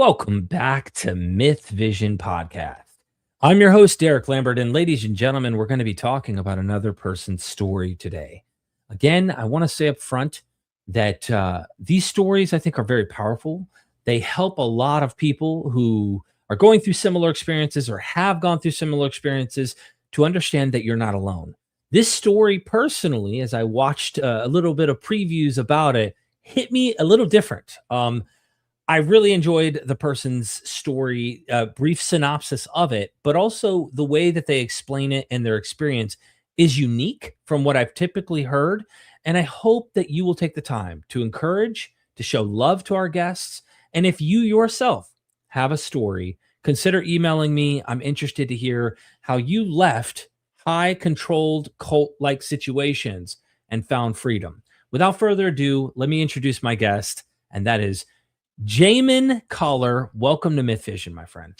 Welcome back to Myth Vision Podcast. I'm your host, Derek Lambert, and ladies and gentlemen, we're going to be talking about another person's story today. Again, I want to say up front that these stories I think are very powerful. They help a lot of people who are going through similar experiences or have gone through similar experiences to understand that you're not alone. This story, personally, as I watched a little bit of previews about it, hit me a little different. I really enjoyed the person's story, brief synopsis of it, but also the way that they explain it and their experience is unique from what I've typically heard. And I hope that you will take the time to encourage, to show love to our guests. And if you yourself have a story, consider emailing me. I'm interested to hear how you left high controlled cult like situations and found freedom. Without further ado, let me introduce my guest, and that is Jamin Coller. Welcome to Myth Vision, my friend.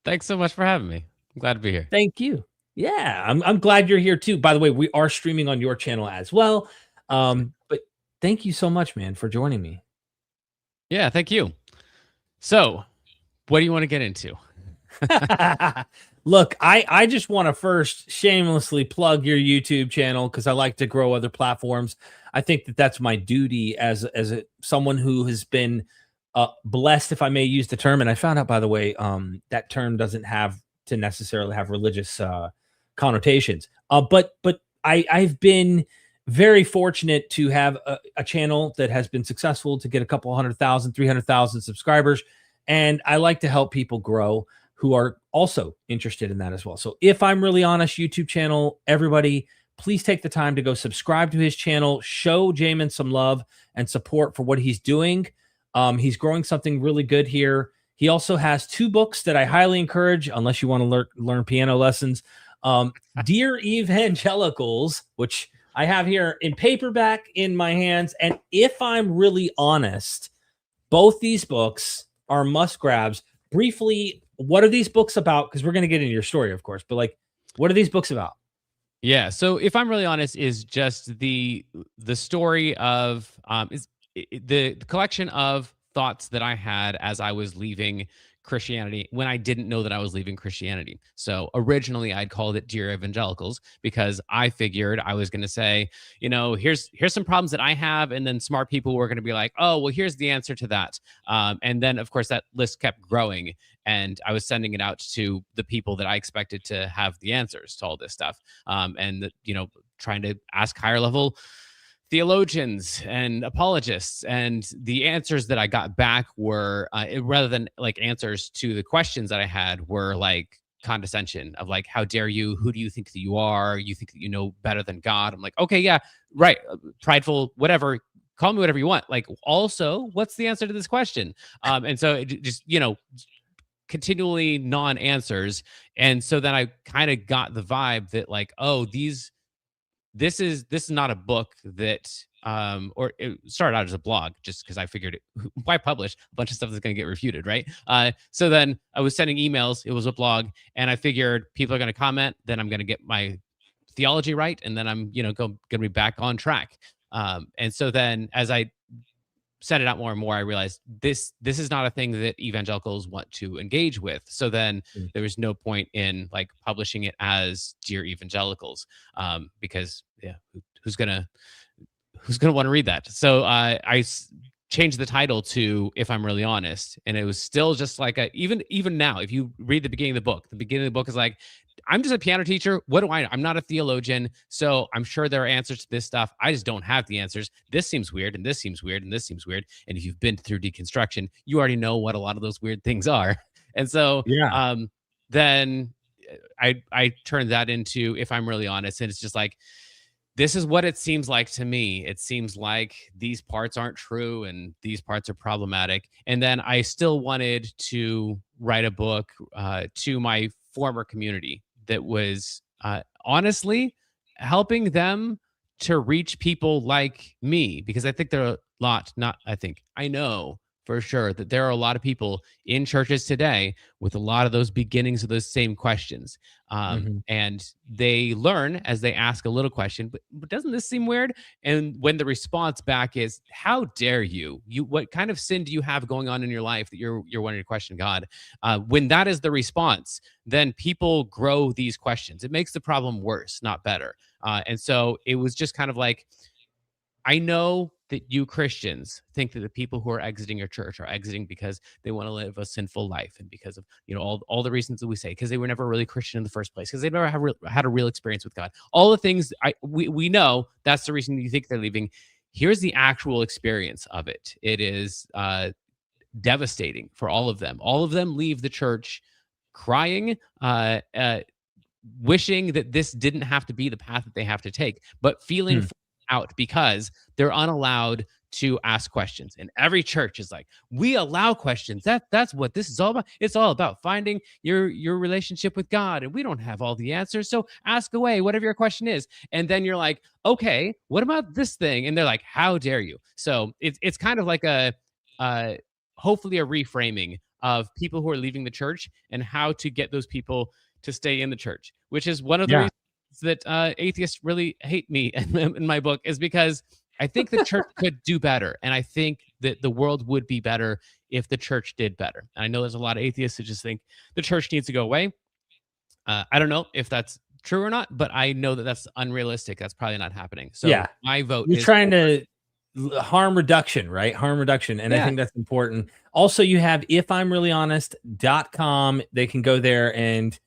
Thanks so much for having me. I'm glad to be here. Thank you. Yeah, I'm glad you're here too. By the way, we are streaming on your channel as well. But thank you so much, man, for joining me. Yeah, thank you. So, what do you want to get into? Look, I just want to first shamelessly plug your YouTube channel because I like to grow other platforms. I think that that's my duty as someone who has been blessed, if I may use the term. And I found out, by the way, that term doesn't have to necessarily have religious connotations. But I've been very fortunate to have a channel that has been successful to get a couple 100,000, 300,000 subscribers. And I like to help people grow who are also interested in that as well. So if I'm really honest, YouTube channel, everybody, please take the time to go subscribe to his channel, show Jamin some love and support for what he's doing. He's growing something really good here. He also has 2 books that I highly encourage, unless you want to learn piano lessons. Dear Evangelicals, which I have here in paperback in my hands. And if I'm really honest, both these books are must grabs. Briefly, what are these books about? Because we're going to get into your story, of course, but like, what are these books about? Yeah, so if I'm really honest, is just the story of the collection of thoughts that I had as I was leaving Christianity when I didn't know that I was leaving Christianity. So originally I'd called it Dear Evangelicals because I figured I was going to say, here's some problems that I have, and then smart people were going to be like, oh, well, here's the answer to that. And then of course that list kept growing, and I was sending it out to the people that I expected to have the answers to all this stuff, and trying to ask higher level theologians and apologists, and the answers that I got back were rather than like answers to the questions that I had were like condescension of like, how dare you, who do you think that you are, you think that you know better than God. I'm like, okay, yeah, right, prideful, whatever, call me whatever you want. Like, also, what's the answer to this question? And so it just continually non-answers. And so then I kind of got the vibe that like, oh, this is not a book that or it started out as a blog just because I figured why publish a bunch of stuff that's going to get refuted, right? So then I was sending emails, it was a blog, and I figured people are going to comment, then I'm going to get my theology right, and then I'm going to be back on track. And so then as I sent it out more and more, I realized this is not a thing that evangelicals want to engage with. So then there was no point in like publishing it as Dear Evangelicals, because who's gonna want to read that? So I changed the title to If I'm Really Honest, and it was still just like even now, if you read the beginning of the book is like, I'm just a piano teacher. What do I know? I'm not a theologian. So I'm sure there are answers to this stuff. I just don't have the answers. This seems weird, and this seems weird, and this seems weird. And if you've been through deconstruction, you already know what a lot of those weird things are. And so then I turned that into If I'm Really Honest. And it's just like, this is what it seems like to me. It seems like these parts aren't true and these parts are problematic. And then I still wanted to write a book to my former community that was honestly helping them to reach people like me, because I think there are a lot, not I think, I know for sure, that there are a lot of people in churches today with a lot of those beginnings of those same questions. Mhm. And they learn as they ask a little question, but doesn't this seem weird? And when the response back is, "How dare you? What kind of sin do you have going on in your life that you're wanting to question God?" When that is the response, then people grow these questions. It makes the problem worse, not better. And so it was just kind of like, I know that you Christians think that the people who are exiting your church are exiting because they want to live a sinful life, and because of, all the reasons that we say, because they were never really Christian in the first place, because they never had a real experience with God. All the things we know, that's the reason you think they're leaving. Here's the actual experience of it. It is devastating for all of them. All of them leave the church crying, wishing that this didn't have to be the path that they have to take, but feeling Hmm. out because they're unallowed to ask questions. And every church is like, we allow questions. That's what this is all about. It's all about finding your relationship with God, and we don't have all the answers. So ask away, whatever your question is. And then you're like, okay, what about this thing? And they're like, how dare you? So it's kind of like uh hopefully a reframing of people who are leaving the church and how to get those people to stay in the church, which is one of the Yeah. reasons that atheists really hate me in my book, is because I think the church could do better. And I think that the world would be better if the church did better. And I know there's a lot of atheists who just think the church needs to go away. I don't know if that's true or not, but I know that that's unrealistic. That's probably not happening. So Yeah. my vote You're is trying to harm reduction, right? Harm reduction. And I yeah, think that's important. Also, you have ifimreallyhonest.com. They can go there and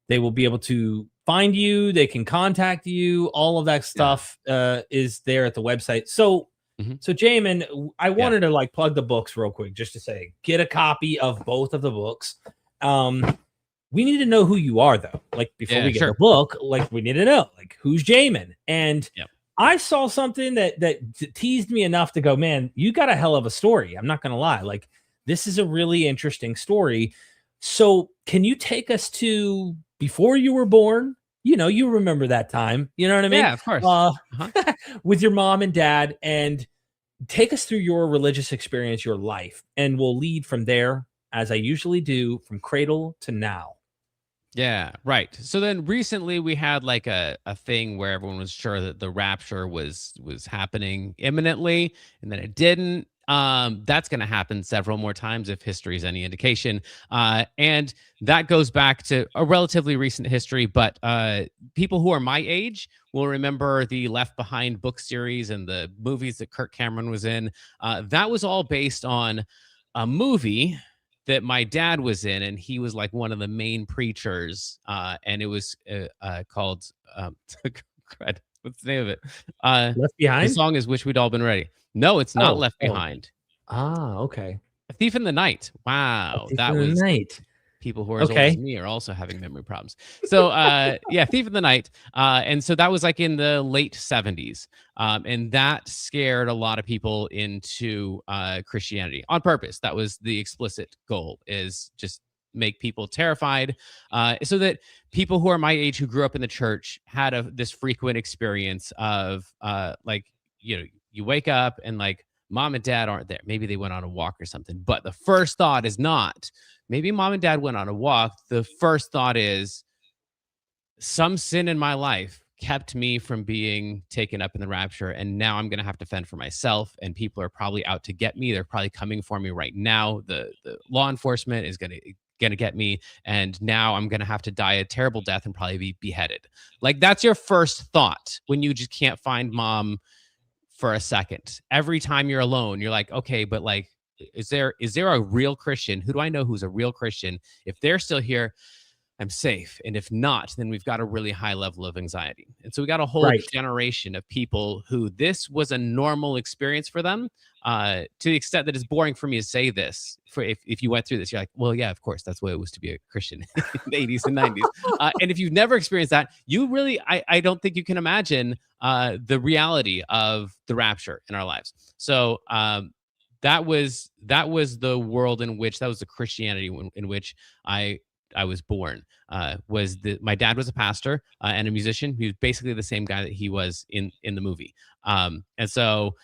they will be able to find you. They can contact you. All of that yeah, stuff is there at the website. So, mhm, so Jamin, I yeah, wanted to like plug the books real quick, just to say, get a copy of both of the books. We need to know who you are, though. Like before yeah, we get the sure, book, like we need to know, like who's Jamin. And yeah, I saw something that teased me enough to go, man, you got a hell of a story. I'm not gonna lie. Like this is a really interesting story. So can you take us to before you were born? You know, you remember that time. You know what I mean? yeah, of course. Uh, Uh-huh. with your mom and dad, and take us through your religious experience, your life, and we'll lead from there, as I usually do, from cradle to now. Yeah, right. So then recently we had like a thing where everyone was sure that the rapture was happening imminently, and then it didn't. That's going to happen several more times if history is any indication. And that goes back to a relatively recent history, but people who are my age will remember the Left Behind book series and the movies that Kirk Cameron was in. That was all based on a movie that my dad was in, and he was like one of the main preachers. And it was called crud, what's the name of it? Left The behind? song is "Wish We'd All Been Ready." No, it's not Oh, Left oh. Behind. Ah, okay. A Thief in the Night. A Wow, Thief in that the was Night. people who are as old as Okay. me are also having memory problems. So yeah, Thief in the Night. And so that was like in the late 70s. And that scared a lot of people into Christianity on purpose. That was the explicit goal, is just make people terrified, so that people who are my age who grew up in the church had this frequent experience of like, you wake up and like mom and dad aren't there. Maybe they went on a walk or something. But the first thought is not, maybe mom and dad went on a walk. The first thought is, some sin in my life kept me from being taken up in the rapture, and now I'm going to have to fend for myself, and people are probably out to get me. They're probably coming for me right now. The law enforcement is going to get me, and now I'm going to have to die a terrible death and probably be beheaded. Like that's your first thought when you just can't find mom for a second. Every time you're alone, you're like, okay, but like, is there a real Christian? Who do I know who's a real Christian? If they're still here, I'm safe. And if not, then we've got a really high level of anxiety. And so we got a whole Right. generation of people who this was a normal experience for them, to the extent that it's boring for me to say this. For if you went through this, you're like, well, yeah, of course, that's what it was to be a Christian in the 80s and 90s. And if you've never experienced that, you really, I don't think you can imagine the reality of the rapture in our lives. So that was the world in which, that was the Christianity in which I was born. My dad was a pastor and a musician. He was basically the same guy that he was in the movie. And so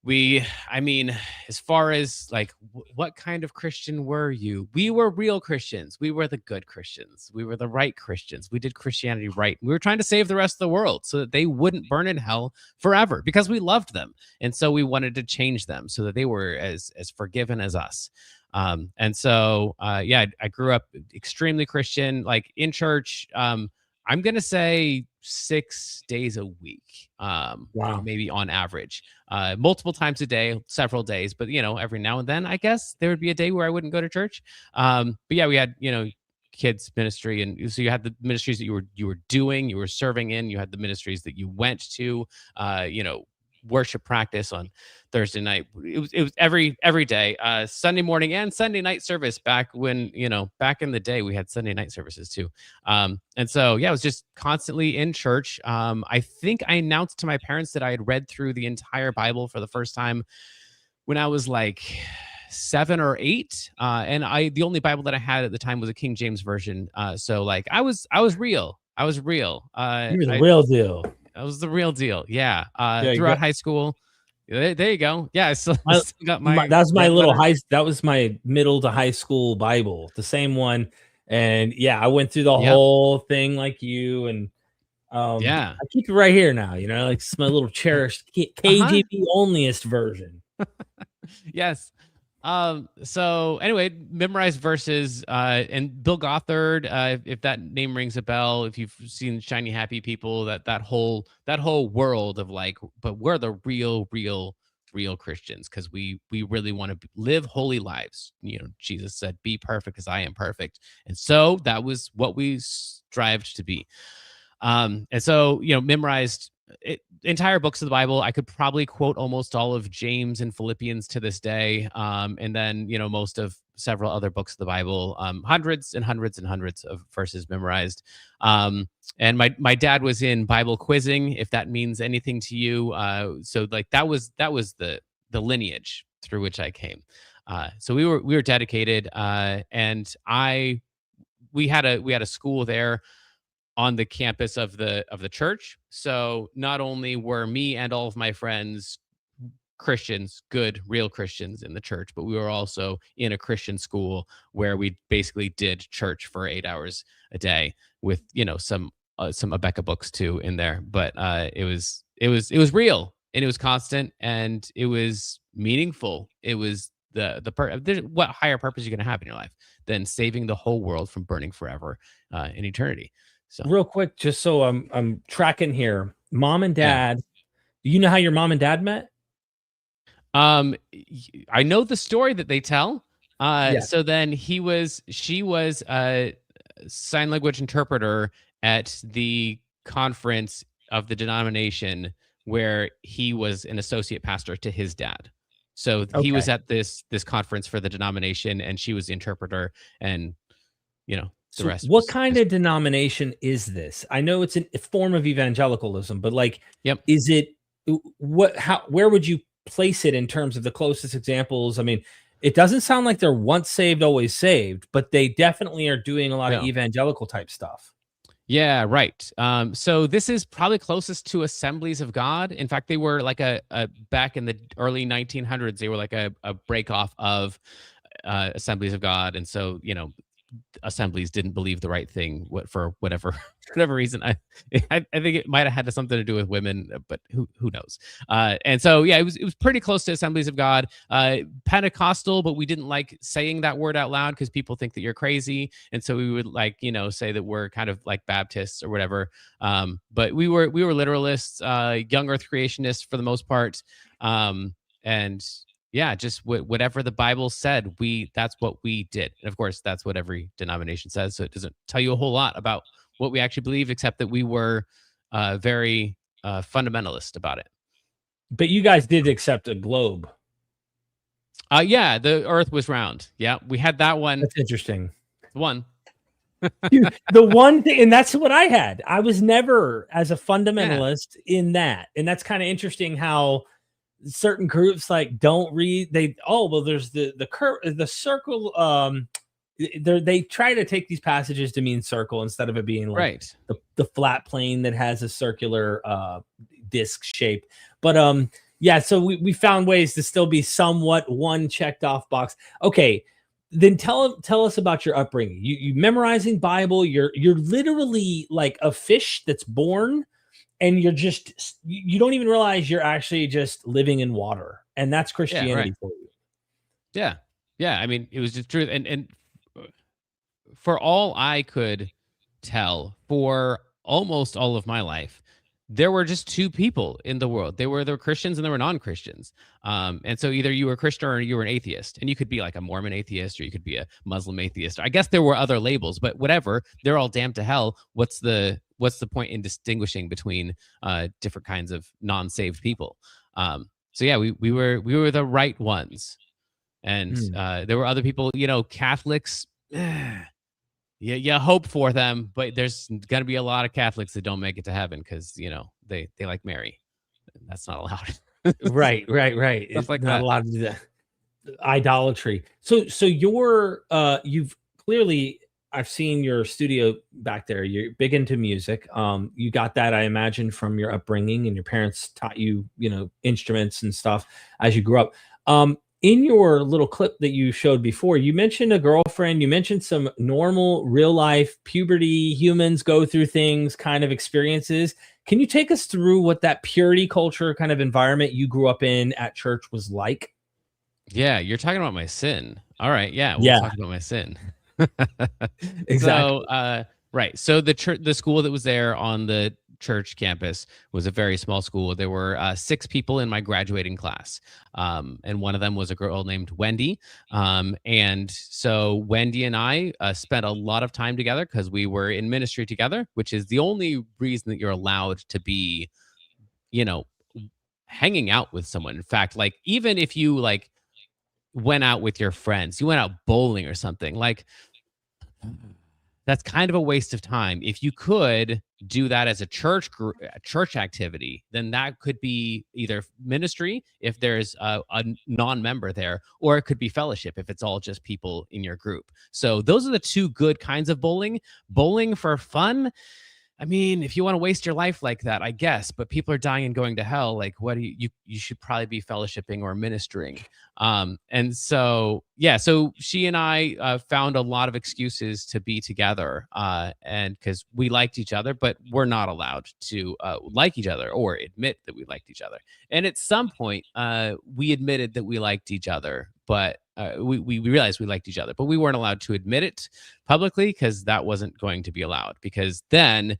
I mean, as far as like what kind of Christian were you? We were real Christians. We were the good Christians. We were the right Christians. We did Christianity right. We were trying to save the rest of the world so that they wouldn't burn in hell forever because we loved them. And so we wanted to change them so that they were as forgiven as us. And so yeah, I grew up extremely Christian, like in church. I'm gonna say 6 days a week, Wow. maybe on average, multiple times a day, several days. But every now and then, I guess there would be a day where I wouldn't go to church. But yeah, we had kids ministry, and so you had the ministries that you were doing, you were serving in. You had the ministries that you went to, worship practice on Thursday night. It was every day, Sunday morning and Sunday night service. Back when back in the day, we had Sunday night services too. And so yeah, I was just constantly in church. I think I announced to my parents that I had read through the entire Bible for the first time when I was like 7 or 8. And the only Bible that I had at the time was a King James version. So like I was real. I was real. You're the real deal. I was the real deal. Yeah. Yeah, Throughout high school. There you go. Yeah. I still got that was my little that was my middle to high school Bible, the same one. And yeah, I went through the whole thing like you. And yeah, I keep it right here now. Like it's my little cherished KJV onlyest version. Yes. So anyway, memorize verses, and Bill Gothard, if that name rings a bell, if you've seen Shiny Happy People, that whole world of like, but we're the real Christians because we really want to live holy lives. Jesus said, "Be perfect as I am perfect," and so that was what we strived to be. And so memorized entire books of the Bible. I could probably quote almost all of James and Philippians to this day. And then, most of several other books of the Bible, hundreds and hundreds and hundreds of verses memorized. And my dad was in Bible quizzing, if that means anything to you. So like that was the lineage through which I came. So we were dedicated, and we had a school there on the campus of the church. So not only were me and all of my friends Christians, good, real Christians in the church, but we were also in a Christian school where we basically did church for 8 hours a day with some Abeka books too in there. But it was real, and it was constant, and it was meaningful. It was what higher purpose are you going to have in your life than saving the whole world from burning forever in eternity? So real quick, just so I'm tracking here, mom and dad. Do you know how your mom and dad met? I know the story that they tell. So then she was a sign language interpreter at the conference of the denomination where he was an associate pastor to his dad. So he was at this conference for the denomination, and she was the interpreter, and the rest. What kind of denomination is this? I know it's a form of evangelicalism, but like, is it where would you place it in terms of the closest examples? I mean, it doesn't sound like they're once saved, always saved, but they definitely are doing a lot of evangelical type stuff. Yeah, right. So this is probably closest to Assemblies of God. In fact, they were like a back in the early 1900s, they were like a break off of Assemblies of God. And so, assemblies didn't believe the right thing for whatever reason. I think it might have had something to do with women, but who knows? And so yeah, it was pretty close to Assemblies of God, Pentecostal, but we didn't like saying that word out loud because people think that you're crazy, and so we would like say that we're kind of like Baptists or whatever. But we were literalists, young Earth creationists for the most part, and yeah, just whatever the Bible said, that's what we did. And of course, that's what every denomination says. So it doesn't tell you a whole lot about what we actually believe, except that we were very fundamentalist about it. But you guys did accept a globe. Yeah, the earth was round. Yeah, we had that one. That's interesting. One. Dude, the one thing, and that's what I had. I was never as a fundamentalist in that. And that's kind of interesting how certain groups like don't read there's the circle, they try to take these passages to mean circle instead of it being like the flat plane that has a circular disc shape. But Yeah, so we found ways to still be somewhat one checked off box. Okay, then tell us about your upbringing. You memorizing Bible. You're literally like a fish that's born, and you don't even realize you're actually just living in water, and that's Yeah, right. Christianity for you. Yeah. Yeah. I mean, it was just truth. And for all I could tell, for almost all of my life, there were just two people in the world. There were Christians and there were non-Christians. And so either you were a Christian or you were an atheist. And you could be like a Mormon atheist or you could be a Muslim atheist. I guess there were other labels, but whatever. They're all damned to hell. What's the point in distinguishing between different kinds of non-saved people? So yeah, we were the right ones. And there were other people, Catholics. You hope for them, but there's gonna be a lot of Catholics that don't make it to heaven because they like Mary. That's not allowed. Right, right, right. Stuff like Not that. allowed to do that. Idolatry. So you've clearly, I've seen your studio back there. You're big into music. You got that, I imagine, from your upbringing, and your parents taught you, instruments and stuff as you grew up. In your little clip that you showed before, you mentioned a girlfriend, you mentioned some normal real life puberty, humans go through things kind of experiences. Can you take us through what that purity culture kind of environment you grew up in at church was like? Yeah, you're talking about my sin. All right, yeah, we'll Yeah, talk about my sin. So, exactly. right. So the school that was there on the church campus was a very small school. There were 6 people in my graduating class, and one of them was a girl named Wendy. And so Wendy and I spent a lot of time together because we were in ministry together, which is the only reason that you're allowed to be, you know, hanging out with someone. In fact, like even if you like went out with your friends, you went out bowling or something, like that's kind of a waste of time. If you could do that as a church activity, then that could be either ministry if there's a non-member there, or it could be fellowship if it's all just people in your group. So those are the two good kinds of bowling. Bowling for fun, I mean, if you want to waste your life like that, I guess, but people are dying and going to hell. Like, what do you should probably be fellowshipping or ministering. And so, yeah, so she and I found a lot of excuses to be together. And because we liked each other, but we're not allowed to like each other or admit that we liked each other. And at some point, we admitted that we liked each other, but we realized we liked each other, but we weren't allowed to admit it publicly because that wasn't going to be allowed. Because then,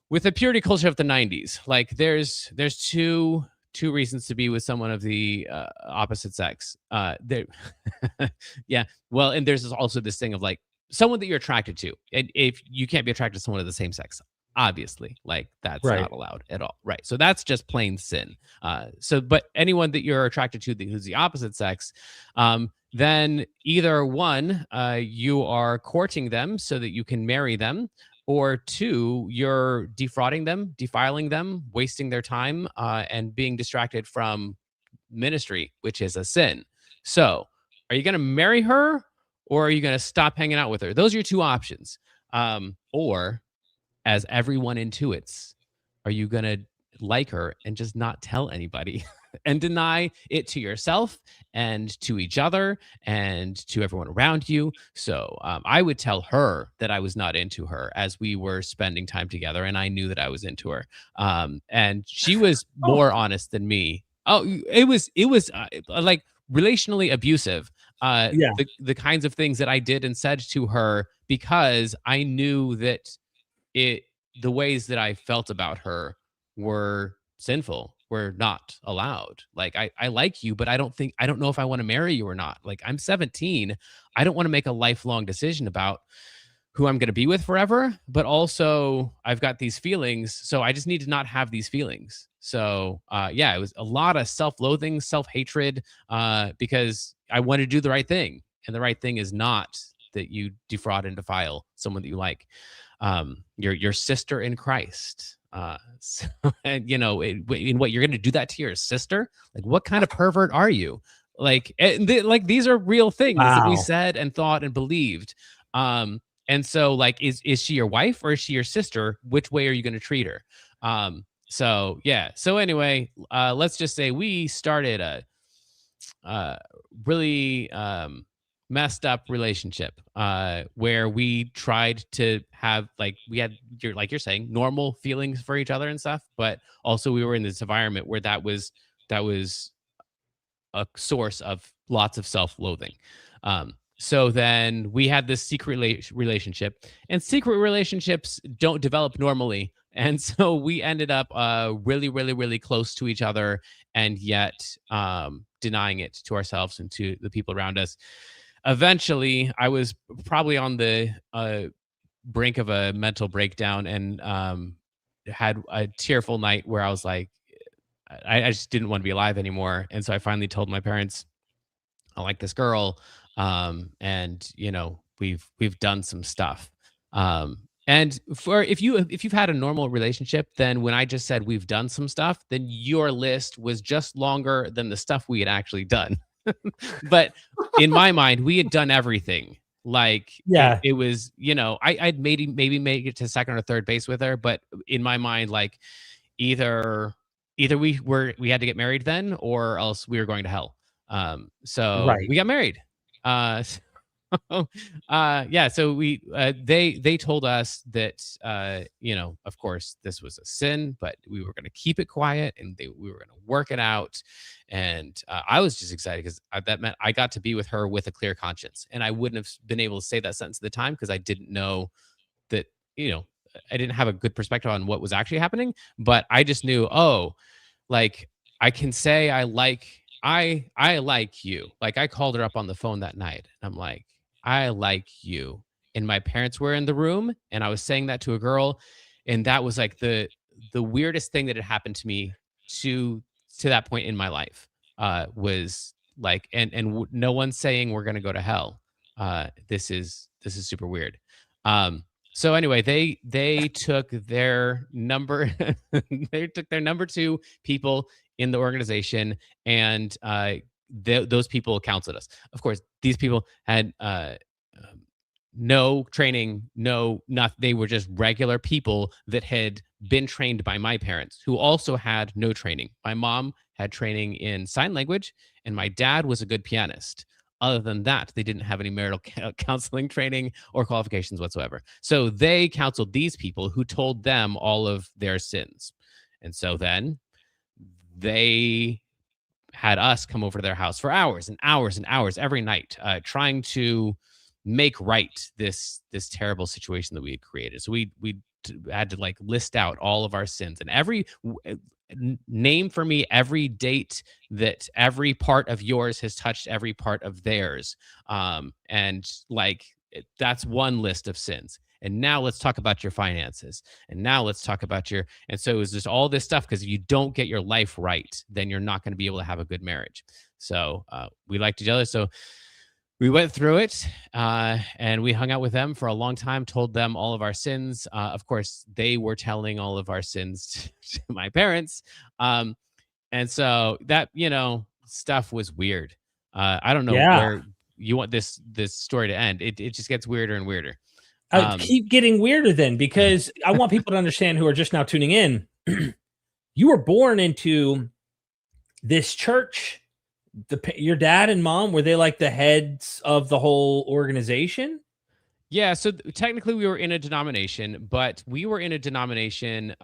with the purity culture of the '90s, like there's two reasons to be with someone of the opposite sex. There, yeah. Well, and there's also this thing of like someone that you're attracted to, and if you can't be attracted to someone of the same sex, obviously, like that's Right. not allowed at all, right? So that's just plain sin. But anyone that you're attracted to who's the opposite sex, then either one, you are courting them so that you can marry them, or two, you're defrauding them, defiling them, wasting their time, and being distracted from ministry, which is a sin. So, are you going to marry her, or are you going to stop hanging out with her? Those are your two options. Or as everyone intuits, are you going to like her and just not tell anybody and deny it to yourself and to each other and to everyone around you? So I would tell her that I was not into her as we were spending time together, and I knew that I was into her. And she was Oh, more honest than me. Oh, it was like relationally abusive. yeah. The kinds of things that I did and said to her because I knew that it the ways that I felt about her were sinful, were not allowed. Like I like you, but I don't know if I want to marry you or not. Like I'm 17. I don't want to make a lifelong decision about who I'm going to be with forever, but also I've got these feelings, so I just need to not have these feelings. So yeah, it was a lot of self-loathing, self-hatred, because I want to do the right thing, and the right thing is not that you defraud and defile someone that you like, your sister in Christ. So, and in what you're going to do that to your sister? Like, what kind of pervert are you? Like, like these are real things that we Wow. said and thought and believed. And so, like, is she your wife or is she your sister? Which way are you going to treat her? So yeah. So anyway, let's just say we started a really messed up relationship where we tried to have like we had your like you're saying normal feelings for each other and stuff, but also we were in this environment where that was a source of lots of self-loathing. So then we had this secret relationship, and secret relationships don't develop normally. And so we ended up really, really, really close to each other, and yet denying it to ourselves and to the people around us. Eventually, I was probably on the brink of a mental breakdown and had a tearful night where I was like, I just didn't want to be alive anymore. And so I finally told my parents, I like this girl. And we've done some stuff. And for if you've had a normal relationship, then when I just said we've done some stuff, then your list was just longer than the stuff we had actually done. But in my mind, we had done everything. Like Yeah. it was, I'd maybe make it to second or third base with her, but in my mind, like either either we had to get married then or else we were going to hell. So Right. we got married. So, yeah, so they told us that of course this was a sin, but we were going to keep it quiet and we were going to work it out. And I was just excited because that meant I got to be with her with a clear conscience, and I wouldn't have been able to say that sentence at the time because I didn't know that you know I didn't have a good perspective on what was actually happening. But I just knew, oh, like I can say I like you. Like I called her up on the phone that night. And I'm like, I like you. And my parents were in the room and I was saying that to a girl, and that was like the weirdest thing that had happened to me to to that point in my life. Was like no one's saying we're going to go to hell. This is super weird. So anyway, they took their number they took their number two people in the organization, and those people counseled us. Of course, these people had um, no training, no not. They were just regular people that had been trained by my parents, who also had no training. My mom had training in sign language, and my dad was a good pianist. Other than that, they didn't have any marital counseling training or qualifications whatsoever. So they counseled these people who told them all of their sins. And so then they had us come over to their house for hours and hours and hours every night, trying to make right this terrible situation that we had created. So we had to like list out all of our sins and name for me every date that every part of yours has touched every part of theirs. And like that's one list of sins. And now let's talk about your finances. And now let's talk about your. And so it was just all this stuff because if you don't get your life right, then you're not going to be able to have a good marriage. So we liked each other. So we went through it and we hung out with them for a long time, told them all of our sins. Of course, they were telling all of our sins to my parents. And so that, stuff was weird. I don't know Yeah. where you want this story to end. It just gets weirder and weirder. Keep getting weirder then, because I want people to understand who are just now tuning in. You were born into this church. Your dad and mom, were they like the heads of the whole organization? Yeah, so technically we were in a denomination, but we were in a denomination.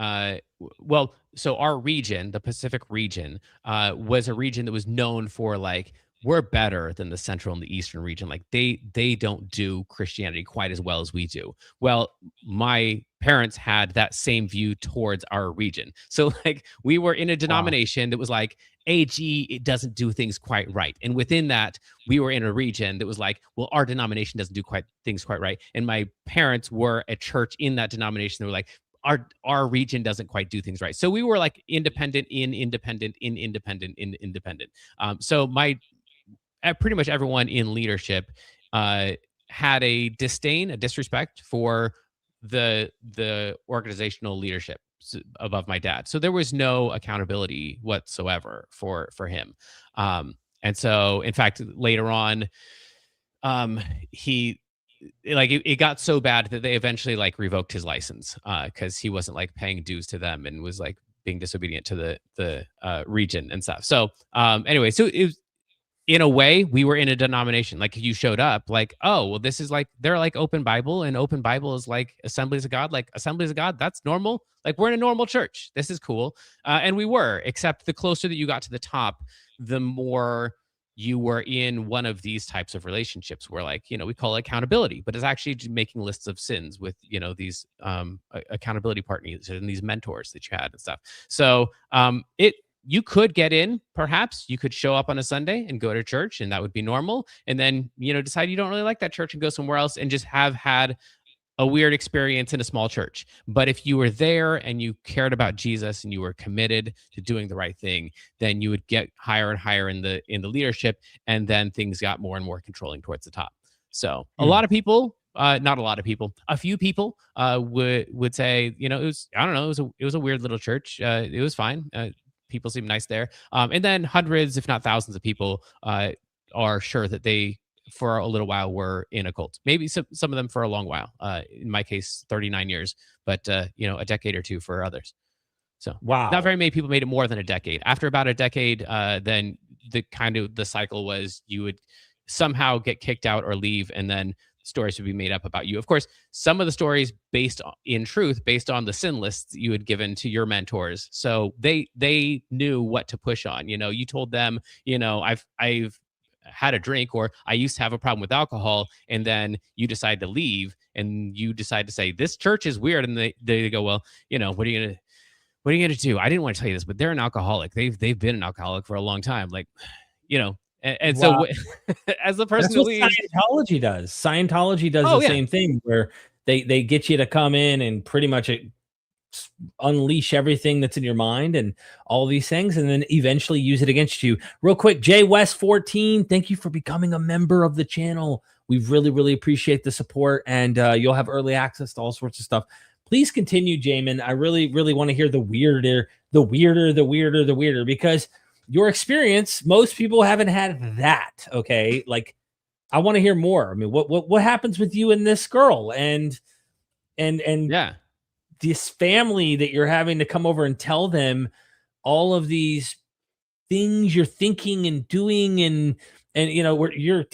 Well, so our region, the Pacific region, was a region that was known for like we're better than the Central and the Eastern region. Like they don't do Christianity quite as well as we do. Well, my parents had that same view towards our region. So like we were in a Wow. denomination that was like AG, it doesn't do things quite right. And within that, we were in a region that was like, well, our denomination doesn't do quite things quite right. And my parents were a church in that denomination that were like, our region doesn't quite do things right. So we were like independent in independent in independent in independent. So my pretty much everyone in leadership uh, had a disdain, a disrespect for the organizational leadership above my dad. So there was no accountability whatsoever for him. And so, in fact, later on, he like it got so bad that they eventually like revoked his license because he wasn't like paying dues to them and was like being disobedient to the region and stuff. So anyway, so it was, in a way, we were in a denomination. Like you showed up, like, oh, well, this is like they're like open Bible, and open Bible is like Assemblies of God. Like Assemblies of God, that's normal. Like we're in a normal church. This is cool, and we were. Except the closer that you got to the top, the more you were in one of these types of relationships where, like, we call it accountability, but it's actually making lists of sins with these accountability partners and these mentors that you had and stuff. So it you could get in, perhaps you could show up on a Sunday and go to church, and that would be normal. And then, decide you don't really like that church and go somewhere else and just have had a weird experience in a small church. But if you were there and you cared about Jesus and you were committed to doing the right thing, then you would get higher and higher in the leadership, and then things got more and more controlling towards the top. So a lot of people, not a lot of people, a few people would say, it was, I don't know, it was a weird little church. It was fine. People seem nice there. And then hundreds, if not thousands of people are sure that they, for a little while, were in a cult. Maybe some of them for a long while. In my case, 39 years, but a decade or two for others. So wow, not very many people made it more than a decade. After about a decade, then the cycle was you would somehow get kicked out or leave, and then stories would be made up about you. Of course, some of the stories based on the sin lists you had given to your mentors. So they knew what to push on. You told them, I've had a drink, or I used to have a problem with alcohol, and then you decide to leave and you decide to say, this church is weird. And they go, well, what are you gonna do? I didn't want to tell you this, but they're an alcoholic. They've been an alcoholic for a long time. Like, and wow. So as the person That's who what leaves, Scientology does. Scientology does the same thing, where they get you to come in and pretty much unleash everything that's in your mind and all these things, and then eventually use it against you. Real quick, Jay West 14, thank you for becoming a member of the channel. We really, really appreciate the support, and you'll have early access to all sorts of stuff. Please continue, Jamin. I really, really want to hear the weirder, because your experience, most people haven't had that. Okay, like I want to hear more. I mean, what happens with you and this girl, and yeah, this family that you're having to come over and tell them all of these things you're thinking and doing, and where you're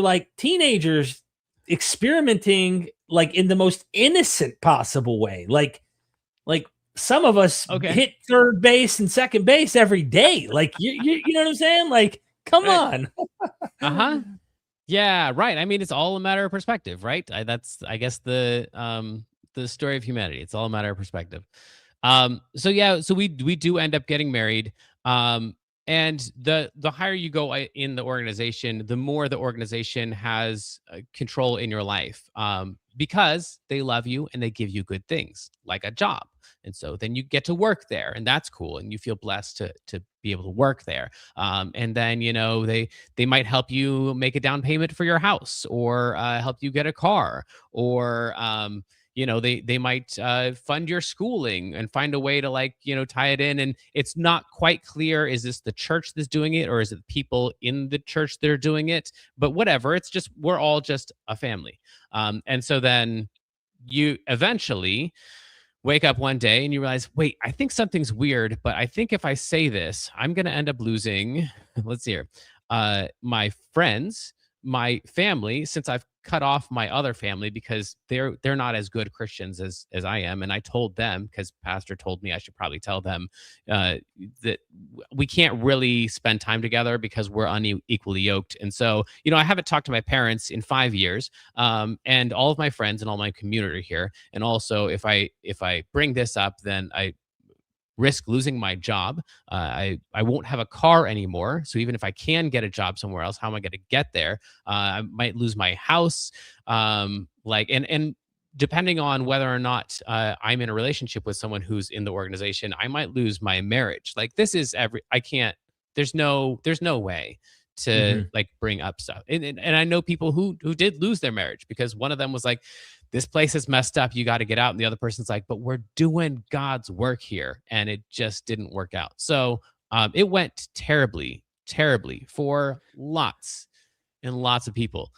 like teenagers experimenting, like in the most innocent possible way, like some of us hit third base and second base every day. Like you know what I'm saying? Like, come on. Yeah, right. I mean, it's all a matter of perspective, right? That's, I guess, the story of humanity. It's all a matter of perspective. So we do end up getting married. And the higher you go in the organization, the more the organization has control in your life, because they love you and they give you good things like a job. And so then you get to work there, and that's cool. And you feel blessed to be able to work there. And then, they might help you make a down payment for your house, or help you get a car, or, they might fund your schooling and find a way to tie it in. And it's not quite clear, is this the church that's doing it, or is it people in the church that are doing it? But whatever, it's just, we're all just a family. And so then you eventually wake up one day and you realize, wait, I think something's weird, but I think if I say this, I'm going to end up losing, let's see here, my friends, my family, since I've cut off my other family because they're not as good Christians as I am. And I told them, because pastor told me I should probably tell them that we can't really spend time together because we're unequally yoked. And so, I haven't talked to my parents in 5 years, and all of my friends and all my community here. And also, if I bring this up, then I risk losing my job. I won't have a car anymore. So even if I can get a job somewhere else, how am I going to get there? I might lose my house. And depending on whether or not I'm in a relationship with someone who's in the organization, I might lose my marriage. Like, this is there's no way to bring up stuff. And I know people who did lose their marriage because one of them was like, this place is messed up, you got to get out. And the other person's like, but we're doing God's work here. And it just didn't work out. So it went terribly, terribly for lots and lots of people.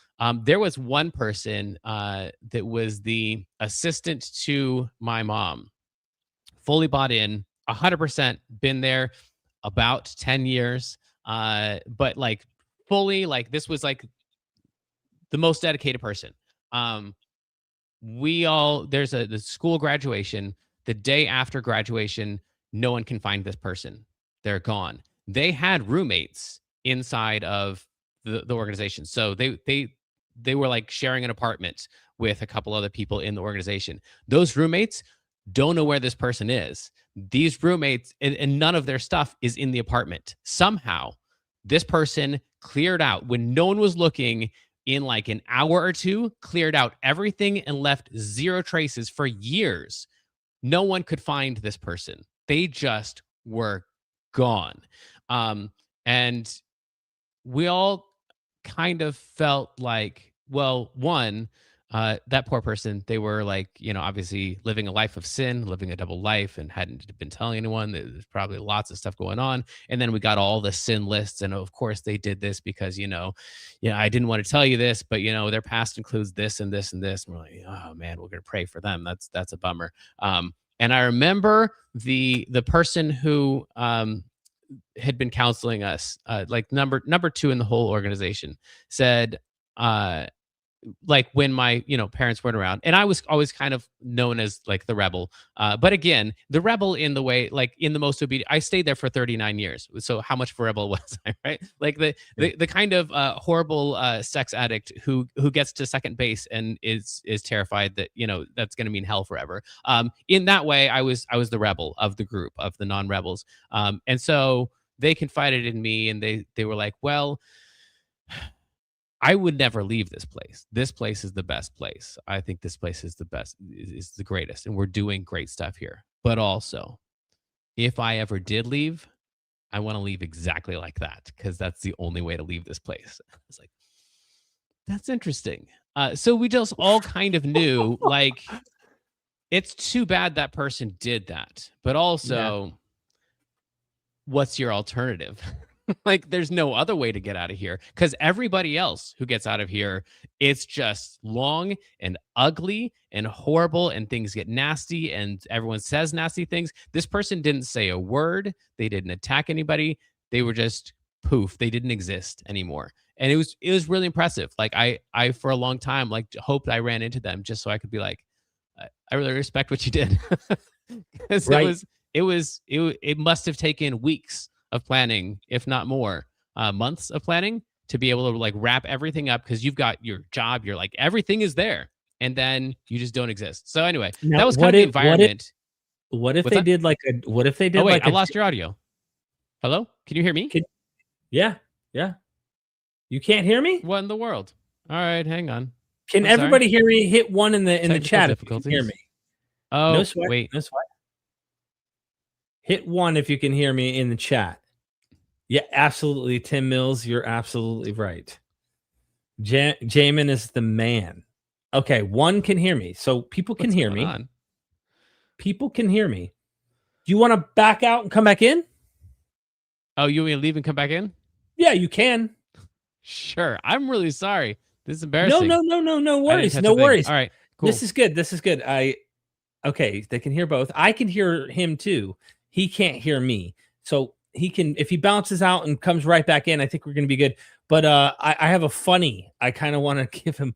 There was one person that was the assistant to my mom, fully bought in 100% been there about 10 years. But like fully, like this was like the most dedicated person. There's the school graduation. The day after graduation, no one can find this person. They're gone. They had roommates inside of the organization. So they were like sharing an apartment with a couple other people in the organization. Those roommates don't know where this person is. These roommates and none of their stuff is in the apartment. Somehow, this person cleared out when no one was looking in like an hour or two, cleared out everything and left zero traces for years. No one could find this person. They just were gone. And we all kind of felt like, well, one, that poor person, they were like, obviously living a life of sin, living a double life, and hadn't been telling anyone. There's probably lots of stuff going on. And then we got all the sin lists. And of course, they did this because, I didn't want to tell you this, but, their past includes this and this and this. And we're like, oh, man, we're going to pray for them. That's a bummer. And I remember the person who had been counseling us, like number two in the whole organization, said, like when my parents weren't around, and I was always kind of known as like the rebel, but again, the rebel in the way, like in the most obedient. I stayed there for 39 years, so how much of a rebel was I, right? Like the kind of horrible sex addict who gets to second base and is terrified that that's going to mean hell forever. In that way, I was the rebel of the group of the non-rebels, and so they confided in me, and they were like, well, I would never leave this place. This place is the best place. I think this place is the best, is the greatest, and we're doing great stuff here. But also, if I ever did leave, I want to leave exactly like that, because that's the only way to leave this place. It's like, that's interesting. So we just all kind of knew, like, it's too bad that person did that. But also, what's your alternative? Like, there's no other way to get out of here, because everybody else who gets out of here, it's just long and ugly and horrible, and things get nasty and everyone says nasty things. This person didn't say a word. They didn't attack anybody. They were just poof. They didn't exist anymore. And it was really impressive. Like I for a long time, like, hoped I ran into them just so I could be like, I really respect what you did. Because it must have taken weeks of planning, if not more, months of planning, to be able to like wrap everything up, because you've got your job, you're like, everything is there, and then you just don't exist. So anyway, now, that was kind of the environment. What if they did like a? What if they did? Oh wait, like I lost your audio. Hello, can you hear me? Yeah. You can't hear me? What in the world? All right, hang on. Can everybody hear me? Hit one in the chat if you can hear me. Oh, no sweat. Wait. No sweat. Hit one if you can hear me in the chat. Yeah, absolutely. Tim Mills, you're absolutely right. Jamin is the man. Okay, one can hear me. So people can hear me. People can hear me. Do you want to back out and come back in? Oh, you want me to leave and come back in? Yeah, you can. Sure. I'm really sorry. This is embarrassing. No worries. No worries. All right, cool. This is good. Okay, they can hear both. I can hear him too. He can't hear me. So he can, if he bounces out and comes right back in, I think we're going to be good. But I have a funny, I kind of want to give him,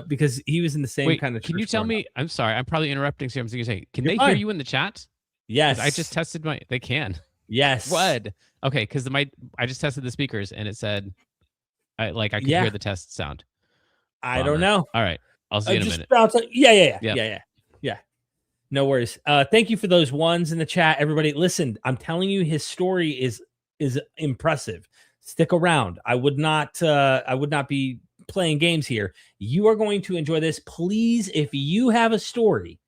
because he was in the same kind of. Can you tell me? I'm sorry, I'm probably interrupting. So I'm going to say, can they fine. hear you in the chat? Yes. I just tested they can. Yes. What? Okay, because I just tested the speakers and it said, I could hear the test sound. I don't know. All right, I'll see you in a minute. Yeah. No worries. Thank you for those ones in the chat, everybody. Listen, I'm telling you, his story is impressive. Stick around. I would not be playing games here. You are going to enjoy this. Please, if you have a story,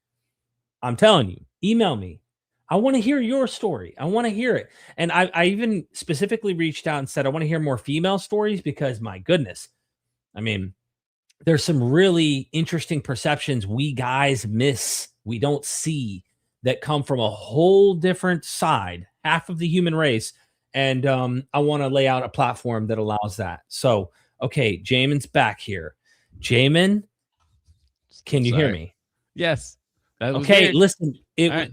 I'm telling you, email me. I want to hear your story. I want to hear it. And I even specifically reached out and said, I want to hear more female stories, because my goodness, I mean, there's some really interesting perceptions we guys miss. We don't see that come from a whole different side, half of the human race. And I want to lay out a platform that allows that. So, okay, Jamin's back here. Jamin, can you hear me? Yes. That was Okay, weird. listen, All right.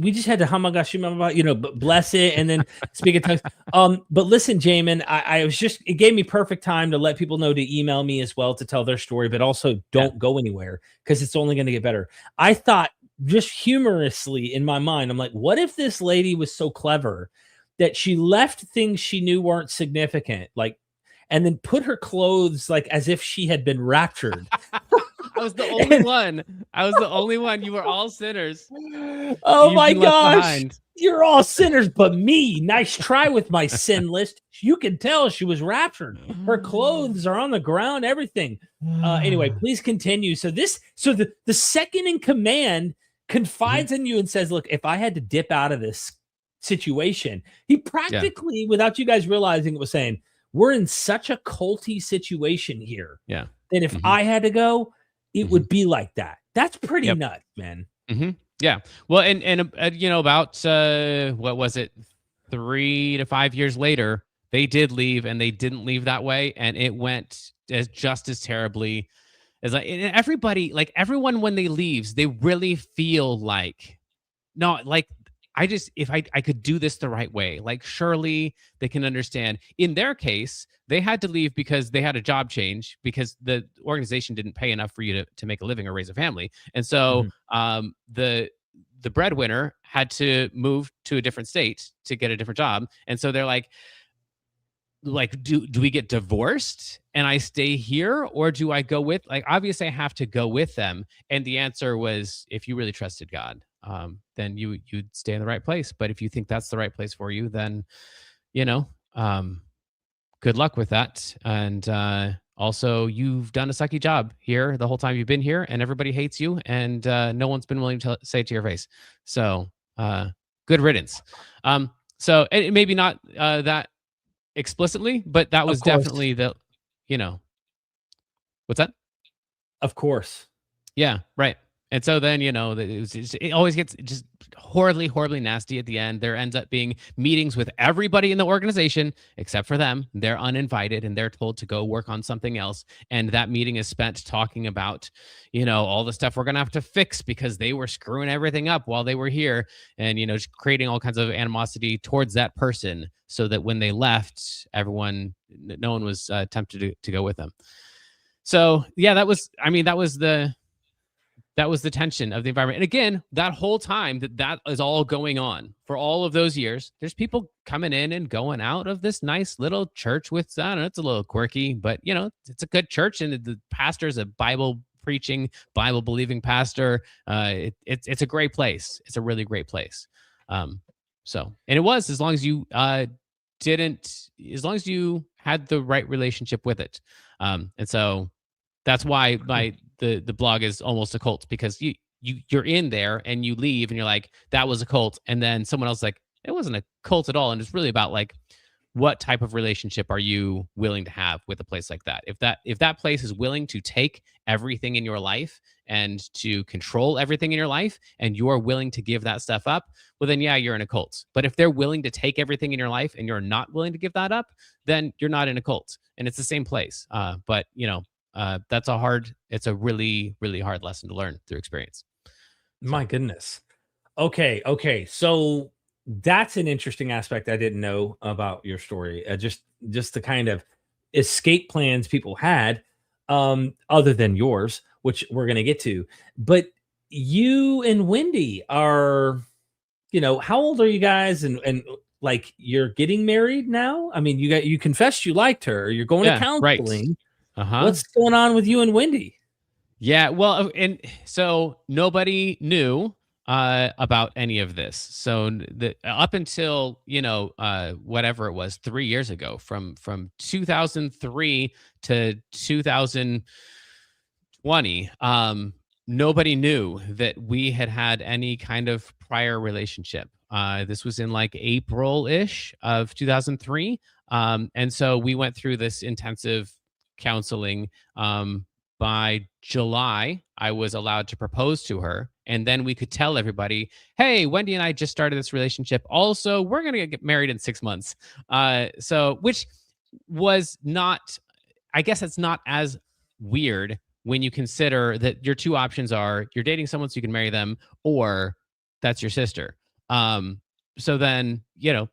we just had to hamagashimaba, but bless it and then speak in tongues. But listen, Jamin, I was just it gave me perfect time to let people know to email me as well to tell their story, but also Yeah. don't go anywhere because it's only going to get better. I thought just humorously in my mind, I'm like, what if this lady was so clever that she left things she knew weren't significant, like, and then put her clothes like as if she had been raptured. I was the only one. I was the only one. You were all sinners. Oh You've my been left gosh. behind. You're all sinners but me. Nice try with my sin list. You can tell she was raptured. Her clothes are on the ground, everything. Anyway, please continue. So the second in command confides in you and says, look, if I had to dip out of this situation, he practically, without you guys realizing it, was saying, we're in such a culty situation here. Yeah. That if I had to go, it would be like that. That's pretty nuts, man. Yeah. Well, and about what was it, 3 to 5 years later, they did leave, and they didn't leave that way, and it went just as terribly as and everybody, like everyone, when they leaves, they really feel like, no, like if I could do this the right way, like surely they can understand. In their case, they had to leave because they had a job change because the organization didn't pay enough for you to make a living or raise a family. And so the breadwinner had to move to a different state to get a different job. And so they're like, do we get divorced and I stay here, or do I go with, like, obviously I have to go with them. And the answer was, if you really trusted God, then you'd stay in the right place. But if you think that's the right place for you, then, good luck with that. And also, you've done a sucky job here the whole time you've been here, and everybody hates you, and no one's been willing to say it to your face. So good riddance. So and maybe not that explicitly, but that was definitely what's that? Of course. Yeah, right. And so then, it always gets just horribly, horribly nasty at the end. There ends up being meetings with everybody in the organization except for them. They're uninvited and they're told to go work on something else. And that meeting is spent talking about, all the stuff we're going to have to fix because they were screwing everything up while they were here, and, just creating all kinds of animosity towards that person so that when they left, no one was tempted to go with them. So, yeah, that was the tension of the environment. And again, that whole time that is all going on for all of those years, there's people coming in and going out of this nice little church with, I don't know, it's a little quirky, but it's a good church. And the pastor is a Bible preaching, Bible believing pastor. It's a great place. It's a really great place. And it was, as long as you as long as you had the right relationship with it. And so that's why the blog is almost a cult, because you're in there and you leave and you're like, that was a cult. And then someone else is like, it wasn't a cult at all. And it's really about, like, what type of relationship are you willing to have with a place like that? If that place is willing to take everything in your life and to control everything in your life, and you're willing to give that stuff up, well, then yeah, you're in a cult. But if they're willing to take everything in your life and you're not willing to give that up, then you're not in a cult. And it's the same place. But it's a really, really hard lesson to learn through experience. My goodness. Okay. So that's an interesting aspect I didn't know about your story. Just the kind of escape plans people had, other than yours, which we're going to get to. But you and Wendy are, how old are you guys? And like, you're getting married now? I mean, you confessed you liked her. You're going to counseling. Right. What's going on with you and Wendy? Yeah, well, and so nobody knew about any of this. So up until whatever it was, 3 years ago, from 2003 to 2020, nobody knew that we had any kind of prior relationship. This was in like April-ish of 2003, and so we went through this intensive counseling. By July, I was allowed to propose to her. And then we could tell everybody, hey, Wendy and I just started this relationship. Also, we're going to get married in 6 months. Which was not, I guess it's not as weird when you consider that your two options are you're dating someone so you can marry them, or that's your sister. So then,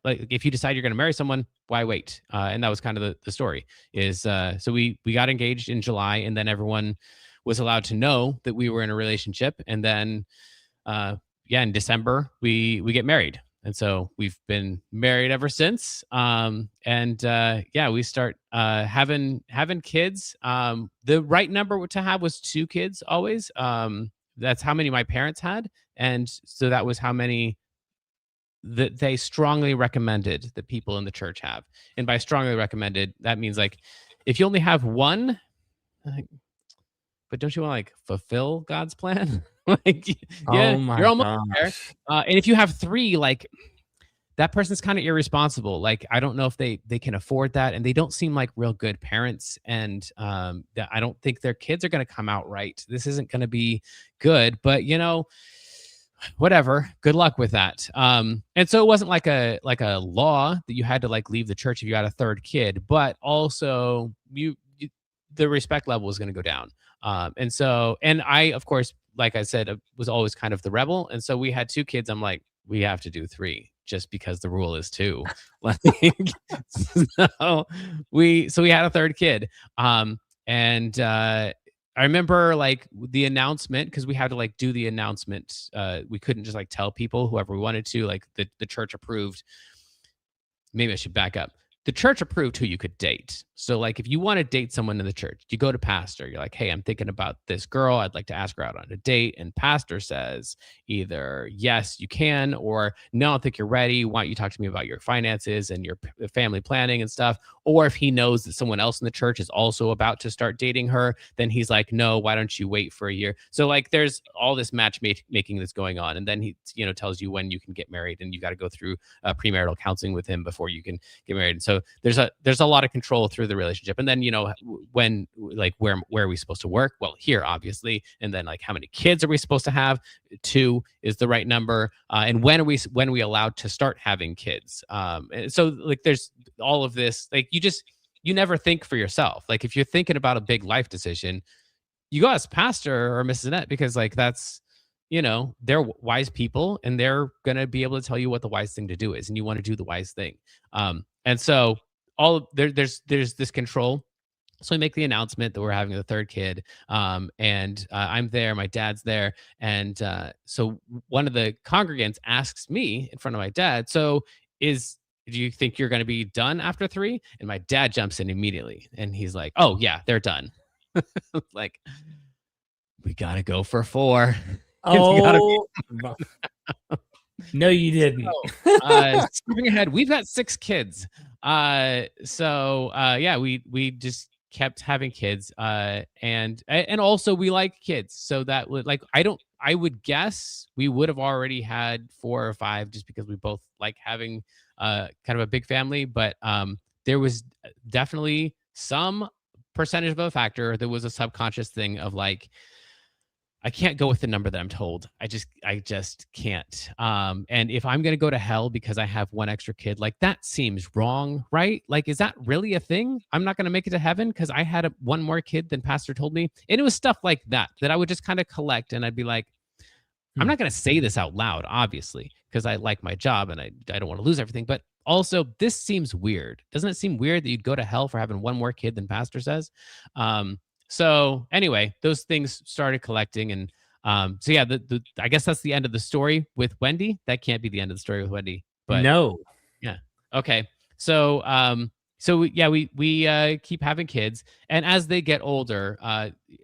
like if you decide you're going to marry someone, why wait? And that was kind of the story is, so we got engaged in July, and then everyone was allowed to know that we were in a relationship. And then, in December, we get married. And so we've been married ever since. We start having kids. The right number to have was 2 kids always. That's how many my parents had. And so that was how many that they strongly recommended that people in the church have. And by strongly recommended, that means like if you only have one, like, but don't you want to like fulfill God's plan? Like, yeah, Oh my you're almost there. gosh. And if you have 3, like that person's kind of irresponsible. Like, I don't know if they can afford that, and they don't seem like real good parents. And I don't think their kids are going to come out right. This isn't going to be good. But whatever. Good luck with that. And so it wasn't like a law that you had to like leave the church if you had a 3rd kid, but also the respect level was going to go down. And I, of course, like I said, was always kind of the rebel. And so we had 2 kids. I'm like, we have to do 3 just because the rule is 2. Like, so we had a 3rd kid. I remember like the announcement, because we had to like do the announcement. We couldn't just like tell people whoever we wanted to, like the church approved. Maybe I should back up. The church approved who you could date. So like if you want to date someone in the church, you go to pastor, you're like, hey, I'm thinking about this girl. I'd like to ask her out on a date. And pastor says either yes, you can, or no, I don't think you're ready. Why don't you talk to me about your finances and your family planning and stuff? Or if he knows that someone else in the church is also about to start dating her, then he's like, no, why don't you wait for a year? So like there's all this matchmaking that's going on. And then he, tells you when you can get married, and you got to go through premarital counseling with him before you can get married. And so there's a lot of control through the relationship. And then, when like where are we supposed to work? Well, here, obviously. And then like how many kids are we supposed to have? 2 is the right number. And when are we allowed to start having kids? And so like there's all of this, like you never think for yourself. Like if you're thinking about a big life decision, you go ask pastor or Mrs. Annette, because like that's, they're wise people, and they're going to be able to tell you what the wise thing to do is. And you want to do the wise thing. And so there's this control. So we make the announcement that we're having the 3rd kid. And I'm there, my dad's there. And so one of the congregants asks me in front of my dad, so do you think you're going to be done after 3? And my dad jumps in immediately, and he's like, oh yeah, they're done. Like, we got to go for 4. Oh, no, you didn't. Skipping ahead, we've got 6 kids. We just kept having kids. And also we like kids. So that would like, I would guess we would have already had 4 or 5, just because we both like having kind of a big family. But there was definitely some percentage of a factor that was a subconscious thing of like, I can't go with the number that I'm told. I just can't. And if I'm going to go to hell because I have 1 extra kid, like that seems wrong, right? Like, is that really a thing? I'm not going to make it to heaven because I had 1 more kid than pastor told me. And it was stuff like that I would just kind of collect, and I'd be like, I'm not going to say this out loud, obviously, because I like my job and I don't want to lose everything. But also, this seems weird. Doesn't it seem weird that you'd go to hell for having 1 more kid than pastor says? So anyway, those things started collecting. And I guess that's the end of the story with Wendy. That can't be the end of the story with Wendy. But no. Yeah. Okay. So we keep having kids. And as they get older,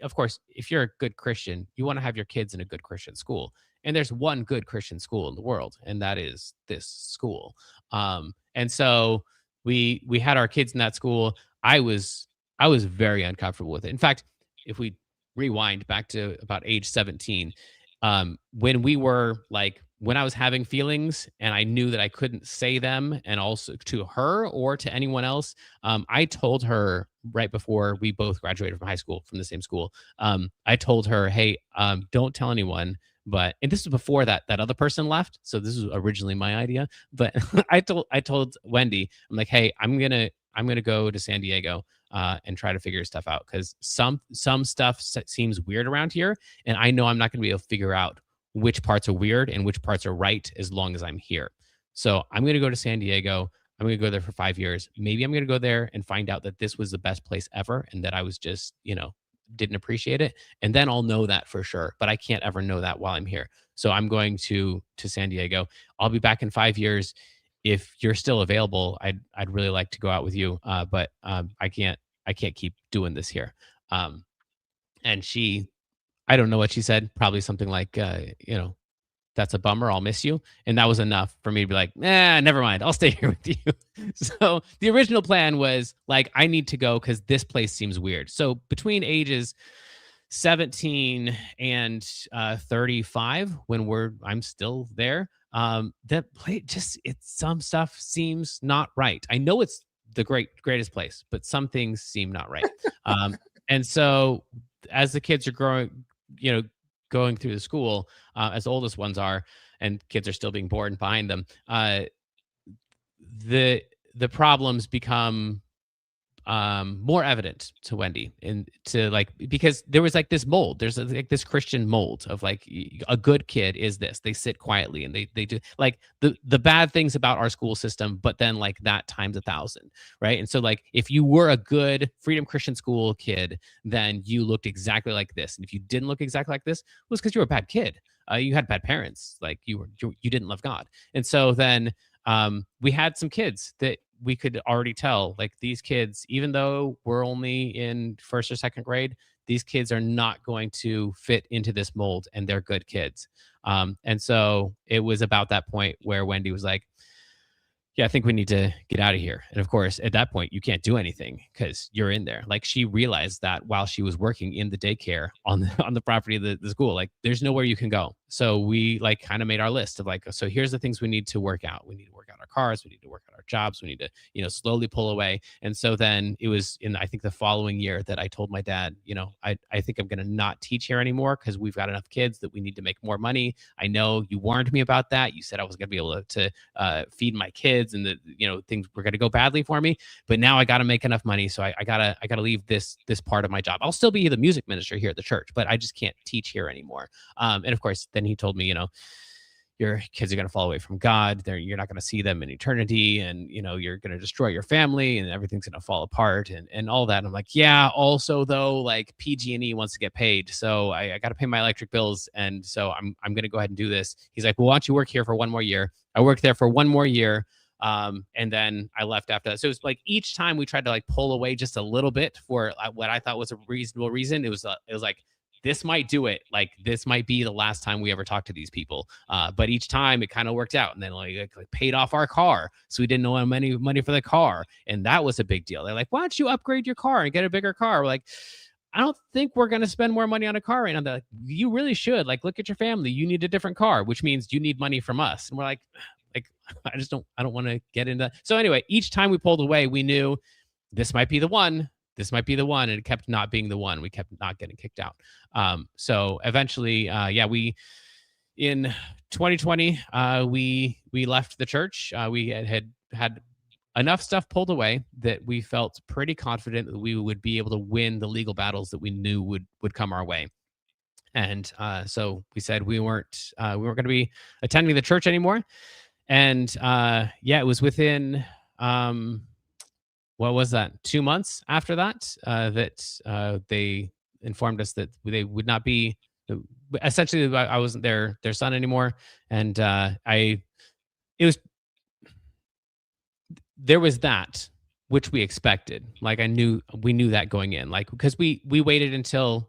of course, if you're a good Christian, you want to have your kids in a good Christian school. And there's one good Christian school in the world, and that is this school. And so we had our kids in that school. I was very uncomfortable with it. In fact, if we rewind back to about age 17, when I was having feelings and I knew that I couldn't say them, and also to her or to anyone else, I told her right before we both graduated from high school, from the same school. I told her, hey, don't tell anyone. And this was before that other person left. So this was originally my idea. But I told Wendy, I'm like, hey, I'm going to I'm going to go to San Diego and try to figure stuff out, because some stuff seems weird around here, and I know I'm not going to be able to figure out which parts are weird and which parts are right as long as I'm here. So I'm going to go to San Diego. I'm going to go there for 5 years. Maybe I'm going to go there and find out that this was the best place ever and that I was just, didn't appreciate it. And then I'll know that for sure. But I can't ever know that while I'm here. So I'm going to San Diego. I'll be back in 5 years. If you're still available, I'd really like to go out with you. But I can't keep doing this here. Um, and I don't know what she said. Probably something like, that's a bummer. I'll miss you. And that was enough for me to be like, never mind. I'll stay here with you. So the original plan was like, I need to go because this place seems weird. So between ages 17 and 35, when I'm still there, that place some stuff seems not right. I know it's the greatest place, but some things seem not right. And so as the kids are growing, going through the school, as the oldest ones are, and kids are still being born behind them, the problems become more evident to Wendy, and because there was like this mold. There's like this Christian mold of like a good kid is this. They sit quietly and they do like the bad things about our school system, but then like that times 1,000, right? And so like if you were a good Freedom Christian School kid, then you looked exactly like this, and if you didn't look exactly like this, it was because you were a bad kid. You had bad parents, like you didn't love God, and so then we had some kids that we could already tell, like these kids, even though we're only in first or second grade, these kids are not going to fit into this mold, and they're good kids. And so it was about that point where Wendy was like, yeah, I think we need to get out of here. And of course, at that point, you can't do anything because you're in there. Like she realized that while she was working in the daycare on the property of the school, like there's nowhere you can go. So we like kind of made our list of like, so here's the things we need to work out. We need to work out our cars. We need to work out our jobs. We need to, slowly pull away. And so then it was in, I think the following year that I told my dad, I think I'm going to not teach here anymore because we've got enough kids that we need to make more money. I know you warned me about that. You said I was going to be able to feed my kids and things were going to go badly for me, but now I got to make enough money. So I gotta leave this part of my job. I'll still be the music minister here at the church, but I just can't teach here anymore. And of course, then he told me, your kids are going to fall away from God. You're not going to see them in eternity. And, you're going to destroy your family and everything's going to fall apart and all that. And I'm like, yeah, also though, like PG&E wants to get paid. So I got to pay my electric bills. And so I'm going to go ahead and do this. He's like, well, why don't you work here for one more year? I worked there for one more year. And then I left after that. So it was like each time we tried to like pull away just a little bit for what I thought was a reasonable reason. It was like, this might do it. Like this might be the last time we ever talk to these people. But each time it kind of worked out, and then like paid off our car, so we didn't know how many money for the car, and that was a big deal. They're like, why don't you upgrade your car and get a bigger car? We're like, I don't think we're going to spend more money on a car right now. They're like, you really should. Like, look at your family. You need a different car, which means you need money from us. And we're like I don't want to get into that. So anyway, each time we pulled away, we knew this might be the one. This might be the one. And it kept not being the one. We kept not getting kicked out. So eventually, we in 2020, we left the church. We had enough stuff pulled away that we felt pretty confident that we would be able to win the legal battles that we knew would come our way. And so we said we weren't going to be attending the church anymore. And it was within what was that? 2 months after that, that they informed us that they would not be. Essentially, I wasn't their son anymore, and there was that which we expected. Like we knew that going in, like because we waited until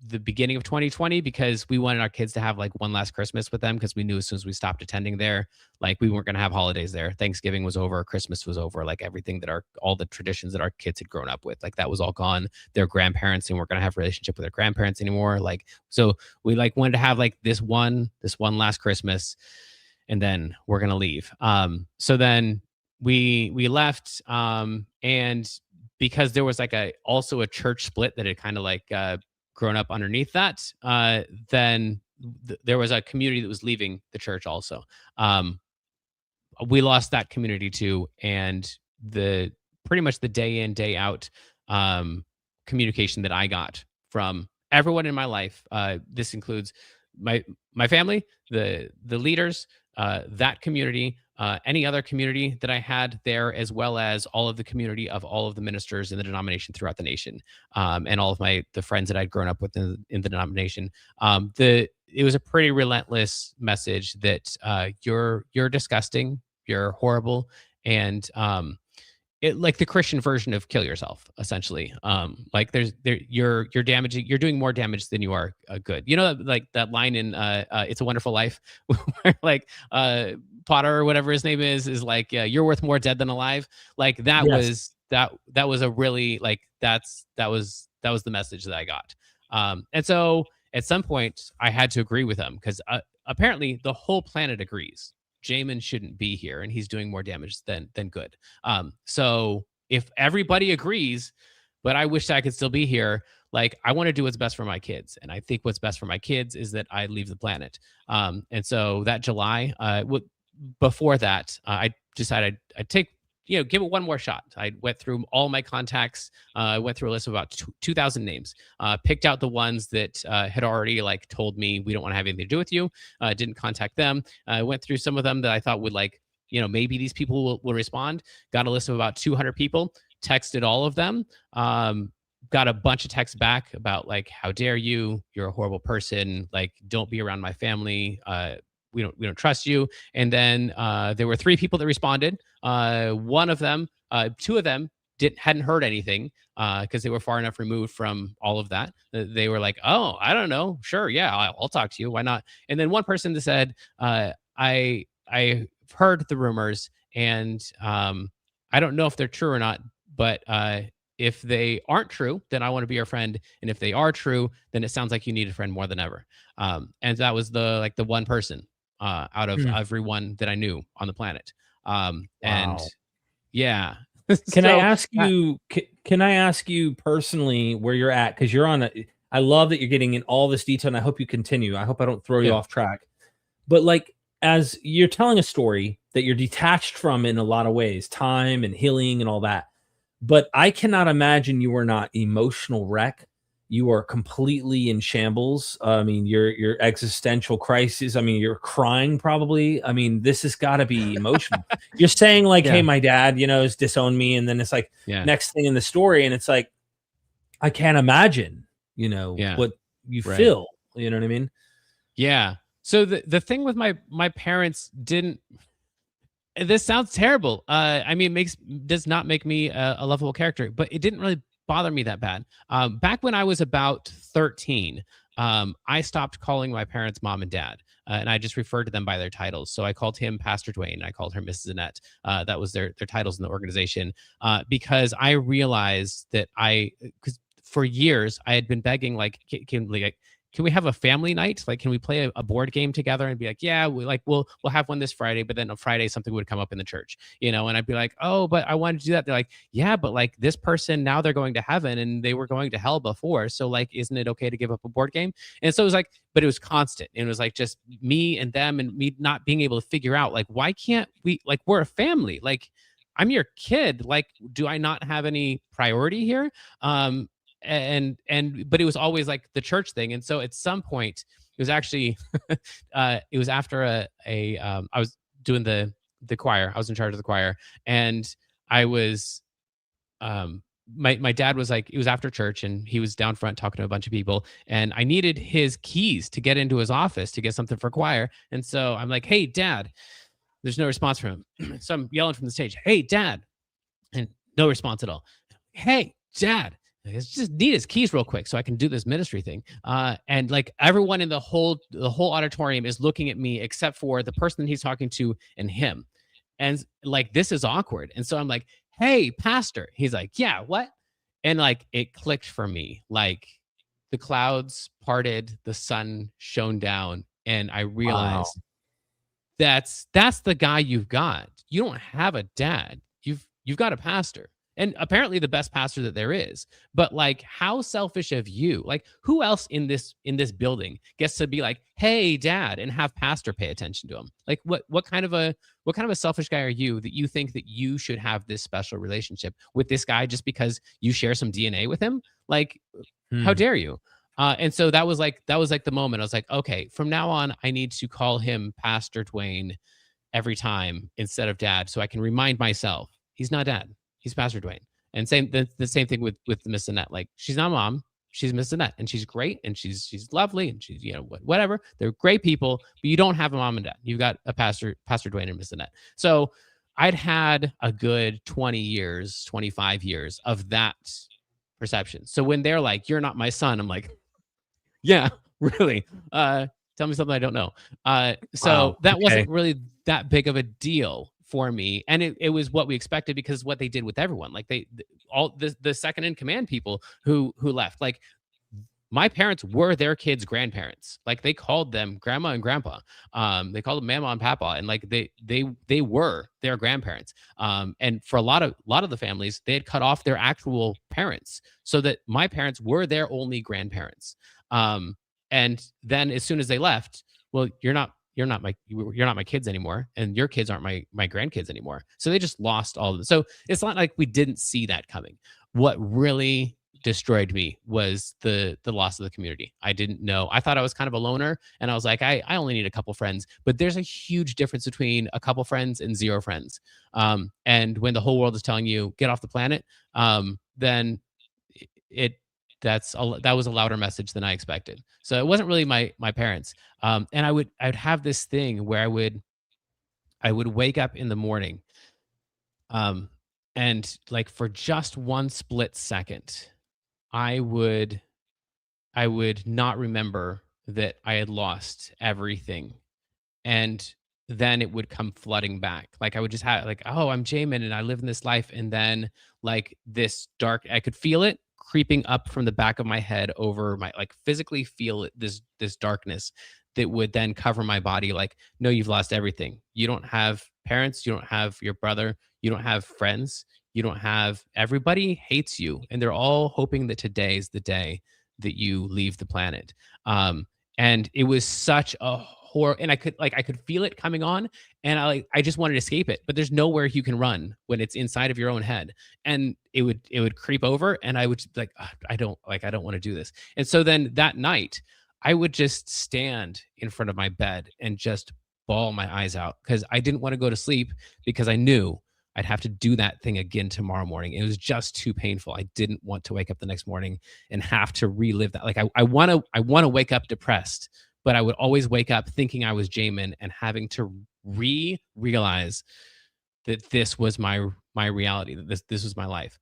the beginning of 2020 because we wanted our kids to have like one last Christmas with them, because we knew as soon as we stopped attending there, like we weren't going to have holidays there. Thanksgiving was over, Christmas was over, like everything that all the traditions that our kids had grown up with, like that was all gone. Their grandparents, and we're going to have a relationship with their grandparents anymore. Like, so we like wanted to have like this one last Christmas, and then we're going to leave. So then we left, and because there was like also a church split that had kind of like grown up underneath that, then there was a community that was leaving the church also. We lost that community too, and the pretty much the day in, day out communication that I got from everyone in my life. This includes my family, the leaders, that community, any other community that I had there, as well as all of the community of all of the ministers in the denomination throughout the nation, and all of the friends that I'd grown up with in the denomination. It was a pretty relentless message that you're disgusting, you're horrible, and it, like the Christian version of kill yourself, essentially. Like you're damaging, you're doing more damage than you are good. You know, like that line in It's a Wonderful Life, where like Potter or whatever his name is like, you're worth more dead than alive. Like that Yes. was that was a really like that was the message that I got. And so at some point I had to agree with him, because apparently the whole planet agrees Jamin shouldn't be here, and he's doing more damage than good. So if everybody agrees, but I wish I could still be here, like I want to do what's best for my kids, and I think what's best for my kids is that I leave the planet. And so that July, before that, I decided I'd take, give it one more shot. I went through all my contacts. I went through a list of about 2,000 names, picked out the ones that had already like told me we don't want to have anything to do with you. Didn't contact them. I went through some of them that I thought would like, maybe these people will respond. Got a list of about 200 people, texted all of them. Got a bunch of texts back about like, how dare you? You're a horrible person. Like, don't be around my family. We don't trust you. And then there were 3 people that responded. One of them, 2 of them hadn't heard anything because they were far enough removed from all of that. They were like, oh, I don't know. Sure. Yeah, I'll talk to you. Why not? And then one person that said, I heard the rumors, and I don't know if they're true or not, but if they aren't true, then I want to be your friend. And if they are true, then it sounds like you need a friend more than ever. And that was the one person out of everyone that I knew on the planet. And yeah. Can I ask you? Can I ask you personally where you're at? Because you're on. I love that you're getting in all this detail, and I hope you continue. I hope I don't throw you off track. But like, as you're telling a story that you're detached from in a lot of ways, time and healing and all that. But I cannot imagine you are not emotional wreck. You are completely in shambles. I mean, your existential crisis. I mean, you're crying probably. I mean, this has got to be emotional. You're saying like, hey, my dad, has disowned me. And then it's like next thing in the story. And it's like, I can't imagine, what you feel. You know what I mean? Yeah. So the thing with my parents didn't, this sounds terrible. I mean, does not make me a lovable character, but it didn't really bother me that bad. Back when I was about 13, I stopped calling my parents mom and dad, and I just referred to them by their titles. So I called him Pastor Dwayne. I called her Mrs. Annette. That was their titles in the organization, because I realized that because for years I had been begging, like, can we have a family night? Like, can we play a board game together? And be like, yeah, we'll have one this Friday. But then on Friday, something would come up in the church, and I'd be like, oh, but I wanted to do that. They're like, yeah, but like this person, now they're going to heaven and they were going to hell before. So like, isn't it okay to give up a board game? And so it was like, but it was constant. And it was like just me and them, and me not being able to figure out like, why can't we, like, we're a family. Like, I'm your kid. Like, do I not have any priority here? But it was always like the church thing. And so at some point it was actually it was after I was doing the choir. I was in charge of the choir, and I was my dad was like, it was after church and he was down front talking to a bunch of people, and I needed his keys to get into his office to get something for choir. And so I'm like, hey dad, there's no response from him. So I'm yelling from the stage, hey dad, and no response at all. Hey dad, I just need his keys real quick so I can do this ministry thing. And like everyone in the whole auditorium is looking at me except for the person that he's talking to and him. And like, this is awkward. And so I'm like, hey, pastor. He's like, yeah, what? And like, it clicked for me. Like the clouds parted, the sun shone down, and I realized that's the guy you've got. You don't have a dad. You've got a pastor. and apparently the best pastor that there is. But like, how selfish of you? Like, who else in this building gets to be like, hey, dad, and have pastor pay attention to him? Like, what kind of a selfish guy are you that you think that you should have this special relationship with this guy just because you share some DNA with him? Like, how dare you? And so that was like the moment I was like, okay, from now on, I need to call him Pastor Dwayne every time instead of dad, so I can remind myself he's not dad, he's Pastor Dwayne. And the same thing with Miss Annette. Like, she's not mom, she's Miss Annette, and she's great, and she's lovely, and she's, whatever. They're great people, but you don't have a mom and dad. You've got a Pastor Dwayne and Miss Annette. So I'd had a good 20 years, 25 years of that perception. So when they're like, "You're not my son," I'm like, yeah, really. Tell me something I don't know. So Wow, that okay. wasn't really that big of a deal for me, and it was what we expected, because what they did with everyone, like all the second in command people who left, like, my parents were their kids' grandparents. Like, they called them grandma and grandpa. They called them mama and papa, and like they were their grandparents. And for a lot of the families, they had cut off their actual parents, so that my parents were their only grandparents. And then as soon as they left, well, you're not my kids anymore, and your kids aren't my grandkids anymore. So they just lost all of them. So it's not like we didn't see that coming. What really destroyed me was the loss of the community. I didn't know. I thought I was kind of a loner, and I was like, I only need a couple friends. But there's a huge difference between a couple friends and zero friends. And when the whole world is telling you get off the planet, then that was a louder message than I expected. So it wasn't really my parents. And I'd have this thing where I would wake up in the morning, and like, for just one split second, I would not remember that I had lost everything. And then it would come flooding back. Like, I would just have, like, oh, I'm Jamin and I live in this life. And then, like, this dark, I could feel it creeping up from the back of my head over my, like, physically feel it, this darkness that would then cover my body. Like, no, you've lost everything. You don't have parents, you don't have your brother, you don't have friends, you don't have, everybody hates you, and they're all hoping that today is the day that you leave the planet. And it was such a horror, and I could feel it coming on, and I just wanted to escape it, but there's nowhere you can run when it's inside of your own head. And it would creep over, and I would just be like, "Ugh, I don't want to do this." And so then that night, I would just stand in front of my bed and just bawl my eyes out, because I didn't want to go to sleep, because I knew I'd have to do that thing again tomorrow morning. It was just too painful. I didn't want to wake up the next morning and have to relive that. Like, I want to wake up depressed, but I would always wake up thinking I was Jamin and having to realize that this was my reality, that this was my life.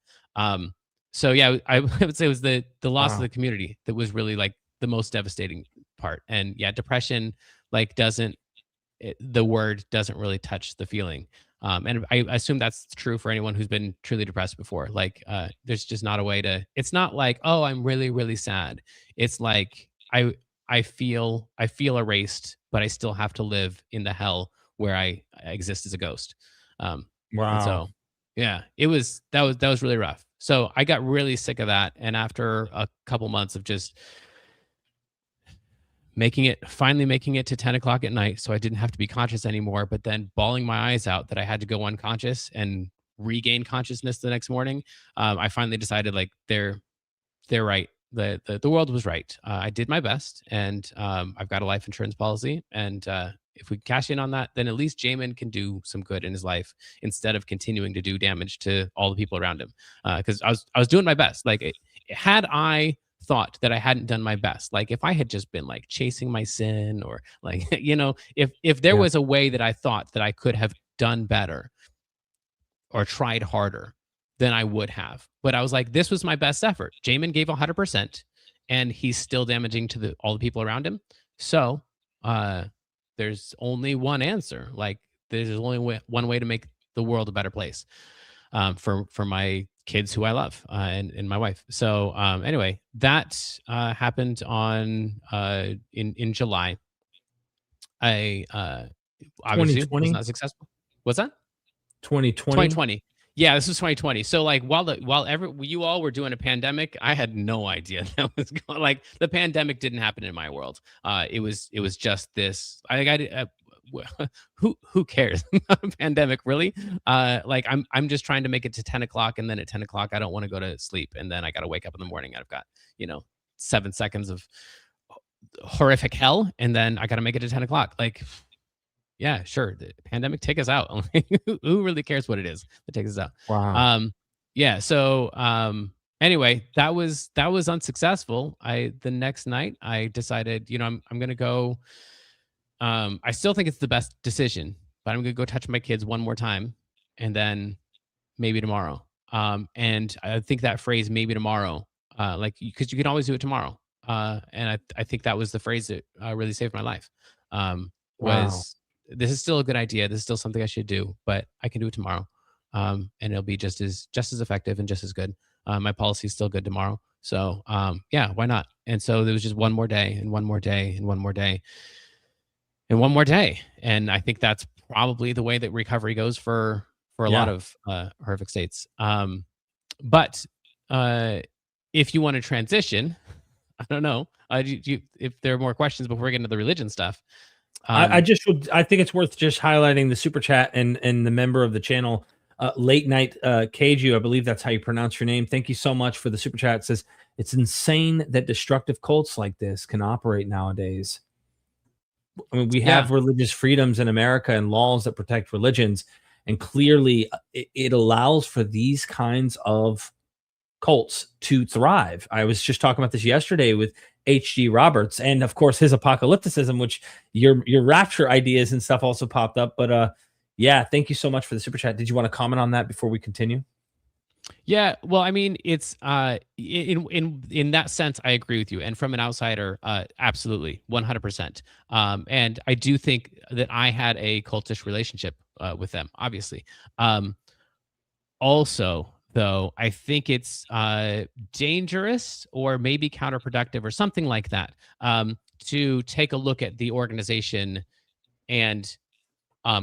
So yeah, I would say it was the loss of Wow. the community that was really like the most devastating part. And yeah, depression, like, the word doesn't really touch the feeling. And I assume that's true for anyone who's been truly depressed before. Like, there's just not a way to. It's not like, oh, I'm really, really sad. It's like, I feel erased, but I still have to live in the hell where I exist as a ghost. And Wow. so, yeah, that was really rough. So I got really sick of that, and after a couple months of just finally making it to 10 o'clock at night, so I didn't have to be conscious anymore, but then bawling my eyes out that I had to go unconscious and regain consciousness the next morning. I finally decided, like, they're right. The world was right. I did my best, and I've got a life insurance policy, and if we cash in on that, then at least Jamin can do some good in his life instead of continuing to do damage to all the people around him. Because I was doing my best. Like, had I thought that I hadn't done my best, like, if I had just been like chasing my sin, or like, if there Yeah. was a way that I thought that I could have done better or tried harder, than I would have. But I was like, this was my best effort. Jamin gave 100%, and he's still damaging to all the people around him. So there's only one answer. Like, there's only one way to make the world a better place, for my kids who I love, and my wife. So anyway, that happened on in July. I obviously was 2020. not successful. What's that? 2020. 2020. Yeah, this was 2020. So like while you all were doing a pandemic, I had no idea that was going. Like the pandemic didn't happen in my world. It was just this. I think I did. Who cares about a pandemic really? Like I'm just trying to make it to 10 o'clock, and then at 10 o'clock I don't want to go to sleep, and then I got to wake up in the morning, and I've got 7 seconds of horrific hell, and then I got to make it to 10 o'clock. Like, yeah, sure. The pandemic, take us out. Who really cares what it is that takes us out? Wow. Yeah. So anyway, that was unsuccessful. The next night I decided, I'm gonna go. I still think it's the best decision, but I'm gonna go touch my kids one more time, and then maybe tomorrow. And I think that phrase, maybe tomorrow, like because you can always do it tomorrow. And I think that was the phrase that really saved my life. Wow. Was this is still a good idea. This is still something I should do, but I can do it tomorrow. And it'll be just as effective and just as good. My policy is still good tomorrow. So yeah, why not? And so there was just one more day and one more day and one more day and one more day. And I think that's probably the way that recovery goes for a lot Yeah. of horrific states. But if you want to transition, I don't know. If there are more questions before we get into the religion stuff. I think it's worth just highlighting the super chat and the member of the channel, late night Keiju, I believe that's how you pronounce your name. Thank you so much for the super chat. It says it's insane that destructive cults like this can operate nowadays. I mean, we have religious freedoms in America and laws that protect religions, and clearly it allows for these kinds of cults to thrive. I was just talking about this yesterday with H.G. Roberts, and of course his apocalypticism, which your rapture ideas and stuff also popped up. But yeah, thank you so much for the super chat. Did you want to comment on that before we continue? Yeah, well, I mean, it's in that sense, I agree with you. And from an outsider, absolutely, 100%. And I do think that I had a cultish relationship with them, obviously. Also, though, I think it's dangerous or maybe counterproductive or something like that, to take a look at the organization and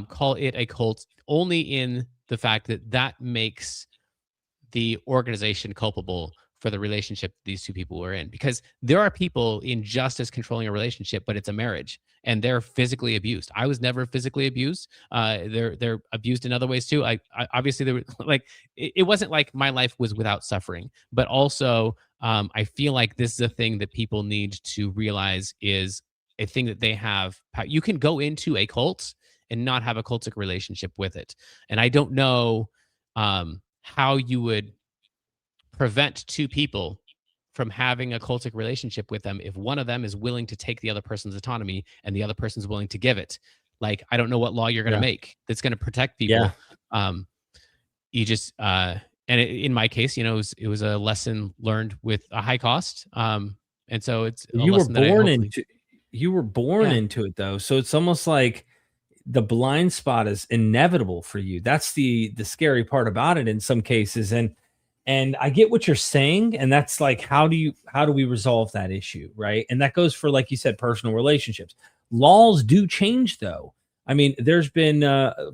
call it a cult only in the fact that that makes the organization culpable for the relationship these two people were in, because there are people in just as controlling a relationship, but it's a marriage and they're physically abused. I was never physically abused. They're abused in other ways too. I obviously there were like it wasn't like my life was without suffering, but also I feel like this is a thing that people need to realize is a thing that they have. You can go into a cult and not have a cultic relationship with it, and I don't know how you would prevent two people from having a cultic relationship with them if one of them is willing to take the other person's autonomy and the other person's willing to give it. Like, I don't know what law you're going to Yeah. make that's going to protect Yeah. people. You just in my case, it was a lesson learned with a high cost. And so it's a You were lesson that I born hopefully. into you were born Yeah. into it though. So it's almost like the blind spot is inevitable for you. That's the scary part about it in some cases. And I get what you're saying, and that's like how do we resolve that issue, right? And that goes for, like you said, personal relationships. Laws do change though. I mean, there's been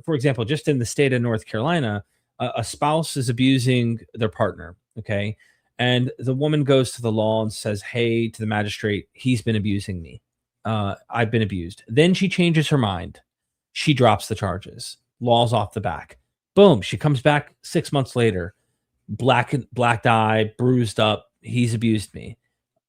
for example, just in the state of North Carolina, a spouse is abusing their partner, okay? And the woman goes to the law and says, "Hey," to the magistrate, "he's been abusing me. I've been abused." Then she changes her mind. She drops the charges. Law's off the back. Boom. She comes back 6 months later, black eye, bruised up. He's abused me.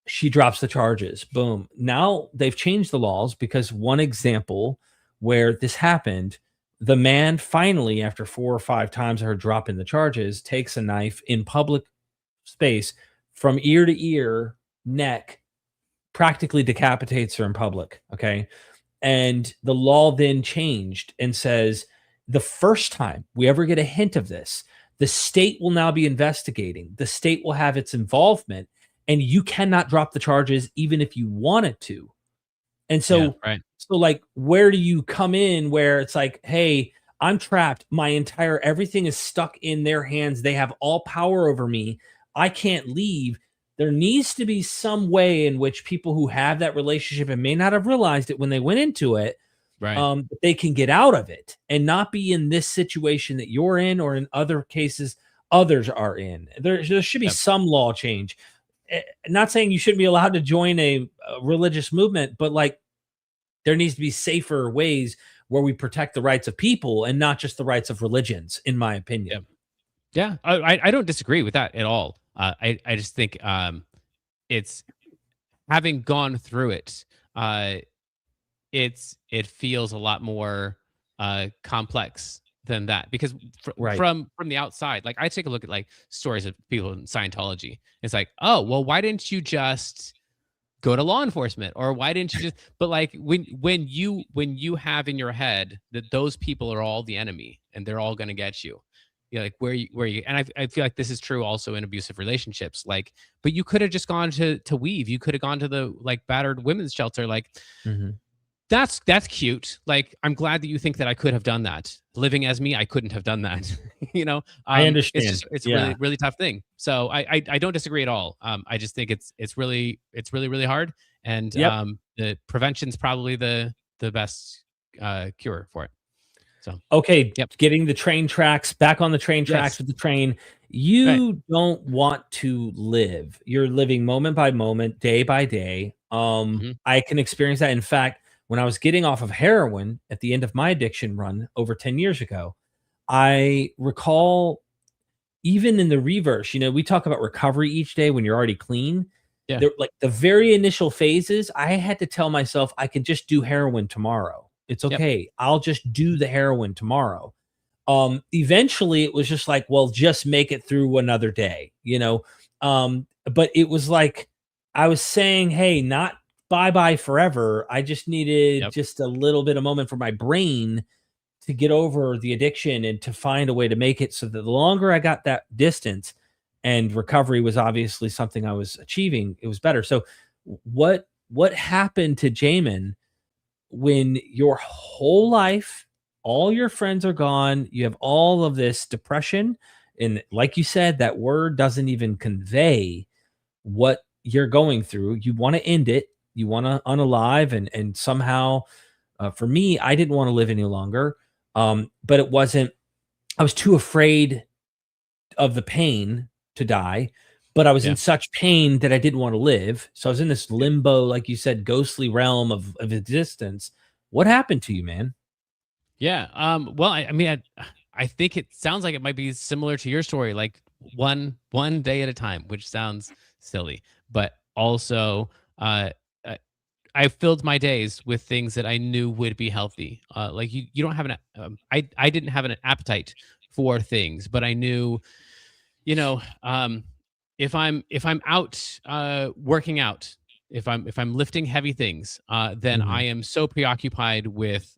She drops the charges. Boom. Now they've changed the laws because one example where this happened, the man finally, after 4 or 5 times of her dropping the charges, takes a knife in public space from ear to ear, neck, practically decapitates her in public. Okay. And the law then changed and says the first time we ever get a hint of this, the state will now be investigating. The state will have its involvement, and you cannot drop the charges even if you wanted to. And Yeah. so, Right. like, where do you come in where it's like, hey, I'm trapped. My entire everything is stuck in their hands. They have all power over me. I can't leave. There needs to be some way in which people who have that relationship and may not have realized it when they went into it, Right. that they can get out of it and not be in this situation that you're in, or in other cases others are in. There should be Yep. some law change. Not saying you shouldn't be allowed to join a religious movement, but like there needs to be safer ways where we protect the rights of people and not just the rights of religions, in my opinion. Yep. Yeah. I don't disagree with that at all. I just think it's having gone through it. It feels a lot more complex than that, because Right. from the outside, like I take a look at like stories of people in Scientology. It's like, oh well, why didn't you just go to law enforcement, or why didn't you just? But like when you have in your head that those people are all the enemy and they're all going to get you. You're like, where you, and I feel like this is true also in abusive relationships. Like, but you could have just gone to Weave. You could have gone to the like battered women's shelter. Like, Mhm. that's cute. Like, I'm glad that you think that I could have done that. Living as me, I couldn't have done that. You know, I it's understand. just it's a Yeah. really tough thing. So I don't disagree at all. I just think it's really hard, and Yep. the prevention's probably the best cure for it. So Okay, yep. getting the train tracks back on the train tracks Yes. with the train. Right. You don't want to live. You're living moment by moment, day by day. Mhm. I can experience that. In fact, when I was getting off of heroin at the end of my addiction run over 10 years ago, I recall, even in the reverse, we talk about recovery each day when you're already clean. Yeah. There, like the very initial phases, I had to tell myself I can just do heroin tomorrow. It's Yep. okay. I'll just do the heroin tomorrow. Eventually it was just like, well, just make it through another day. But it was like I was saying, hey, not bye bye forever. I just needed Yep. just a little bit of moment for my brain to get over the addiction and to find a way to make it so that the longer I got that distance, and recovery was obviously something I was achieving, it was better. So what happened to Jamin when your whole life, all your friends are gone, you have all of this depression, and like you said, that word doesn't even convey what you're going through. You want to end it, you want to unalive, and somehow, for me, I didn't want to live any longer. But it wasn't, I was too afraid of the pain to die, but I was in Yeah. such pain that I didn't want to live. So I was in this limbo, like you said, ghostly realm of existence. What happened to you, man? Yeah. Well, I mean, I think it sounds like it might be similar to your story, like one day at a time, which sounds silly, but also, I I filled my days with things that I knew would be healthy. Like you don't have I didn't have an appetite for things, but I knew, you know, if I'm out working out, if I'm lifting heavy things, then I Mhm. am so preoccupied with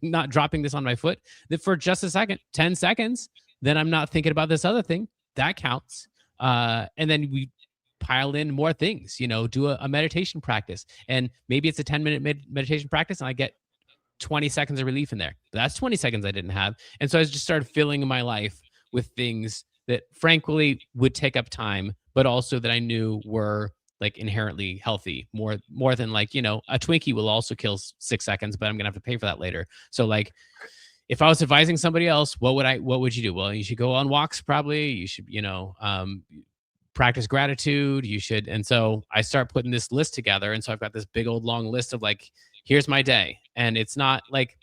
not dropping this on my foot that for just a second, 10 seconds, then I'm not thinking about this other thing. That counts. And then we pile in more things, do a meditation practice. And maybe it's a 10-minute meditation practice and I get 20 seconds of relief in there. But that's 20 seconds I didn't have. And so I just started filling my life with things that frankly would take up time, but also that I knew were like inherently healthy, more than like, a Twinkie will also kill 6 seconds, but I'm gonna have to pay for that later. So like if I was advising somebody else, what would you do? Well, you should go on walks, probably. You should, practice gratitude. You should. And so I start putting this list together. And so I've got this big old long list of like, here's my day. And it's not like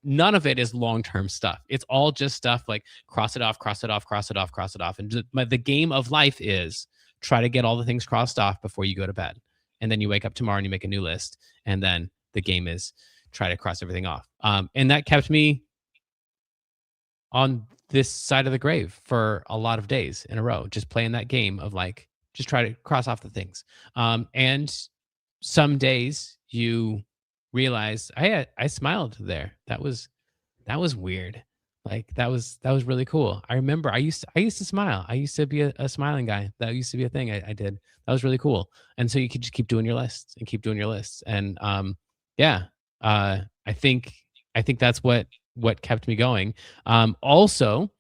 none of it is long-term stuff. It's all just stuff like cross it off, cross it off, cross it off, cross it off. And the game of life is try to get all the things crossed off before you go to bed. And then you wake up tomorrow and you make a new list. And then the game is try to cross everything off. And that kept me on this side of the grave for a lot of days in a row, just playing that game of like, just try to cross off the things. And some days you realize I smiled there. That was weird. Like that was really cool. I remember I used to smile. I used to be a smiling guy. That used to be a thing I did. That was really cool. And so you could just keep doing your lists and keep doing your lists. And yeah, I think that's what kept me going. Also,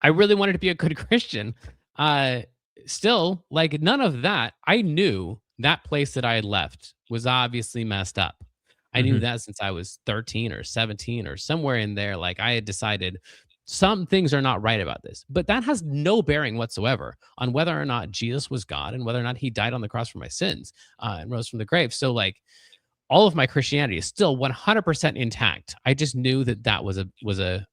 I really wanted to be a good Christian. Uh, Still, like none of that. I knew that place that I had left was obviously messed up. I knew that since I was 13 or 17 or somewhere in there. Like I had decided some things are not right about this, but that has no bearing whatsoever on whether or not Jesus was God and whether or not he died on the cross for my sins and rose from the grave. So like all of my Christianity is still 100% intact. I just knew that that was a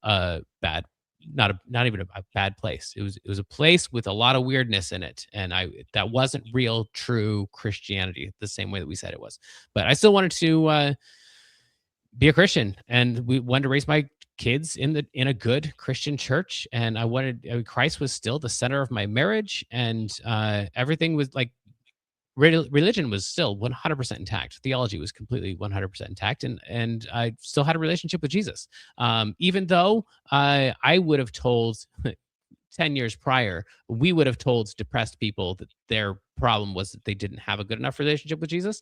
bad, not even a bad place. It was a place with a lot of weirdness in it, and that wasn't real, true Christianity the same way that we said it was. But I still wanted to be a Christian, and we wanted to raise my kids in a good Christian church, and Christ was still the center of my marriage, and everything was like religion was still 100% intact. Theology was completely 100% intact, and I still had a relationship with Jesus. Even though I would have told 10 years prior, we would have told depressed people that their problem was that they didn't have a good enough relationship with Jesus.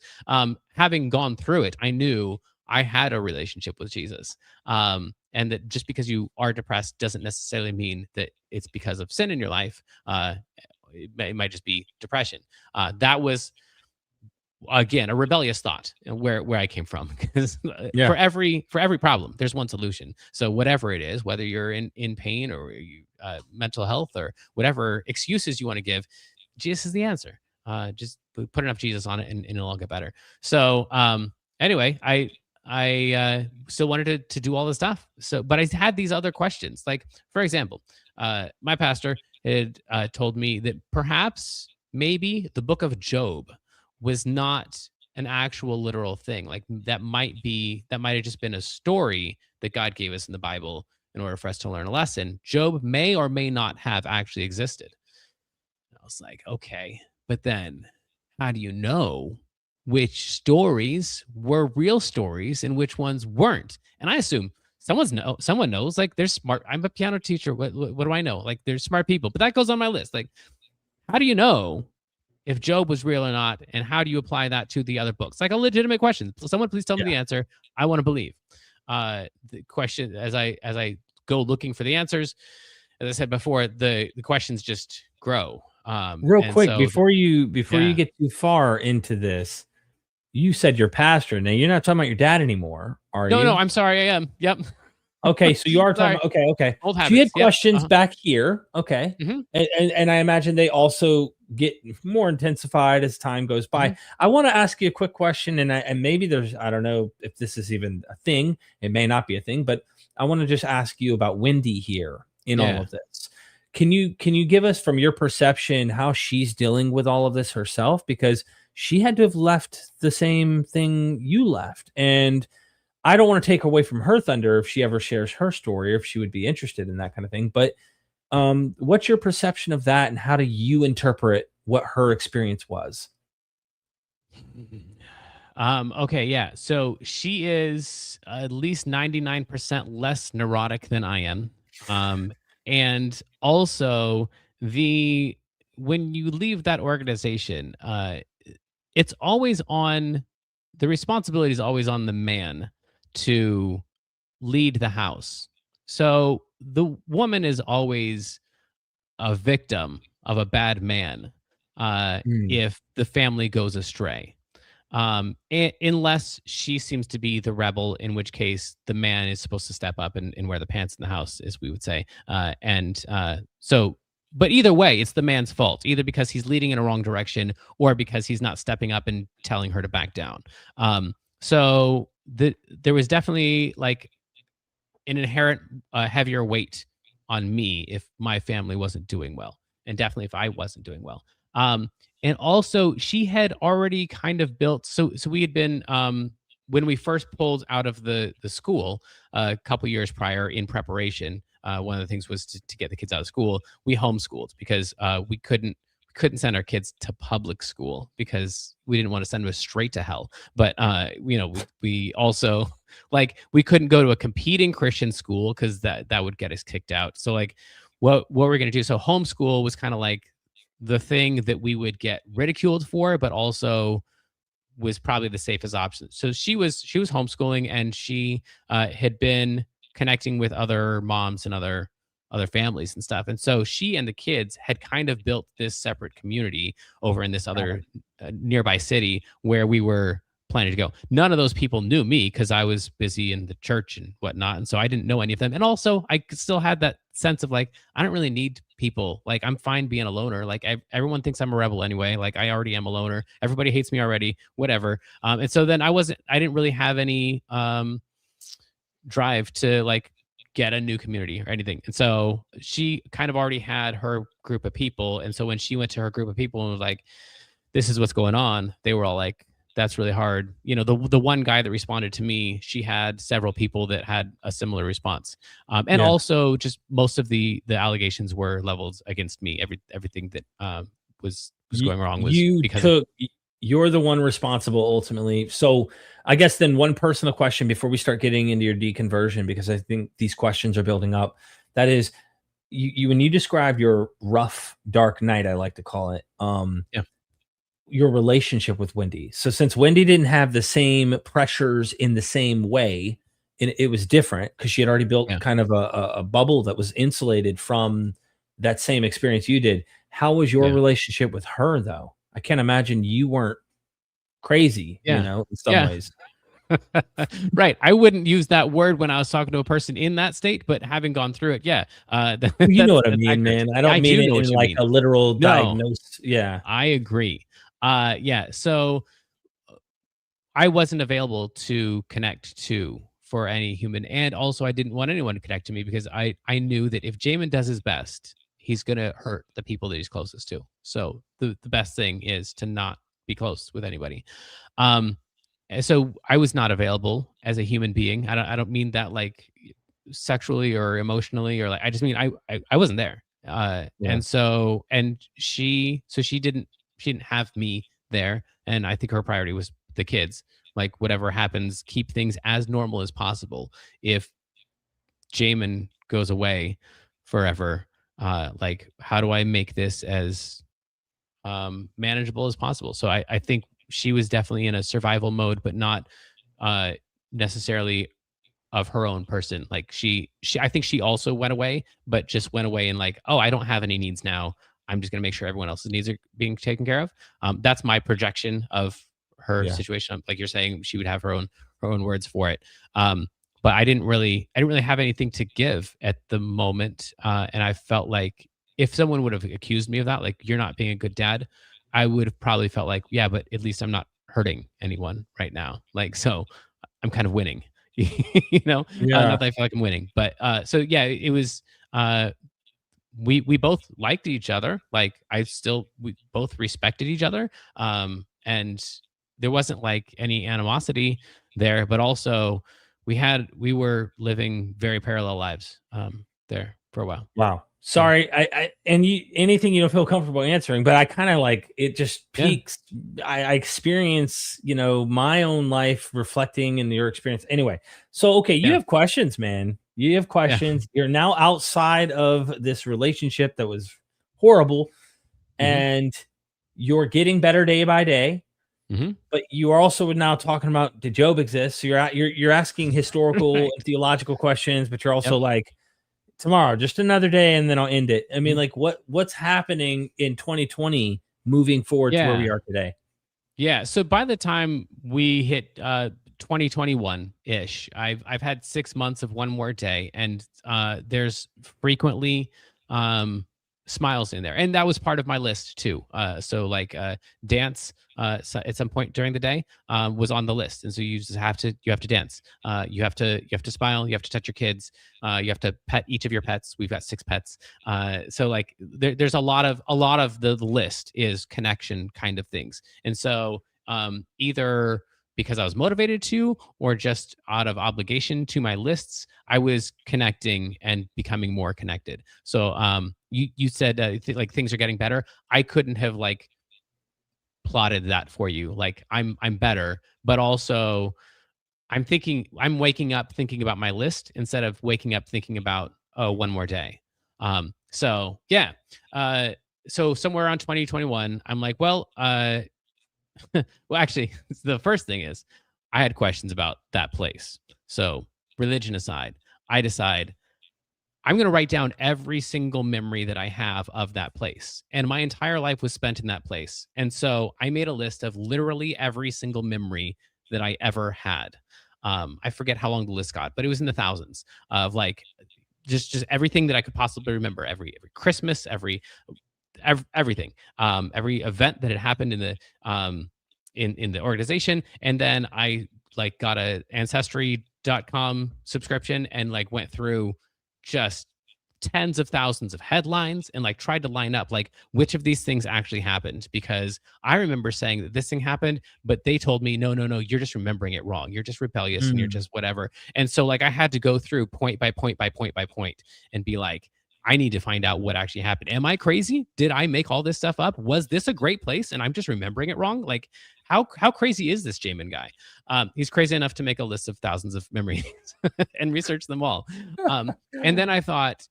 Having gone through it, I knew I had a relationship with Jesus. And that just because you are depressed doesn't necessarily mean that it's because of sin in your life. It might just be depression. That was again a rebellious thought where I came from, because for every problem there's one solution. So whatever it is, whether you're in pain or you mental health or whatever excuses you want to give, Jesus is the answer. Just put enough Jesus on it and it'll all get better. So anyway, I still wanted to do all this stuff. So, but I had these other questions. Like, for example, my pastor had told me that perhaps maybe the book of Job was not an actual literal thing. Like that might have just been a story that God gave us in the Bible in order for us to learn a lesson. Job may or may not have actually existed. And I was like, okay, but then how do you know which stories were real stories and which ones weren't? And I assume someone knows. Like, they're smart. I'm a piano teacher. What do I know? Like, there's smart people, but that goes on my list. Like, how do you know if Job was real or not, and how do you apply that to the other books? Like a legitimate question. Someone please tell me the answer. I want to believe. The question, as I go looking for the answers, as I said before, the questions just grow. Real quick, before you get too far into this, you said your pastor. Now you're not talking about your dad anymore, are you? No, I'm sorry, I am. Yep. Okay, so you are talking about, okay. Old habits. So you had questions back here, okay. Mm-hmm. And I imagine they also get more intensified as time goes by. Mm-hmm. I want to ask you a quick question, and maybe there's, I don't know if this is even a thing. It may not be a thing, but I want to just ask you about Wendy here in all of this. Can you give us, from your perception, how she's dealing with all of this herself? Because she had to have left the same thing you left. And I don't want to take away from her thunder if she ever shares her story, or if she would be interested in that kind of thing. But what's your perception of that, and how do you interpret what her experience was? Okay, yeah. So she is at least 99% less neurotic than I am. And also when you leave that organization, it's always on, the responsibility is always on the man to lead the house. So the woman is always a victim of a bad man if the family goes astray. Unless she seems to be the rebel, in which case the man is supposed to step up and wear the pants in the house, as we would say. But either way, it's the man's fault, either because he's leading in a wrong direction or because he's not stepping up and telling her to back down. So there was definitely like an inherent heavier weight on me if my family wasn't doing well, and definitely if I wasn't doing well. And also, she had already kind of built. So we had been, when we first pulled out of the school a couple years prior in preparation. One of the things was to get the kids out of school. We homeschooled because we couldn't send our kids to public school because we didn't want to send them straight to hell. But we also, like, we couldn't go to a competing Christian school because that would get us kicked out. So like, what we're gonna do? So homeschool was kind of like the thing that we would get ridiculed for, but also was probably the safest option. So she was homeschooling, and she had been connecting with other moms and other families and stuff. And so she and the kids had kind of built this separate community over in this other nearby city where we were planning to go. None of those people knew me because I was busy in the church and whatnot. And so I didn't know any of them. And also I still had that sense of like, I don't really need people. Like I'm fine being a loner. Like everyone thinks I'm a rebel anyway. Like I already am a loner. Everybody hates me already, whatever. And so then I didn't really have any drive to like get a new community or anything. And so she kind of already had her group of people. And so when she went to her group of people and was like, this is what's going on, they were all like, that's really hard. You know, the one guy that responded to me, she had several people that had a similar response. And Yeah. also just most of the allegations were leveled against me. Everything that was going wrong was because of You're the one responsible ultimately. So I guess then one personal question before we start getting into your deconversion, because I think these questions are building up. That is, you when you describe your rough, dark night, I like to call it, yeah. your relationship with Wendy. So since Wendy didn't have the same pressures in the same way, and it was different because she had already built Yeah. kind of a bubble that was insulated from that same experience you did. How was your Yeah. relationship with her though? I can't imagine you weren't crazy, Yeah. you know, in some Yeah. ways. Right. I wouldn't use that word when I was talking to a person in that state, but having gone through it, yeah. You know what I That's mean, accurate. man. I Yeah, don't I mean do it know in what you like mean. a literal No, diagnose. Yeah. I agree. Yeah. So I wasn't available to connect to for any human. And also I didn't want anyone to connect to me because I knew that if Jamin does his best, he's gonna hurt the people that he's closest to. So the best thing is to not be close with anybody. And so I was not available as a human being. I don't mean that like sexually or emotionally or like I just mean I wasn't there. Yeah. And so she didn't have me there. And I think her priority was the kids. Like whatever happens, keep things as normal as possible. If Jamin goes away forever, like how do I make this as manageable as possible? So I think she was definitely in a survival mode, but not uh, necessarily of her own person. Like she I think she also went away, but just went away and like, oh, I don't have any needs now. I'm just gonna make sure everyone else's needs are being taken care of. That's my projection of her Yeah. situation. Like you're saying, she would have her own words for it. But I didn't really have anything to give at the moment, and I felt like if someone would have accused me of that, like you're not being a good dad, I would have probably felt like, yeah, but at least I'm not hurting anyone right now. Like so, I'm kind of winning. Not Yeah. that I feel like I'm winning, but so yeah, it was. We both liked each other. Like we both respected each other. And there wasn't like any animosity there, but also we were living very parallel lives there for a while. Wow. Yeah. Sorry. And you anything you don't feel comfortable answering, but I kind of like it just Yeah. peaks. I experience, my own life reflecting in your experience. Anyway, so okay, you Yeah. have questions, man. You have Yeah. questions. You're now outside of this relationship that was horrible, hmm and you're getting better day by day. hmm But you are also now talking about, did Job exist? So you're asking historical Right. and theological questions, but you're also Yep. like, tomorrow, just another day, and then I'll end it. I mean, Mhm. like what's happening in 2020 moving forward to where we Yeah. are today? Yeah. So by the time we hit 2021 ish, I've had 6 months of one more day, and there's frequently smiles in there, and that was part of my list too. So like dance at some point during the day was on the list, and so you have to dance. You have to smile. You have to touch your kids. You have to pet each of your pets. We've got 6 pets. So like there's a lot of the list is connection kind of things. And so either because I was motivated to, or just out of obligation to my lists, I was connecting and becoming more connected. So you said like things are getting better. I couldn't have like plotted that for you. Like I'm better, but also I'm waking up thinking about my list instead of waking up thinking about, oh, one more day. So yeah. Uh, so somewhere around 2021, I'm like, well, well, actually, the first thing is I had questions about that place. So religion aside, I decide I'm going to write down every single memory that I have of that place. And my entire life was spent in that place. And so I made a list of literally every single memory that I ever had. I forget how long the list got, but it was in the thousands of like just everything that I could possibly remember. Every Christmas, everything, every event that had happened in the in the organization. And then I like got a ancestry.com subscription and like went through just tens of thousands of headlines and like tried to line up like which of these things actually happened, because I remember saying that this thing happened, but they told me no, you're just remembering it wrong, you're just rebellious and you're Mm. just whatever. And so like I had to go through point by point by point by point and be like, I need to find out what actually happened. Am I crazy? Did I make all this stuff up? Was this a great place and I'm just remembering it wrong? Like how crazy is this Jamin guy? He's crazy enough to make a list of thousands of memories and research them all. And then I thought,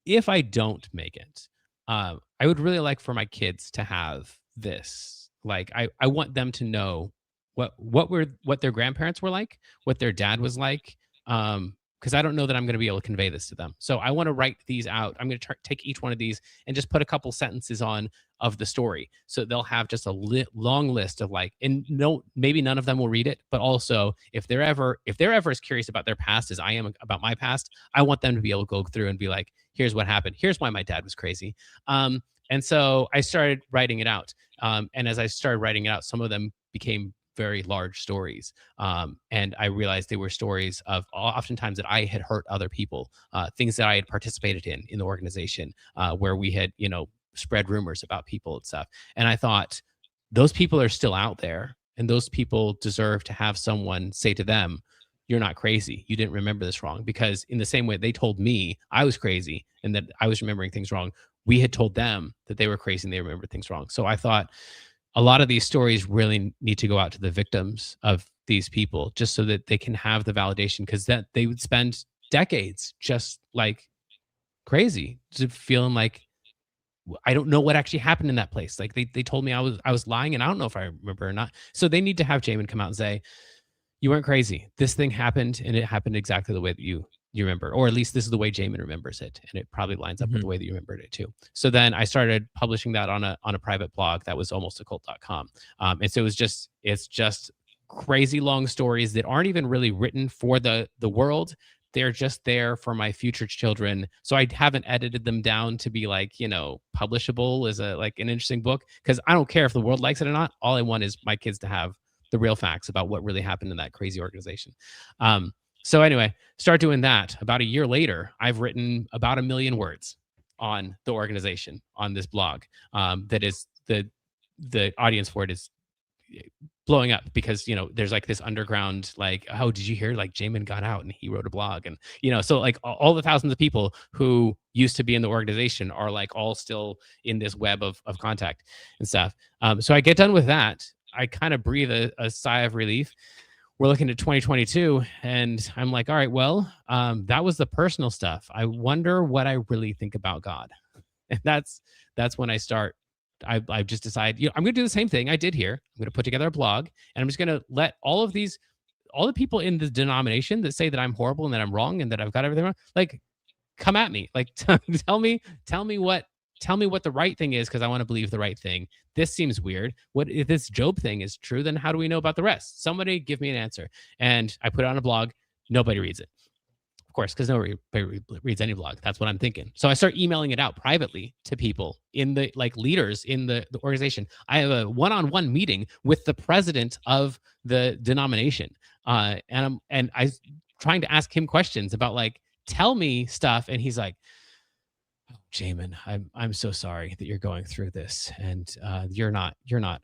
if I don't make it, I would really like for my kids to have this. Like, I want them to know what their grandparents were like, what their dad was like, because I don't know that I'm going to be able to convey this to them. So I want to write these out. I'm going to take each one of these and just put a couple sentences on of the story, so they'll have just a long list of like, and no, maybe none of them will read it, but also if they're ever as curious about their past as I am about my past, I want them to be able to go through and be like, here's what happened, here's why my dad was crazy. And so I started writing it out, and as I started writing it out, some of them became very large stories, and I realized they were stories of oftentimes that I had hurt other people, things that I had participated in the organization, where we had spread rumors about people and stuff. And I thought, those people are still out there, and those people deserve to have someone say to them, you're not crazy, you didn't remember this wrong. Because in the same way they told me I was crazy and that I was remembering things wrong, we had told them that they were crazy and they remembered things wrong. So I thought a lot of these stories really need to go out to the victims of these people, just so that they can have the validation, because that they would spend decades just like crazy, just feeling like, I don't know what actually happened in that place. Like they told me I was lying, and I don't know if I remember or not. So they need to have Jamin come out and say, you weren't crazy. This thing happened, and it happened exactly the way that you remember, or at least this is the way Jamin remembers it, and it probably lines up with the Mhm. way that you remembered it too. So then I started publishing that on a private blog that was almostaCult.com. And so it's just crazy long stories that aren't even really written for the world. They're just there for my future children. So I haven't edited them down to be like, publishable as an interesting book, because I don't care if the world likes it or not. All I want is my kids to have the real facts about what really happened in that crazy organization. So anyway, start doing that. About a year later, I've written about 1 million words on the organization on this blog. That is the audience for it is blowing up, because there's like this underground, like, oh, did you hear, like, Jamin got out and he wrote a blog, and so like all the thousands of people who used to be in the organization are like all still in this web of contact and stuff. So I get done with that, I kind of breathe a sigh of relief. We're looking at 2022, and I'm like, all right, well, that was the personal stuff. I wonder what I really think about God. And that's when I start. I've just decided, I'm going to do the same thing I did here. I'm going to put together a blog, and I'm just going to let all the people in the denomination that say that I'm horrible and that I'm wrong and that I've got everything wrong, like, come at me, like, tell me what the right thing is, because I want to believe the right thing. This seems weird. What if this Job thing is true? Then how do we know about the rest? Somebody give me an answer. And I put it on a blog. Nobody reads it, of course, because nobody reads any blog. That's what I'm thinking. So I start emailing it out privately to people in the leaders in the organization. I have a one-on-one meeting with the president of the denomination, and I trying to ask him questions about, like, tell me stuff, and he's like, oh, Jamin, I'm so sorry that you're going through this, and you're not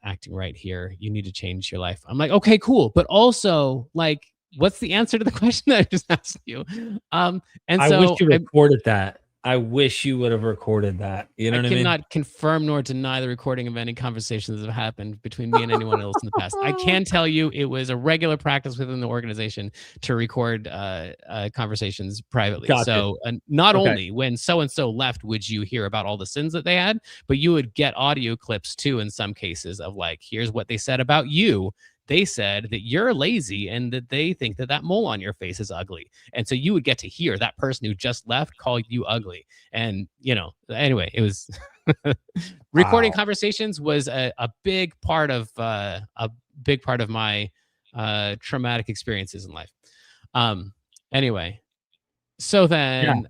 acting right here. You need to change your life. I'm like, okay, cool, but also, like, what's the answer to the question that I just asked you? And I wish so you recorded that. I wish you would have recorded that. You know I what I mean? cannot confirm nor deny the recording of any conversations that have happened between me and anyone else in the past. I can tell you it was a regular practice within the organization to record conversations privately. Gotcha. So not Okay. only when so-and-so left would you hear about all the sins that they had, but you would get audio clips too in some cases of, like, here's what they said about you. They said that you're lazy and that they think that mole on your face is ugly. And so you would get to hear that person who just left call you ugly. And, anyway, it was recording Wow. conversations was a big part of my traumatic experiences in life. Anyway, so then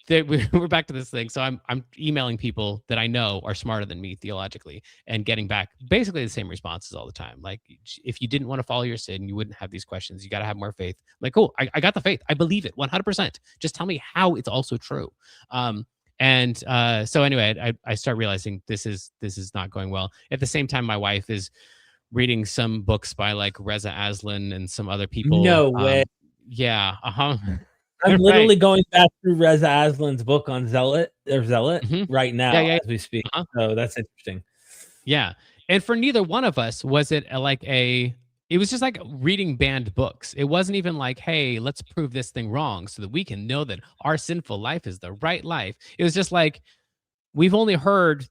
we're back to this thing. So I'm emailing people that I know are smarter than me theologically and getting back basically the same responses all the time. Like, if you didn't want to follow your sin, you wouldn't have these questions. You got to have more faith. I'm like, cool, I got the faith. I believe it 100%. Just tell me how it's also true. So anyway, I start realizing this is not going well. At the same time, my wife is reading some books by like Reza Aslan and some other people. No way. Yeah. I'm Right. literally going back through Reza Aslan's book on Zealot right now Yeah. as we speak. So that's interesting. Yeah. And for neither one of us was it it was just like reading banned books. It wasn't even like, hey, let's prove this thing wrong so that we can know that our sinful life is the right life. It was just like, we've only heard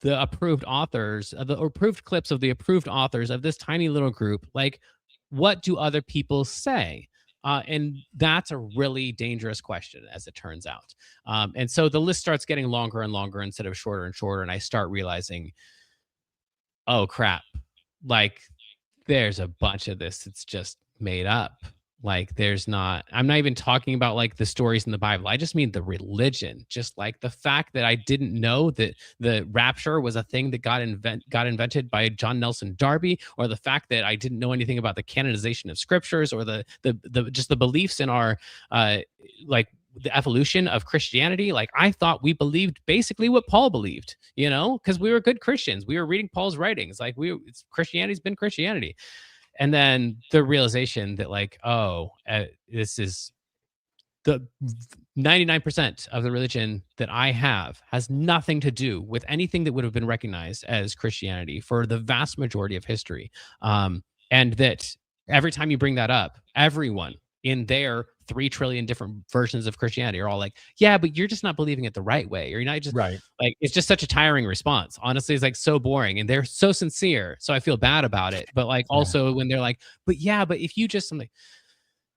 the approved authors, the approved clips of the approved authors of this tiny little group. Like, what do other people say? And that's a really dangerous question, as it turns out. And so the list starts getting longer and longer instead of shorter and shorter. And I start realizing, oh, crap. Like, there's a bunch of this that's just made up. Like, I'm not even talking about like the stories in the Bible. I just mean the religion. Just like the fact that I didn't know that the rapture was a thing that got invented by John Nelson Darby, or the fact that I didn't know anything about the canonization of scriptures, or the just the beliefs in our like the evolution of Christianity. Like, I thought we believed basically what Paul believed, because we were good Christians. We were reading Paul's writings. Like, Christianity's been Christianity. And then the realization that like, this is the 99% of the religion that I have has nothing to do with anything that would have been recognized as Christianity for the vast majority of history. And that every time you bring that up, everyone in their 3 trillion different versions of Christianity are all like, yeah, but you're just not believing it the right way. Or you're not just right. Like, it's just such a tiring response. Honestly, it's like so boring, and they're so sincere. So I feel bad about it. But like, also when they're like, but if you just, I'm like,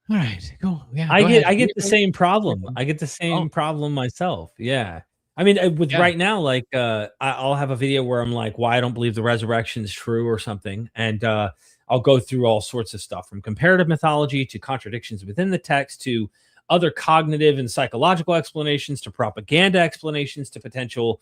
all right, go. Yeah. I get the same problem. I get the same problem myself. Yeah. I mean, right now, like, I'll have a video where I'm like, why I don't believe the resurrection is true or something. And, I'll go through all sorts of stuff, from comparative mythology to contradictions within the text to other cognitive and psychological explanations to propaganda explanations to potential,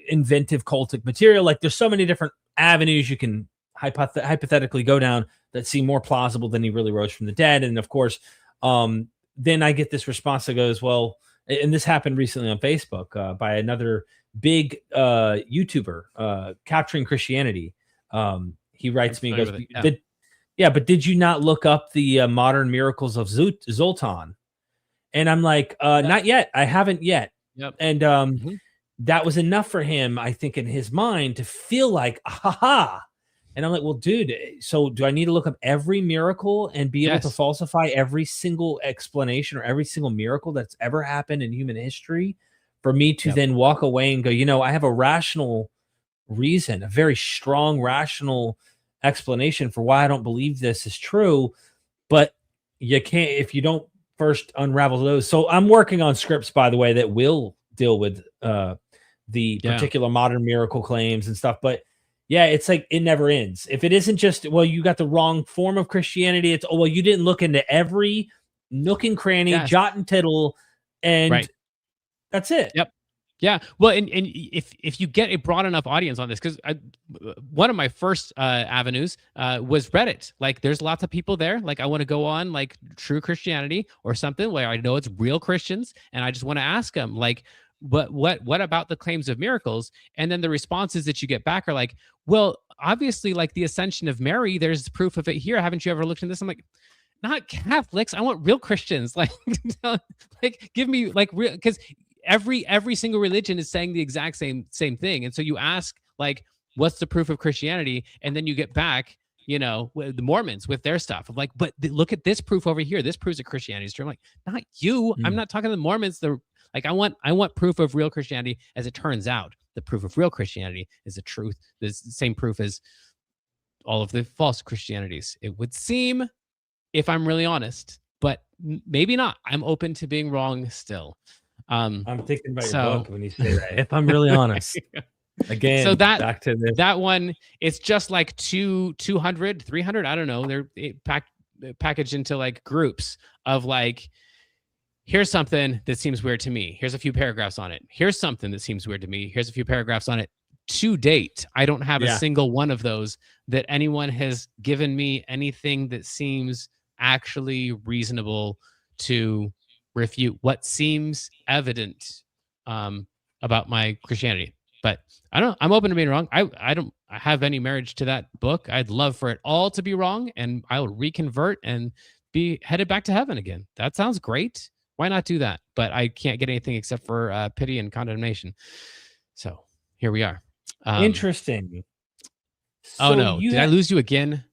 inventive cultic material. Like, there's so many different avenues you can hypothetically go down that seem more plausible than he really rose from the dead. And of course, then I get this response that goes, well, and this happened recently on Facebook by another big YouTuber, Capturing Christianity. He writes me and goes, but did you not look up the modern miracles of Zoltan? And I'm like, not yet. I haven't yet. Yep. And that was enough for him, I think, in his mind to feel like, aha. And I'm like, well, dude, so do I need to look up every miracle and be able to falsify every single explanation or every single miracle that's ever happened in human history for me to then walk away and go, I have a rational reason, a very strong, rational explanation for why I don't believe this is true, but you can't if you don't first unravel those. So I'm working on scripts, by the way, that will deal with the particular modern miracle claims and stuff. But yeah, it's like it never ends. If it isn't just, well, you got the wrong form of Christianity, it's, well, you didn't look into every nook and cranny, jot and tittle, and that's it. Yep. Yeah. Well, and if you get a broad enough audience on this, because one of my first avenues was Reddit. Like, there's lots of people there. Like, I want to go on like True Christianity or something where I know it's real Christians, and I just want to ask them, like, what about the claims of miracles? And then the responses that you get back are like, well, obviously, like the ascension of Mary, there's proof of it here. Haven't you ever looked into this? I'm like, not Catholics. I want real Christians. Like, like, give me like real, because every single religion is saying the exact same thing. And so you ask, like, what's the proof of Christianity? And then you get back, the Mormons with their stuff. I'm like, but look at this proof over here. This proves that Christianity is true. I'm like, not you. I'm not talking to the Mormons. I want proof of real Christianity. As it turns out, the proof of real Christianity is the truth. The same proof as all of the false Christianities, it would seem, if I'm really honest, but maybe not. I'm open to being wrong still. I'm thinking about your book when you say that. If I'm really honest. Again, So back to the that one, it's just like 200, 300. I don't know. They're packaged into like groups of like, here's something that seems weird to me. Here's a few paragraphs on it. Here's something that seems weird to me. Here's a few paragraphs on it. To date, I don't have a yeah. single one of those that anyone has given me anything that seems actually reasonable to refute what seems evident about my Christianity. But I don't know. I'm open to being wrong. I don't have any marriage to that book. I'd love for it all to be wrong, and I'll reconvert and be headed back to heaven again. That sounds great. Why not do that? But I can't get anything except for pity and condemnation. So here we are. Interesting. Oh So no! Did I lose you again?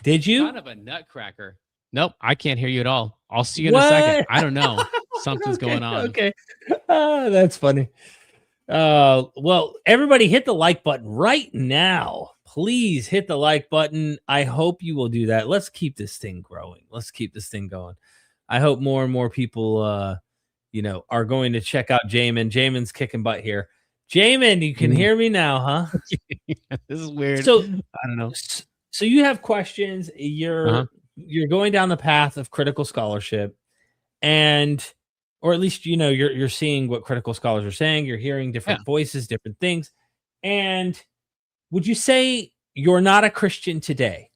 Did you? Son of a nutcracker! Nope, I can't hear you at all. I'll see you in a second. I don't know. Something's going on. Okay. That's funny. Well, everybody hit the like button right now. Please hit the like button. I hope you will do that. Let's keep this thing growing. Let's keep this thing going. I hope more and more people, are going to check out Jamin. Jamin's kicking butt here. Jamin, you can hear me now, huh? This is weird. So I don't know. So you have questions. You're going down the path of critical scholarship, or at least you're seeing what critical scholars are saying. You're hearing different voices, different things. And would you say you're not a Christian today?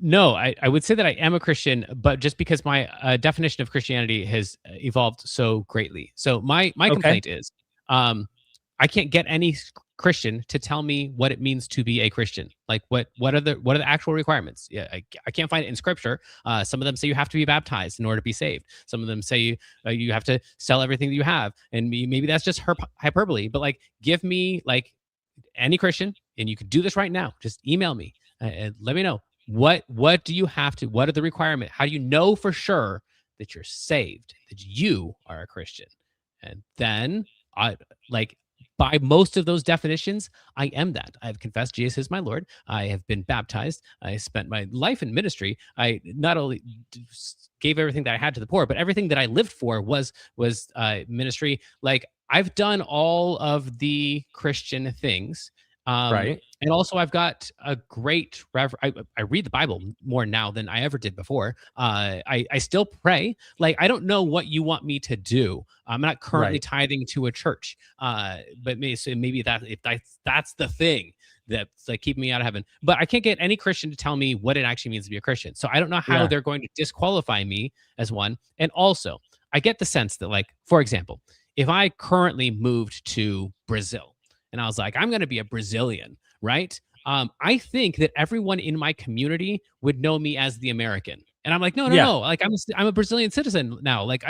No, I would say that I am a Christian, but just because my definition of Christianity has evolved so greatly. So my complaint is, I can't get any Christian to tell me what it means to be a Christian. Like what are the actual requirements? Yeah, I can't find it in Scripture. Some of them say you have to be baptized in order to be saved. Some of them say you have to sell everything that you have, and maybe that's just hyperbole. But like, give me like any Christian, and you could do this right now. Just email me and let me know. What do you have to? What are the requirements? How do you know for sure that you're saved, that you are a Christian? And then by most of those definitions, I am that. I have confessed Jesus is my Lord. I have been baptized. I spent my life in ministry. I not only gave everything that I had to the poor, but everything that I lived for was ministry. Like, I've done all of the Christian things. Right. And also I've got a great I read the Bible more now than I ever did before. I still pray. Like, I don't know what you want me to do. I'm not currently tithing to a church. But maybe that's the thing that's like keeping me out of heaven. But I can't get any Christian to tell me what it actually means to be a Christian. So I don't know how they're going to disqualify me as one. And also, I get the sense that, like, for example, if I currently moved to Brazil, and I was like, I'm going to be a Brazilian, right? I think that everyone in my community would know me as the American. And I'm like, no. Like, I'm a Brazilian citizen now. Like,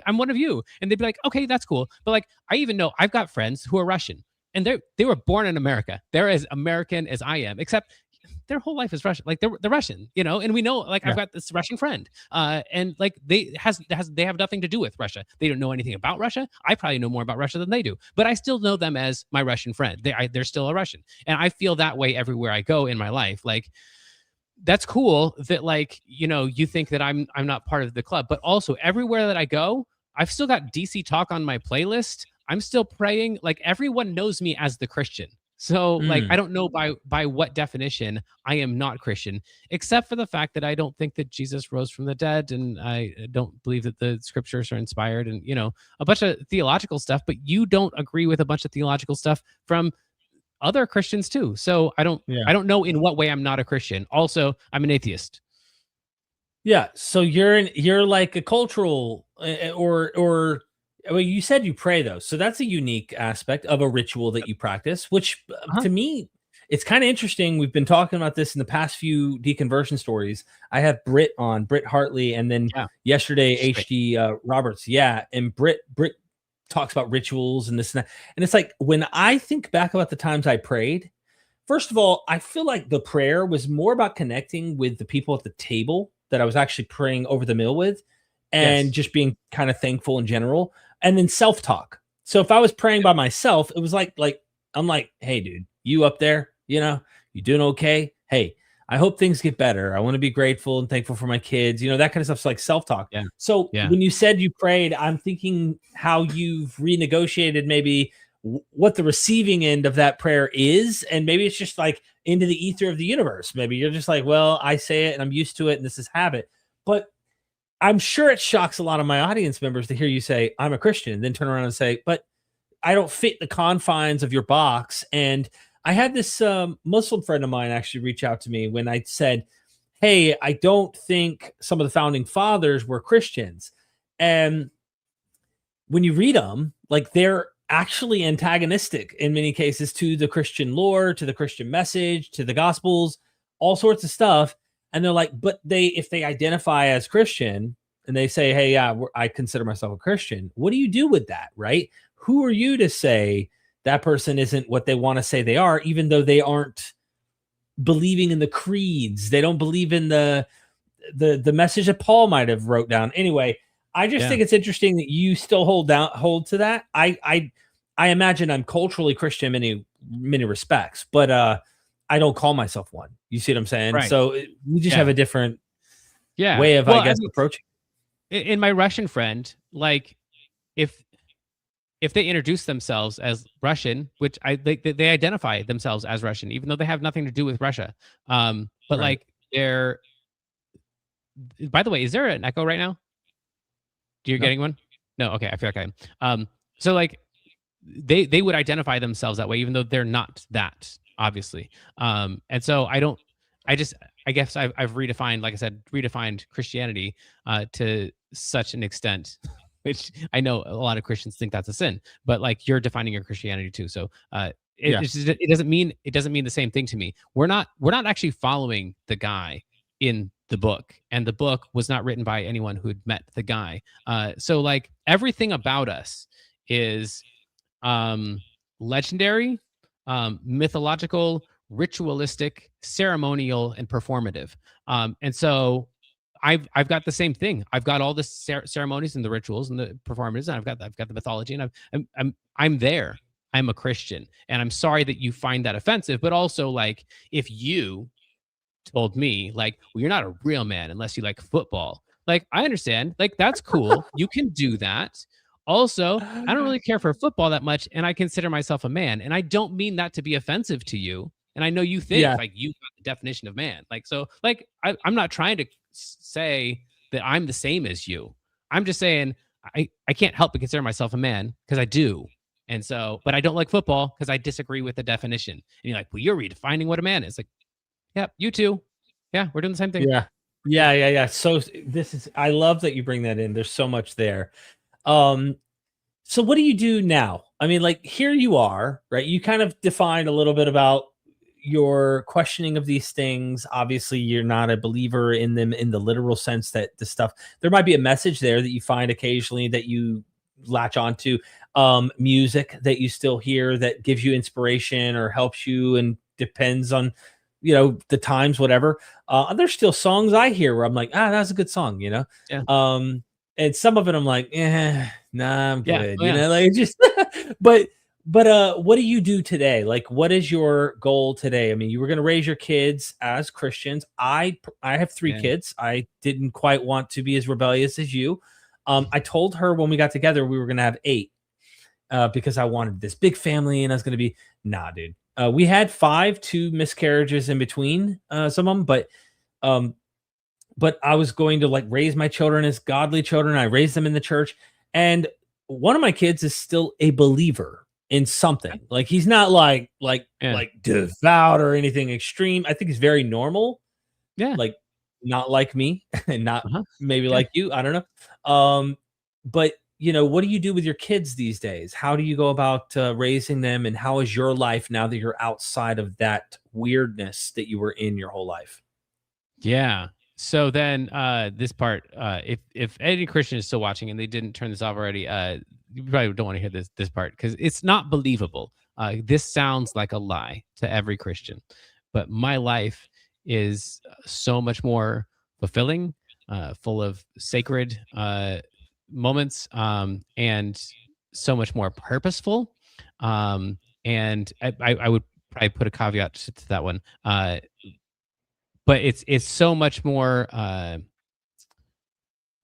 I'm one of you. And they'd be like, okay, that's cool. But like, I even know I've got friends who are Russian, and they were born in America. They're as American as I am, except their whole life is Russian. Like, they're Russian, and we know, like, I've got this Russian friend, and like they have nothing to do with Russia. They don't know anything about Russia. I probably know more about Russia than they do, but I still know them as my Russian friend. They're still a Russian, and I feel that way everywhere I go in my life. Like, that's cool that, like, you think that I'm not part of the club, but also everywhere that I go, I've still got DC Talk on my playlist. I'm still praying. Like, everyone knows me as the Christian. So like, I don't know by what definition I am not Christian, except for the fact that I don't think that Jesus rose from the dead, and I don't believe that the scriptures are inspired, and a bunch of theological stuff. But you don't agree with a bunch of theological stuff from other Christians too. So I don't know in what way I'm not a Christian. Also, I'm an atheist. Yeah. So you're like a cultural or well, you said you pray though. So that's a unique aspect of a ritual that you practice, which to me, it's kind of interesting. We've been talking about this in the past few deconversion stories. I have Britt Hartley, and then yesterday, HD Roberts. Yeah. And Britt talks about rituals and this and that. And it's like, when I think back about the times I prayed, first of all, I feel like the prayer was more about connecting with the people at the table that I was actually praying over the meal with, and just being kind of thankful in general. And then self-talk. So if I was praying by myself, it was like I'm like, hey, dude, you up there, you doing okay? Hey, I hope things get better. I want to be grateful and thankful for my kids. That kind of stuff's like self-talk. When you said you prayed, I'm thinking how you've renegotiated maybe what the receiving end of that prayer is. And maybe it's just like into the ether of the universe. Maybe you're just like, well, I say it and I'm used to it and this is habit. But I'm sure it shocks a lot of my audience members to hear you say, I'm a Christian, and then turn around and say, but I don't fit the confines of your box. And I had this Muslim friend of mine actually reach out to me when I said, hey, I don't think some of the founding fathers were Christians. And when you read them, like they're actually antagonistic in many cases to the Christian lore, to the Christian message, to the gospels, all sorts of stuff. And they're like, but if they identify as Christian and they say, hey, yeah, I consider myself a Christian, what do you do with that, right? Who are you to say that person isn't what they want to say they are, even though they aren't believing in the creeds? They don't believe in the message that Paul might have wrote down. Anyway, I just think it's interesting that you still hold to that. I imagine I'm culturally Christian in many respects, but I don't call myself one. You see what I'm saying? Right. So we just have a different way of, I mean, approaching. In my Russian friend, like if they introduce themselves as Russian, which they identify themselves as Russian, even though they have nothing to do with Russia. But like they're, by the way, is there an echo right now? You're getting one? No. Okay. I feel like I am. So like they would identify themselves that way, even though they're not that, obviously. And so I guess I've redefined, like I said, Christianity to such an extent, which I know a lot of Christians think that's a sin, but like you're defining your Christianity too. So it doesn't mean the same thing to me. We're not actually following the guy in the book, and the book was not written by anyone who had met the guy. So like everything about us is legendary, mythological, ritualistic, ceremonial, and performative. And so I've got the same thing. I've got all the ceremonies and the rituals and the performances, and I've got the mythology, and I'm there. I'm a Christian, and I'm sorry that you find that offensive. But also, like, if you told me, like, well, you're not a real man unless you like football. Like, I understand. Like, that's cool. You can do that. Also, I don't really care for football that much, and I consider myself a man. And I don't mean that to be offensive to you. And I know you think like you've got the definition of man. Like, so like I'm not trying to say that I'm the same as you. I'm just saying I can't help but consider myself a man because I do. And so, but I don't like football because I disagree with the definition. And you're like, well, you're redefining what a man is. Like, yeah, you too. Yeah, we're doing the same thing. Yeah. So I love that you bring that in. There's so much there. So what do you do now? I mean, like, here you are, right? You kind of defined a little bit about your questioning of these things. Obviously, you're not a believer in them in the literal sense that the stuff, there might be a message there that you find occasionally that you latch onto, music that you still hear that gives you inspiration or helps you and depends on, the times, whatever. There's still songs I hear where I'm like, that's a good song, and some of it I'm like, nah, I'm good. Like just, but what do you do today? Like, what is your goal today? I mean, you were going to raise your kids as Christians. I have 3 kids. I didn't quite want to be as rebellious as you. I told her when we got together, we were going to have 8, because I wanted this big family and I was going to be, nah, dude. We had 5, 2 miscarriages in between, some of them, but I was going to like raise my children as godly children. I raised them in the church. And one of my kids is still a believer in something. Like, he's not like devout or anything extreme. I think he's very normal. Yeah. Like, not like me and not maybe like you. I don't know. But what do you do with your kids these days? How do you go about raising them? And how is your life now that you're outside of that weirdness that you were in your whole life? Yeah. So then this part, if any Christian is still watching and they didn't turn this off already, you probably don't want to hear this part because it's not believable. This sounds like a lie to every Christian, but my life is so much more fulfilling, full of sacred moments, and so much more purposeful. And I would probably put a caveat to that one. But it's so much more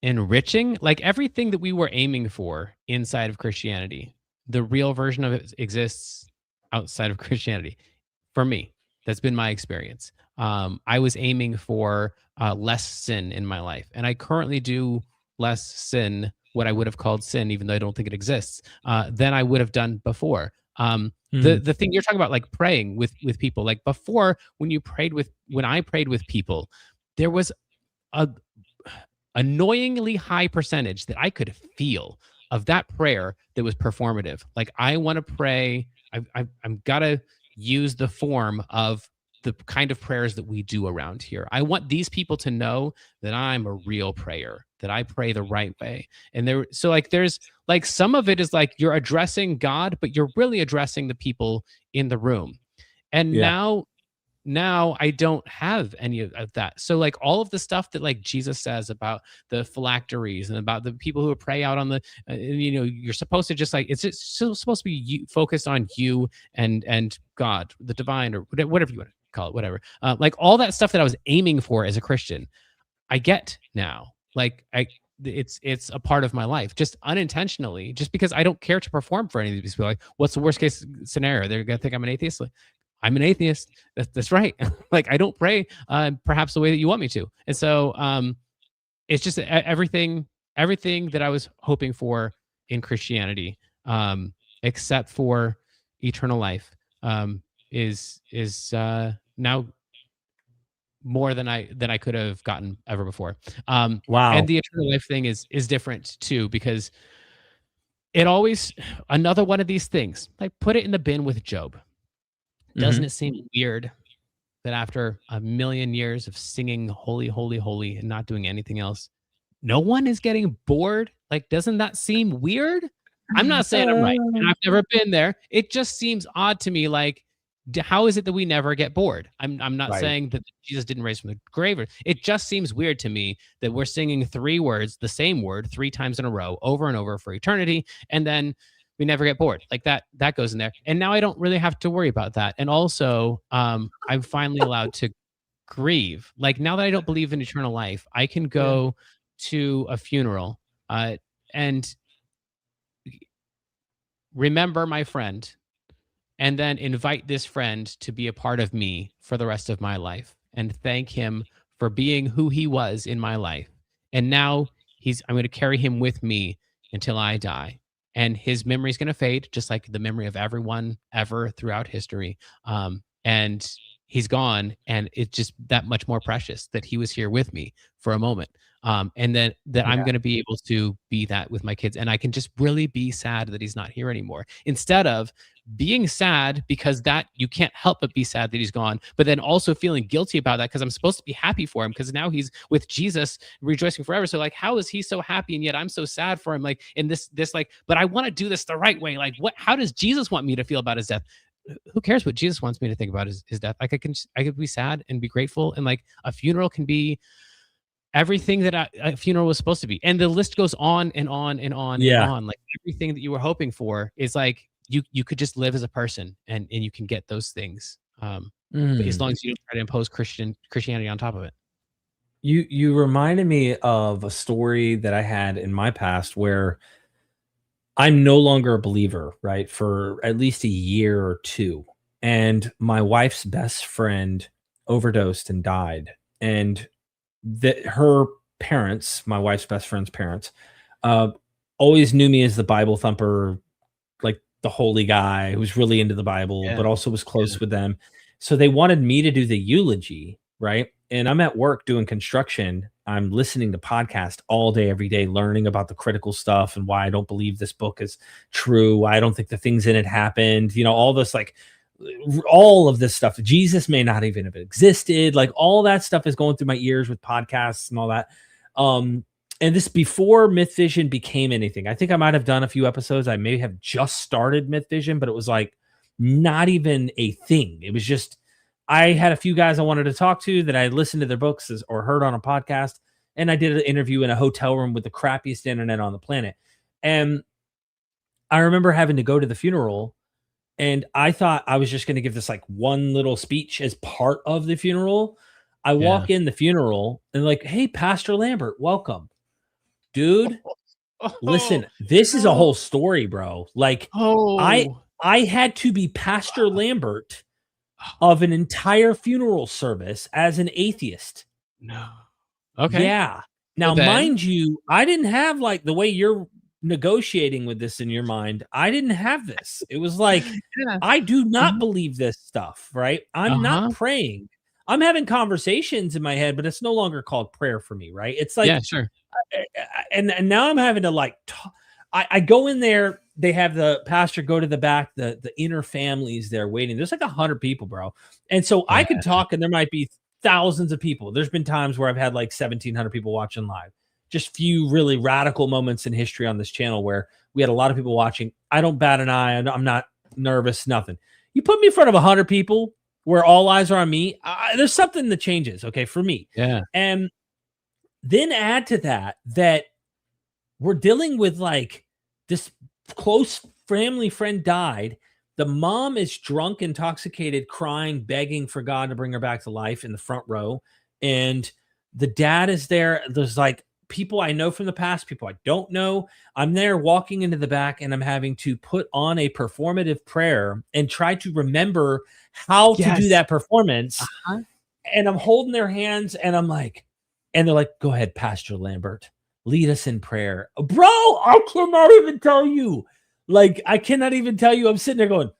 enriching. Like everything that we were aiming for inside of Christianity the real version of it exists outside of Christianity. For me, that's been my experience. I was aiming for less sin in my life, and I currently do less sin, what I would have called sin, even though I don't think it exists, than I would have done before. The thing you're talking about, like praying with people, like before, when I prayed with people, there was a annoyingly high percentage that I could feel of that prayer that was performative. Like I want to pray. I'm gotta use the form of the kind of prayers that we do around here. I want these people to know that I'm a real prayer, that I pray the right way. And so like there's like some of it is like you're addressing God, but you're really addressing the people in the room. And Yeah. now I don't have any of that. So like all of the stuff that like Jesus says about the phylacteries and about the people who pray out on the, you're supposed to just like, it's just still supposed to be focused on you and God, the divine, or whatever you want to call it, whatever. Like all that stuff that I was aiming for as a Christian, I get now. Like it's a part of my life, just unintentionally, just because I don't care to perform for any of these people. Like, what's the worst case scenario? They're gonna think I'm an atheist. Like, I'm an atheist. That's right. Like I don't pray perhaps the way that you want me to. And so it's just everything that I was hoping for in Christianity, except for eternal life, is now more than I could have gotten ever before. Wow. And the eternal life thing is different too, because it always, another one of these things, like put it in the bin with Job. Doesn't it seem weird that after a million years of singing holy, holy, holy and not doing anything else, no one is getting bored? Like, doesn't that seem weird? I'm not saying I'm right, and I've never been there. It just seems odd to me. Like, how is it that we never get bored? I'm not Right. saying that Jesus didn't raise from the grave. It just seems weird to me that we're singing three words, the same word, three times in a row, over and over for eternity, and then we never get bored. Like that goes in there. And now I don't really have to worry about that. And also, I'm finally allowed to grieve. Like now that I don't believe in eternal life, I can go to a funeral and remember my friend, and then invite this friend to be a part of me for the rest of my life and thank him for being who he was in my life. And now I'm going to carry him with me until I die. And his memory is going to fade, just like the memory of everyone ever throughout history. And he's gone, and it's just that much more precious that he was here with me for a moment. And then that I'm going to be able to be that with my kids. And I can just really be sad that he's not here anymore, instead of being sad because that you can't help but be sad that he's gone, but then also feeling guilty about that because I'm supposed to be happy for him because now he's with Jesus rejoicing forever. So like, how is he so happy and yet I'm so sad for him? Like in this like, but I want to do this the right way. Like how does Jesus want me to feel about his death? Who cares what Jesus wants me to think about his death? Like I could be sad and be grateful, and like a funeral can be everything that a funeral was supposed to be. And the list goes on and on and on and on. Like everything that you were hoping for is like, you could just live as a person and you can get those things. But as long as you don't try to impose Christianity on top of it. You reminded me of a story that I had in my past where I'm no longer a believer, right? For at least a year or two. And my wife's best friend overdosed and died. And her parents, my wife's best friend's parents, always knew me as the Bible thumper, like the holy guy who was really into the Bible, but also was close with them. So they wanted me to do the eulogy, right? And I'm at work doing construction. I'm listening to podcasts all day, every day, learning about the critical stuff and why I don't believe this book is true. Why I don't think the things in it happened. All this, like all of this stuff. Jesus may not even have existed. Like all that stuff is going through my ears with podcasts and all that. And this before Myth Vision became anything. I think I might have done a few episodes. I may have just started Myth Vision, but it was like not even a thing. It was just, I had a few guys I wanted to talk to that I listened to their books or heard on a podcast. And I did an interview in a hotel room with the crappiest internet on the planet. And I remember having to go to the funeral, and I thought I was just going to give this like one little speech as part of the funeral. I walk in the funeral and like, hey, Pastor Lambert, welcome. Dude, Oh, listen, this is a no. whole story, bro. Like I Oh. I had to be Pastor Lambert of an entire funeral service as an atheist. No. Okay. Yeah. So Now, then mind you, I didn't have like the way you're negotiating with this in your mind. I didn't have this. It was like, yeah. I do not Mhm. believe this stuff, right? I'm not Uh-huh. praying. I'm having conversations in my head, but it's no longer called prayer for me, right? It's Yeah, like, sure. and now I'm having to like, I go in there. They have the pastor go to the back. The inner families there waiting. There's like 100 people, bro. And so I Yeah. could talk, and there might be thousands of people. There's been times where I've had like 1,700 people watching live. Just few really radical moments in history on this channel where we had a lot of people watching. I don't bat an eye. I'm not nervous. Nothing. You put me in front of 100 people where all eyes are on me. There's something that changes. Okay, for me. Yeah. And then add to that we're dealing with like this close family friend died. The mom is drunk, intoxicated, crying, begging for God to bring her back to life in the front row. And the dad is there. There's like people I know from the past, people I don't know. I'm there walking into the back, and I'm having to put on a performative prayer and try to remember how to do Yes. that performance. Uh-huh. And I'm holding their hands, and I'm like, and they're like, go ahead, Pastor Lambert, lead us in prayer. Bro, I cannot even tell you. Like, I cannot even tell you. I'm sitting there going,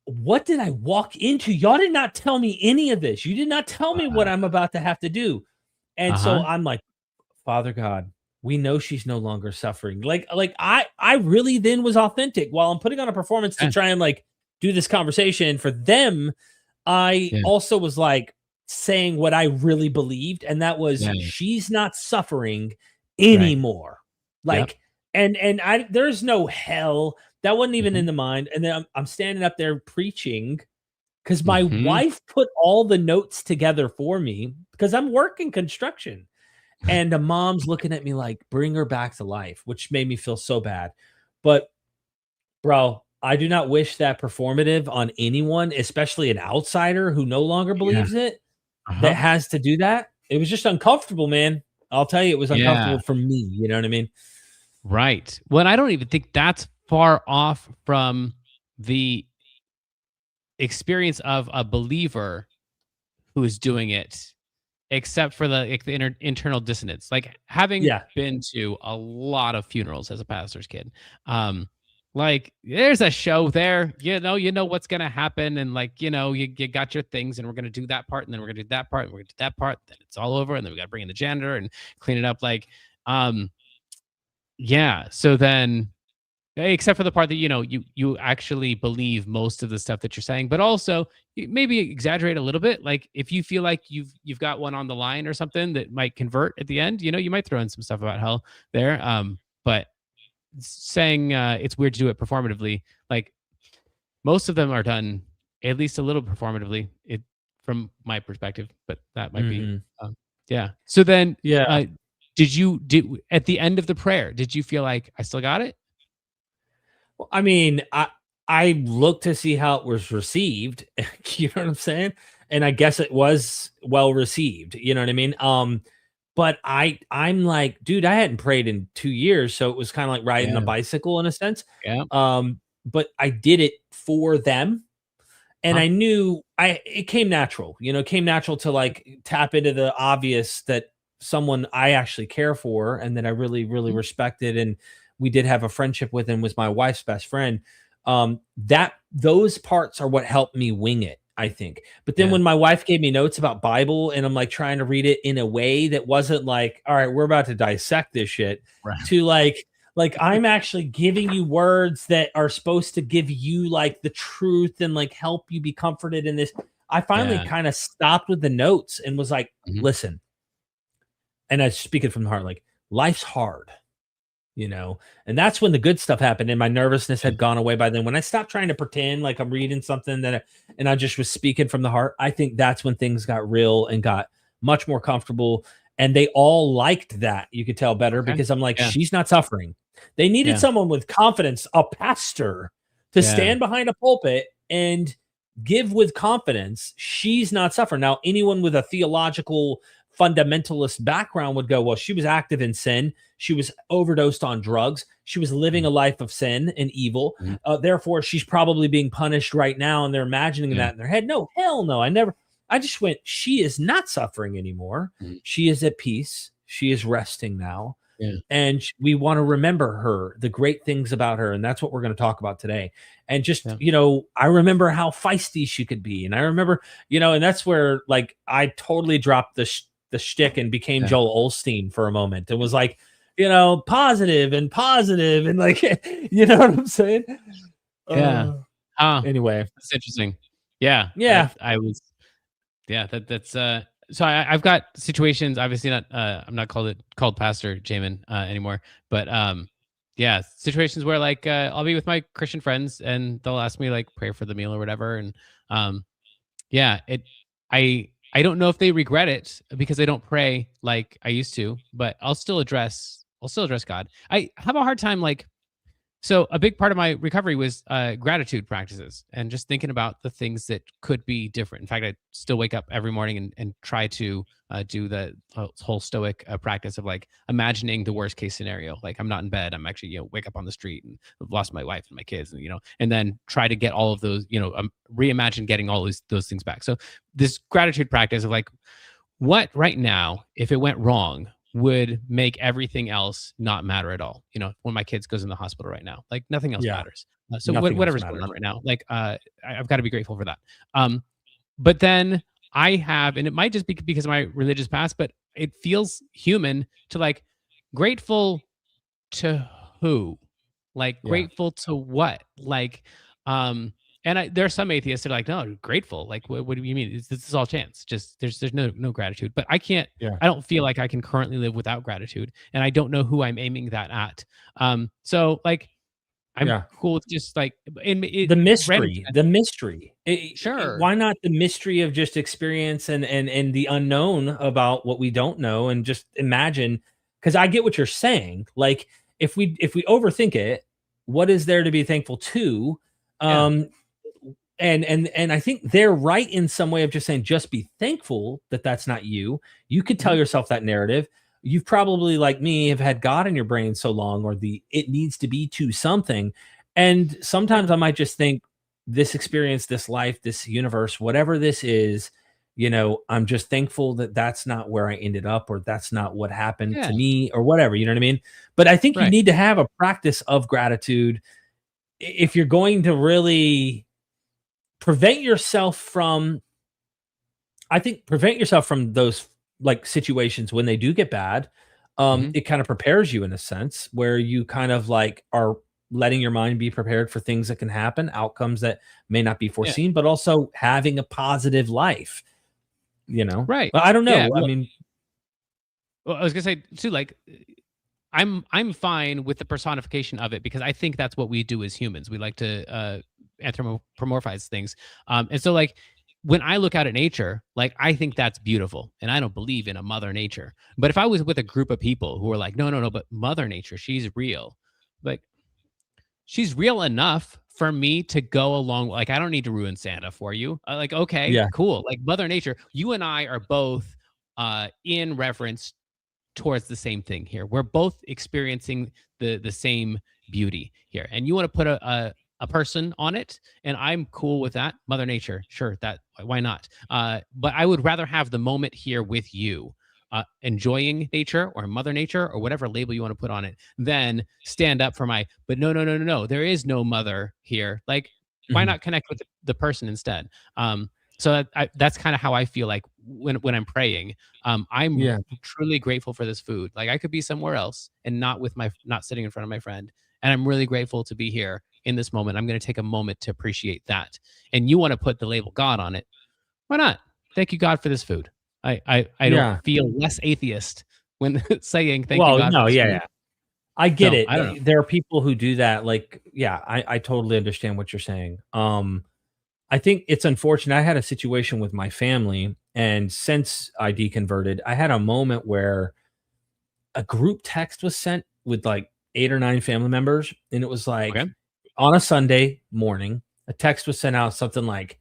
what did I walk into? Y'all did not tell me any of this. You did not tell me what I'm about to have to do. And so Uh-huh. I'm like, Father God, we know she's no longer suffering. Like I really then was authentic while I'm putting on a performance to Yeah. try and like do this conversation for them. I Yeah. also was like saying what I really believed, and that was Yeah. she's not suffering Right. anymore. Yep. Like, and I there's no hell. That wasn't even Mhm. in the mind. And then I'm standing up there preaching because my Mhm. wife put all the notes together for me because I'm working construction. And the mom's looking at me like, bring her back to life, which made me feel so bad. But bro, I do not wish that performative on anyone, especially an outsider who no longer Yeah. believes it, that Uh-huh. has to do that. It was just uncomfortable, man. I'll tell you, it was Yeah. uncomfortable for me. You know what I mean? Right. Well, I don't even think that's far off from the experience of a believer who is doing it, except for the internal dissonance. Like having Yeah. been to a lot of funerals as a pastor's kid, like there's a show there, you know what's gonna happen, and like you got your things, and we're gonna do that part, and then we're gonna do that part, and we're gonna do that part, then it's all over, and then we gotta bring in the janitor and clean it up. Like, yeah. So then except for the part that you actually believe most of the stuff that you're saying, but also maybe exaggerate a little bit. Like if you feel like you've got one on the line or something that might convert at the end, you might throw in some stuff about hell there. But saying it's weird to do it performatively, like most of them are done at least a little performatively, it from my perspective, but that might be Mhm. yeah. So then Yeah. did at the end of the prayer, did you feel like I still got it? Well, I mean, I looked to see how it was received. You know what I'm saying? And I guess it was well received. You know what I mean? But I'm like, dude, I hadn't prayed in 2 years, so it was kind of like riding a Yeah. bicycle in a sense. Yeah. But I did it for them, and Huh. I knew it came natural. It came natural to like tap into the obvious that someone I actually care for and that I really, really Mhm. respected, and we did have a friendship with, and was my wife's best friend. That those parts are what helped me wing it, I think. But then Yeah. when my wife gave me notes about Bible, and I'm like trying to read it in a way that wasn't like, all right, we're about to dissect this shit, Right. to like I'm actually giving you words that are supposed to give you like the truth and like help you be comforted in this. I finally Yeah. kind of stopped with the notes and was like, Mhm. listen, and I speak it from the heart, like life's hard, and that's when the good stuff happened, and my nervousness Yeah. had gone away by then. When I stopped trying to pretend like I'm reading something and I just was speaking from the heart, I think that's when things got real and got much more comfortable. And they all liked that. You could tell better Okay. because I'm like, Yeah. she's not suffering. They needed Yeah. someone with confidence, a pastor, to Yeah. stand behind a pulpit and give with confidence she's not suffering. Now, anyone with a theological fundamentalist background would go, well, she was active in sin. She was overdosed on drugs. She was living a life of sin and evil. Therefore, she's probably being punished right now. And they're imagining that in their head. No, hell no. I just went, she is not suffering anymore. She is at peace. She is resting now. And we want to remember her, the great things about her. And that's what we're going to talk about today. And just, I remember how feisty she could be. And I remember, and that's where like I totally dropped the shtick and became Joel Osteen for a moment. And was like, positive and like, you know what I'm saying? Anyway, that's interesting. Yeah. That's so I've got situations, obviously not, I'm not called Pastor Jamin anymore, but situations where like I'll be with my Christian friends and they'll ask me like pray for the meal or whatever. And I don't know if they regret it because I don't pray like I used to, but I'll still address God. I have a hard time so a big part of my recovery was gratitude practices and just thinking about the things that could be different. In fact, I still wake up every morning and try to do the whole stoic practice of like imagining the worst case scenario. Like I'm not in bed. I'm actually, wake up on the street and I've lost my wife and my kids and, and then try to get all of those, reimagine getting all those things back. So this gratitude practice of like, what right now, if it went wrong, would make everything else not matter at all. When my kids goes in the hospital right now, like nothing else matters. So whatever's going on right now, like I've got to be grateful for that. But then I have, and it might just be because of my religious past, but it feels human to like grateful to who, like grateful to what, like, and there are some atheists that are like, no, grateful. Like, what do you mean? This is all chance. Just there's no gratitude. But I can't. I don't feel like I can currently live without gratitude, and I don't know who I'm aiming that at. So like, I'm cool with just like the mystery. The mystery. Sure. Why not the mystery of just experience and the unknown about what we don't know, and just imagine? Because I get what you're saying. Like, if we overthink it, what is there to be thankful to? And I think they're right in some way of just saying, just be thankful that that's not you. You could tell yourself that narrative. You've probably, like me, have had God in your brain so long, or it needs to be to something. And sometimes I might just think this experience, this life, this universe, whatever this is, I'm just thankful that that's not where I ended up, or that's not what happened to me, or whatever, you know what I mean? But I think you need to have a practice of gratitude if you're going to really prevent yourself from those like situations when they do get bad. It kind of prepares you in a sense where you kind of like are letting your mind be prepared for things that can happen, outcomes that may not be foreseen, but also having a positive life, Right. But I don't know. Well, I mean, I was gonna say too, like I'm fine with the personification of it because I think that's what we do as humans. We like to anthropomorphize things. And so like when I look out at nature, like I think that's beautiful and I don't believe in a mother nature. But if I was with a group of people who are like, no, but mother nature, she's real. Like she's real enough for me to go along. Like, I don't need to ruin Santa for you. Like, okay, cool. Like mother nature, you and I are both in reference towards the same thing here. We're both experiencing the same beauty here. And you want to put a person on it, and I'm cool with that. Mother nature, sure, that why not? But I would rather have the moment here with you, enjoying nature or mother nature or whatever label you want to put on it, than stand up for but no, there is no mother here. Like, why not connect with the person instead? So that's kind of how I feel like when I'm praying. I'm truly grateful for this food. Like I could be somewhere else and not sitting in front of my friend. And I'm really grateful to be here in this moment. I'm going to take a moment to appreciate that. And you want to put the label God on it. Why not? Thank you, God, for this food. I don't feel less atheist when saying thank you, God. No, for this food. I get So, it. I don't know. There are people who do that. Like, I totally understand what you're saying. I think it's unfortunate. I had a situation with my family, and since I deconverted, I had a moment where a group text was sent with like 8 or 9 family members, and it was like on a Sunday morning, a text was sent out, something like,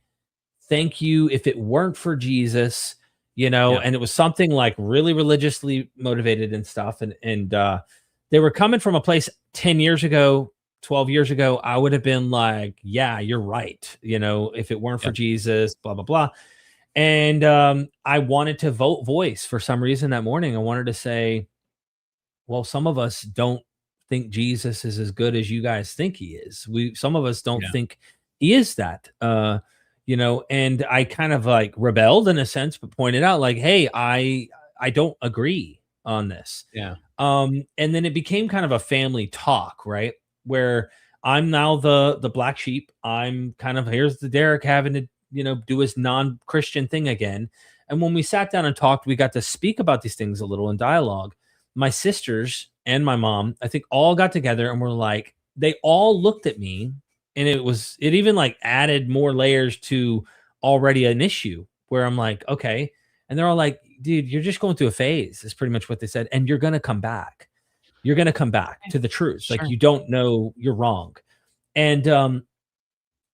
"Thank you. If it weren't for Jesus, Yeah. and it was something like really religiously motivated and stuff. And they were coming from a place 10 years ago, 12 years ago. I would have been like, yeah, you're right. If it weren't for Yep. Jesus, blah, blah, blah. And I wanted to voice for some reason that morning. I wanted to say, well, some of us don't think Jesus is as good as you guys think he is. Some of us don't Yeah. think he is that. And I kind of like rebelled in a sense, but pointed out like, hey, I don't agree on this. Yeah. And then it became kind of a family talk, right? Where I'm now the black sheep. I'm kind of, here's the Derek having to, do his non-Christian thing again. And when we sat down and talked, we got to speak about these things a little in dialogue. My sisters and my mom, I think, all got together and were like, they all looked at me, and it even like added more layers to already an issue where I'm like, okay. And they're all like, dude, you're just going through a phase, is pretty much what they said. And you're going to come back. You're going to come back to the truth. Like, Sure. you don't know, you're wrong. And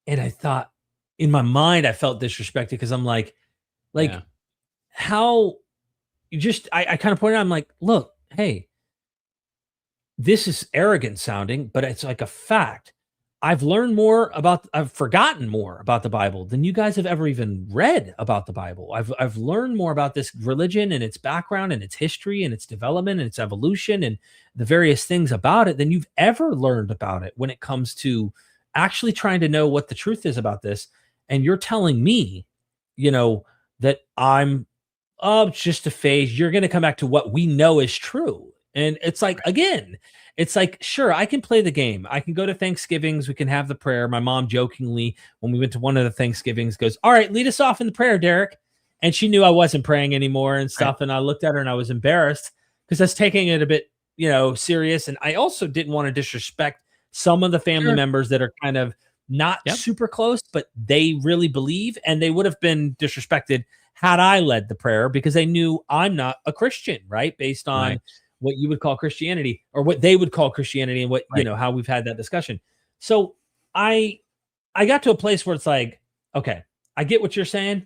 I thought, in my mind, I felt disrespected because I'm like, Yeah. how I kind of pointed out, I'm like, look, hey, this is arrogant sounding, but it's like a fact. I've forgotten more about the Bible than you guys have ever even read about the Bible. I've learned more about this religion and its background and its history and its development and its evolution and the various things about it than you've ever learned about it when it comes to actually trying to know what the truth is about this. And you're telling me, that I'm, oh, it's just a phase. You're going to come back to what we know is true. And it's like, again, it's like, sure, I can play the game. I can go to Thanksgivings. We can have the prayer. My mom jokingly, when we went to one of the Thanksgivings, goes, all right, lead us off in the prayer, Derek. And she knew I wasn't praying anymore and stuff. Right. And I looked at her and I was embarrassed because I was taking it a bit, serious. And I also didn't want to disrespect some of the family Sure. members that are kind of not Yep. super close, but they really believe, and they would have been disrespected had I led the prayer because they knew I'm not a Christian, right? Based on Right. what you would call Christianity or what they would call Christianity and what, Right. how we've had that discussion. So I got to a place where it's like, okay, I get what you're saying.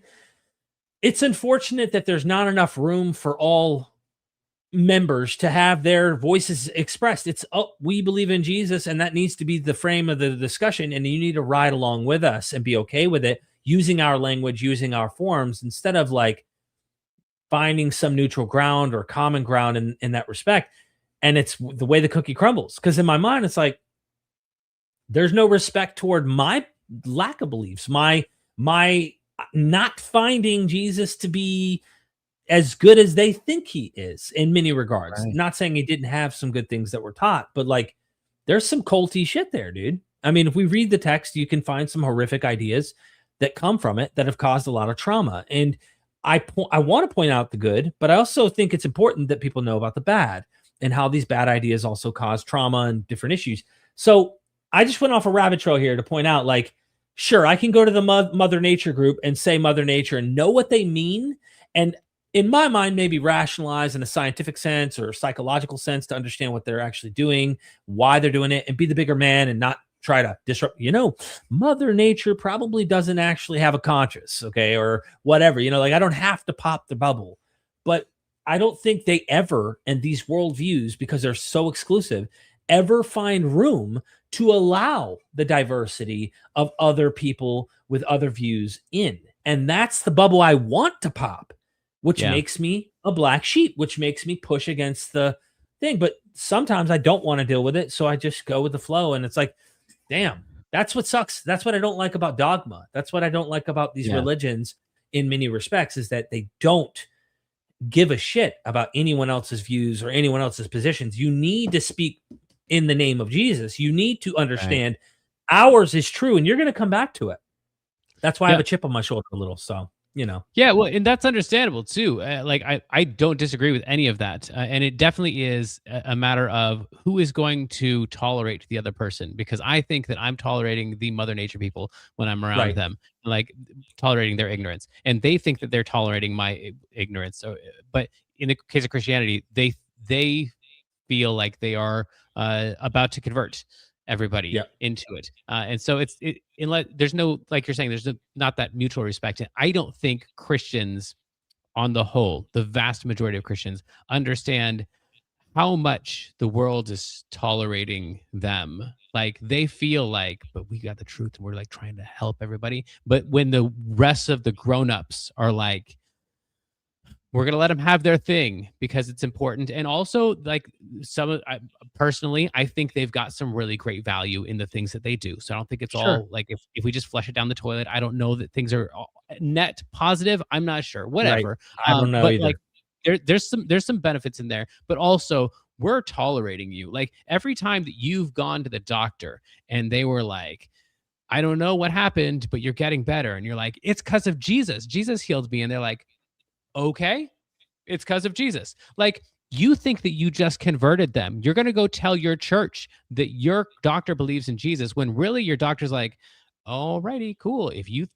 It's unfortunate that there's not enough room for all members to have their voices expressed. It's, oh, we believe in Jesus, and that needs to be the frame of the discussion, and you need to ride along with us and be okay with it, using our language, using our forms, instead of like finding some neutral ground or common ground in that respect. And it's the way the cookie crumbles. Because in my mind, it's like there's no respect toward my lack of beliefs, my not finding Jesus to be as good as they think he is in many regards. Right. Not saying he didn't have some good things that were taught, but like there's some culty shit there, dude. I mean, if we read the text, you can find some horrific ideas that come from it that have caused a lot of trauma. And I want to point out the good, but I also think it's important that people know about the bad and how these bad ideas also cause trauma and different issues. So I just went off a rabbit trail here to point out, like, sure, I can go to the Mother Nature group and say Mother Nature and know what they mean. And in my mind, maybe rationalize in a scientific sense or psychological sense to understand what they're actually doing, why they're doing it, and be the bigger man and not try to disrupt. Mother Nature probably doesn't actually have a conscience, okay, or whatever. Like I don't have to pop the bubble, but I don't think they ever, and these worldviews, because they're so exclusive, ever find room to allow the diversity of other people with other views in. And that's the bubble I want to pop, which makes me a black sheep, which makes me push against the thing. But sometimes I don't want to deal with it. So I just go with the flow. And it's like, damn, that's what sucks. That's what I don't like about dogma. That's what I don't like about these religions in many respects, is that they don't give a shit about anyone else's views or anyone else's positions. You need to speak in the name of Jesus. You need to understand ours is true, and you're going to come back to it. That's why I have a chip on my shoulder a little. So, Yeah, well, and that's understandable too. I don't disagree with any of that, and it definitely is a matter of who is going to tolerate the other person. Because I think that I'm tolerating the Mother Nature people when I'm around them, like tolerating their ignorance, and they think that they're tolerating my ignorance. So, but in the case of Christianity, they feel like they are about to convert everybody into it, and so there's no, like you're saying, there's not that mutual respect. And I don't think Christians on the whole, the vast majority of Christians understand how much the world is tolerating them. Like they feel like, but we got the truth and we're like trying to help everybody. But when the rest of the grown-ups are like, we're gonna let them have their thing because it's important, and also like personally, I think they've got some really great value in the things that they do. So I don't think it's Sure. all like if we just flush it down the toilet. I don't know that things are net positive. I'm not sure. Right. Whatever. I don't know But either. like there's some benefits in there, but also we're tolerating you. Like every time that you've gone to the doctor and they were like, I don't know what happened, but you're getting better, and you're like, it's because of Jesus. Jesus healed me, and they're like, okay, it's because of Jesus. Like, you think that you just converted them. You're going to go tell your church that your doctor believes in Jesus when really your doctor's like, alrighty, cool. If you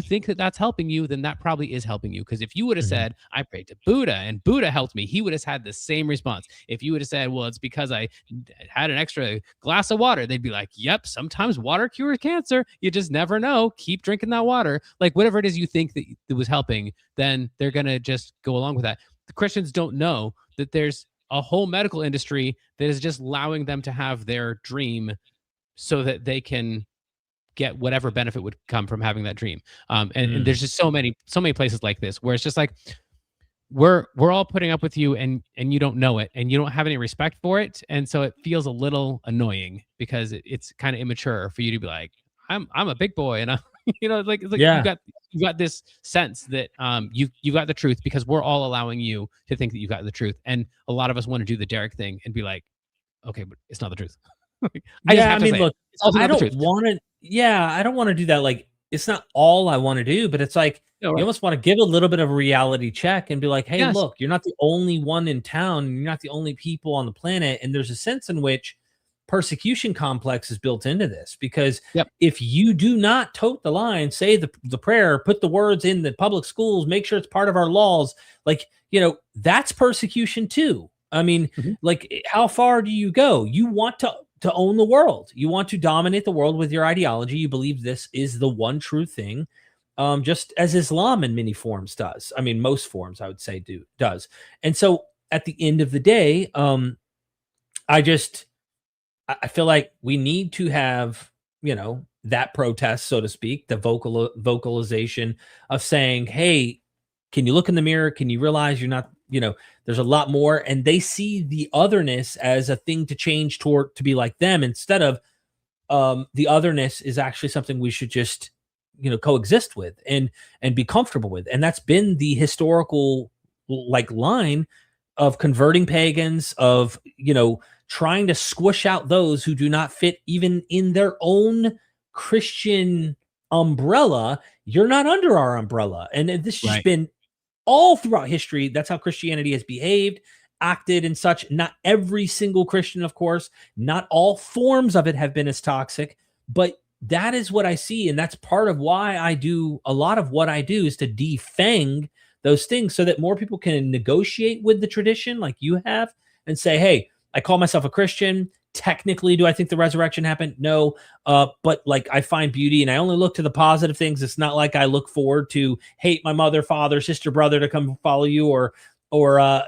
think that that's helping you, then that probably is helping you. Because if you would have Mhm. said, I prayed to Buddha and Buddha helped me, he would have had the same response. If you would have said, well, it's because I had an extra glass of water, they'd be like, yep, sometimes water cures cancer. You just never know. Keep drinking that water. Like whatever it is you think that it was helping, then they're gonna just go along with that. The Christians don't know that there's a whole medical industry that is just allowing them to have their dream so that they can get whatever benefit would come from having that dream. And Mm. there's just so many places like this where it's just like we're all putting up with you and you don't know it and you don't have any respect for it, and so it feels a little annoying because it's kind of immature for you to be like, I'm a big boy and I'm it's like Yeah. you got this sense that you got the truth because we're all allowing you to think that you got the truth, and a lot of us want to do the Derek thing and be like, okay, but it's not the truth. I just Yeah, I have to mean, say it. look, It's also I not the don't truth. wanna yeah, I don't wanna do that, like, it's not all I wanna do, but it's like, No, you right. almost wanna give a little bit of a reality check and be like, "Hey, Yes. look, you're not the only one in town, and you're not the only people on the planet," and there's a sense in which persecution complex is built into this, because Yep. if you do not tote the line, say the prayer, put the words in the public schools, make sure it's part of our laws, like, that's persecution too. I mean, Mhm. like, how far do you go? You want to own the world. You want to dominate the world with your ideology. You believe this is the one true thing, just as Islam in many forms does. I mean, most forms, I would say, does. And so, at the end of the day, I just I feel like we need to have that protest, so to speak, the vocalization of saying, "Hey, can you look in the mirror? Can you realize you're not, there's a lot more." And they see the otherness as a thing to change toward to be like them, instead of the otherness is actually something we should just coexist with and be comfortable with. And that's been the historical like line of converting pagans, of trying to squish out those who do not fit even in their own Christian umbrella. You're not under our umbrella. And this has just Right. been all throughout history. That's how Christianity has behaved, acted, and such. Not every single Christian, of course, not all forms of it have been as toxic, but that is what I see. And that's part of why I do a lot of what I do, is to defang those things so that more people can negotiate with the tradition like you have and say, hey, I call myself a Christian. Technically, do I think the resurrection happened? No. But like, I find beauty and I only look to the positive things. It's not like I look forward to hate my mother, father, sister, brother to come follow you, or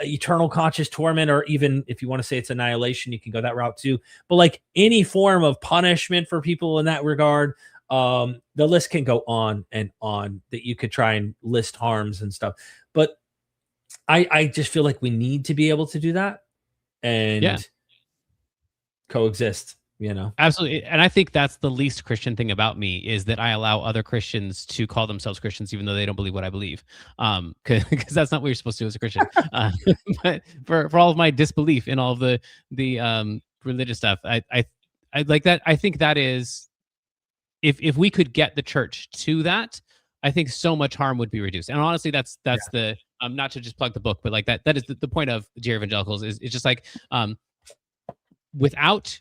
eternal conscious torment, or even if you want to say it's annihilation, you can go that route too. But like any form of punishment for people in that regard, the list can go on and on, that you could try and list harms and stuff. But I just feel like we need to be able to do that Yeah. and coexist. Absolutely. And I think that's the least Christian thing about me, is that I allow other Christians to call themselves Christians even though they don't believe what I believe. Because that's not what you're supposed to do as a Christian. But for all of my disbelief in all of the religious stuff, I like that. I think that is, if we could get the church to that, I think so much harm would be reduced. And honestly, that's the not to just plug the book, but like that is the point of Dear Evangelicals, is it's just like without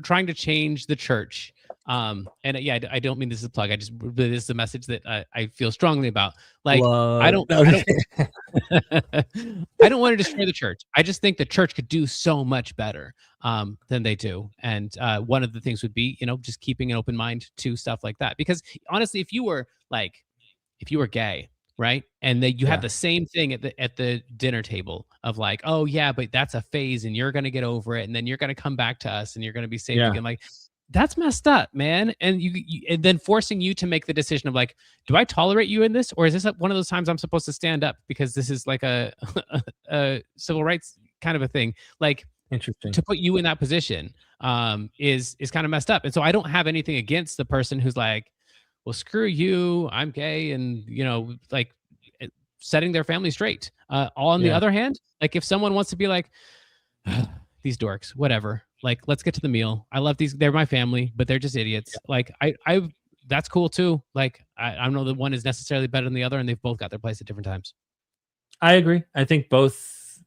trying to change the church. And yeah, I don't mean this is a plug. This is a message that I feel strongly about. Like, I Plug. don't, No, I don't, I don't want to destroy the church. I just think the church could do so much better than they do. And one of the things would be, just keeping an open mind to stuff like that. Because honestly, if you were gay right? And that you have Yeah. the same thing at the dinner table of like, oh yeah, but that's a phase, and you're gonna get over it, and then you're gonna come back to us, and you're gonna be saved Yeah. again. Like, that's messed up, man. And and then forcing you to make the decision of like, do I tolerate you in this, or is this one of those times I'm supposed to stand up because this is like a a civil rights kind of a thing? Like, Interesting. to put you in that position is kind of messed up. And so I don't have anything against the person who's like, well, screw you, I'm gay, and like eh, setting their family straight. On the Yeah. other hand, like if someone wants to be like, these dorks, whatever, like let's get to the meal. I love these, they're my family, but they're just idiots. Like I that's cool too. Like I don't know that one is necessarily better than the other, and they've both got their place at different times. I agree. I think both,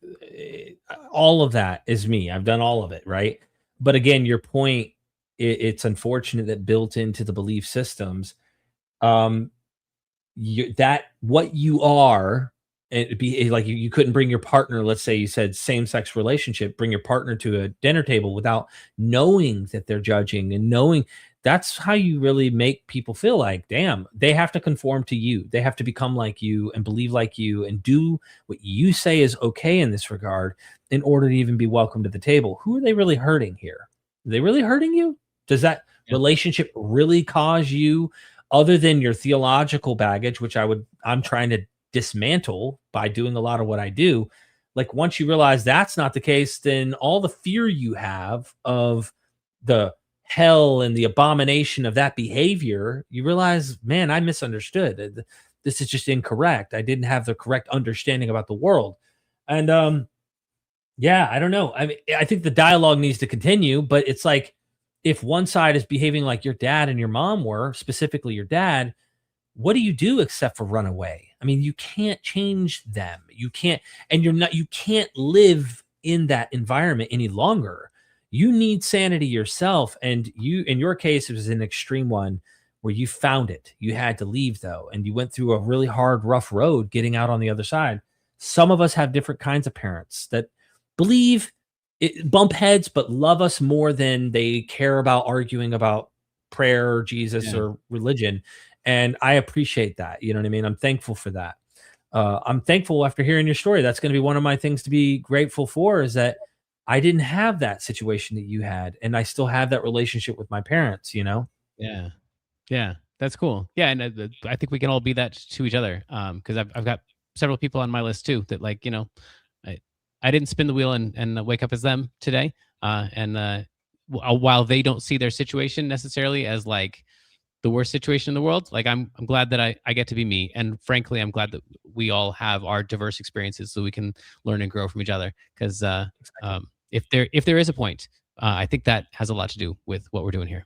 all of that is me. I've done all of it, right? But again, your point, it's unfortunate that built into the belief systems, um, that what you are, it'd be like you couldn't bring your partner, let's say you said same-sex relationship, bring your partner to a dinner table without knowing that they're judging and knowing that's how you really make people feel like, damn, they have to conform to you. They have to become like you and believe like you and do what you say is okay in this regard in order to even be welcome to the table. Who are they really hurting here? Are they really hurting you? Does that Yeah. relationship really cause you, other than your theological baggage, which I'm trying to dismantle by doing a lot of what I do. Like once you realize that's not the case, then all the fear you have of the hell and the abomination of that behavior, you realize, man, I misunderstood. This is just incorrect. I didn't have the correct understanding about the world. And yeah, I don't know. I mean, I think the dialogue needs to continue, but it's like if one side is behaving like your dad and your mom were, specifically your dad, what do you do except for run away? I mean, you can't change them. You can't, and you can't live in that environment any longer. You need sanity yourself. And you, in your case, it was an extreme one where you found it. You had to leave though, and you went through a really hard, rough road getting out on the other side. Some of us have different kinds of parents that believe bump heads, but love us more than they care about arguing about prayer or Jesus Yeah. or religion. And I appreciate that. You know what I mean? I'm thankful for that. I'm thankful after hearing your story. That's going to be one of my things to be grateful for, is that I didn't have that situation that you had. And I still have that relationship with my parents, you know? Yeah. Yeah, that's cool. Yeah, and I think we can all be that to each other. Because I've got several people on my list too that like I I didn't spin the wheel and wake up as them today. And while they don't see their situation necessarily as like the worst situation in the world, like I'm glad that I get to be me. And frankly, I'm glad that we all have our diverse experiences so we can learn and grow from each other. Because if there is a point, I think that has a lot to do with what we're doing here.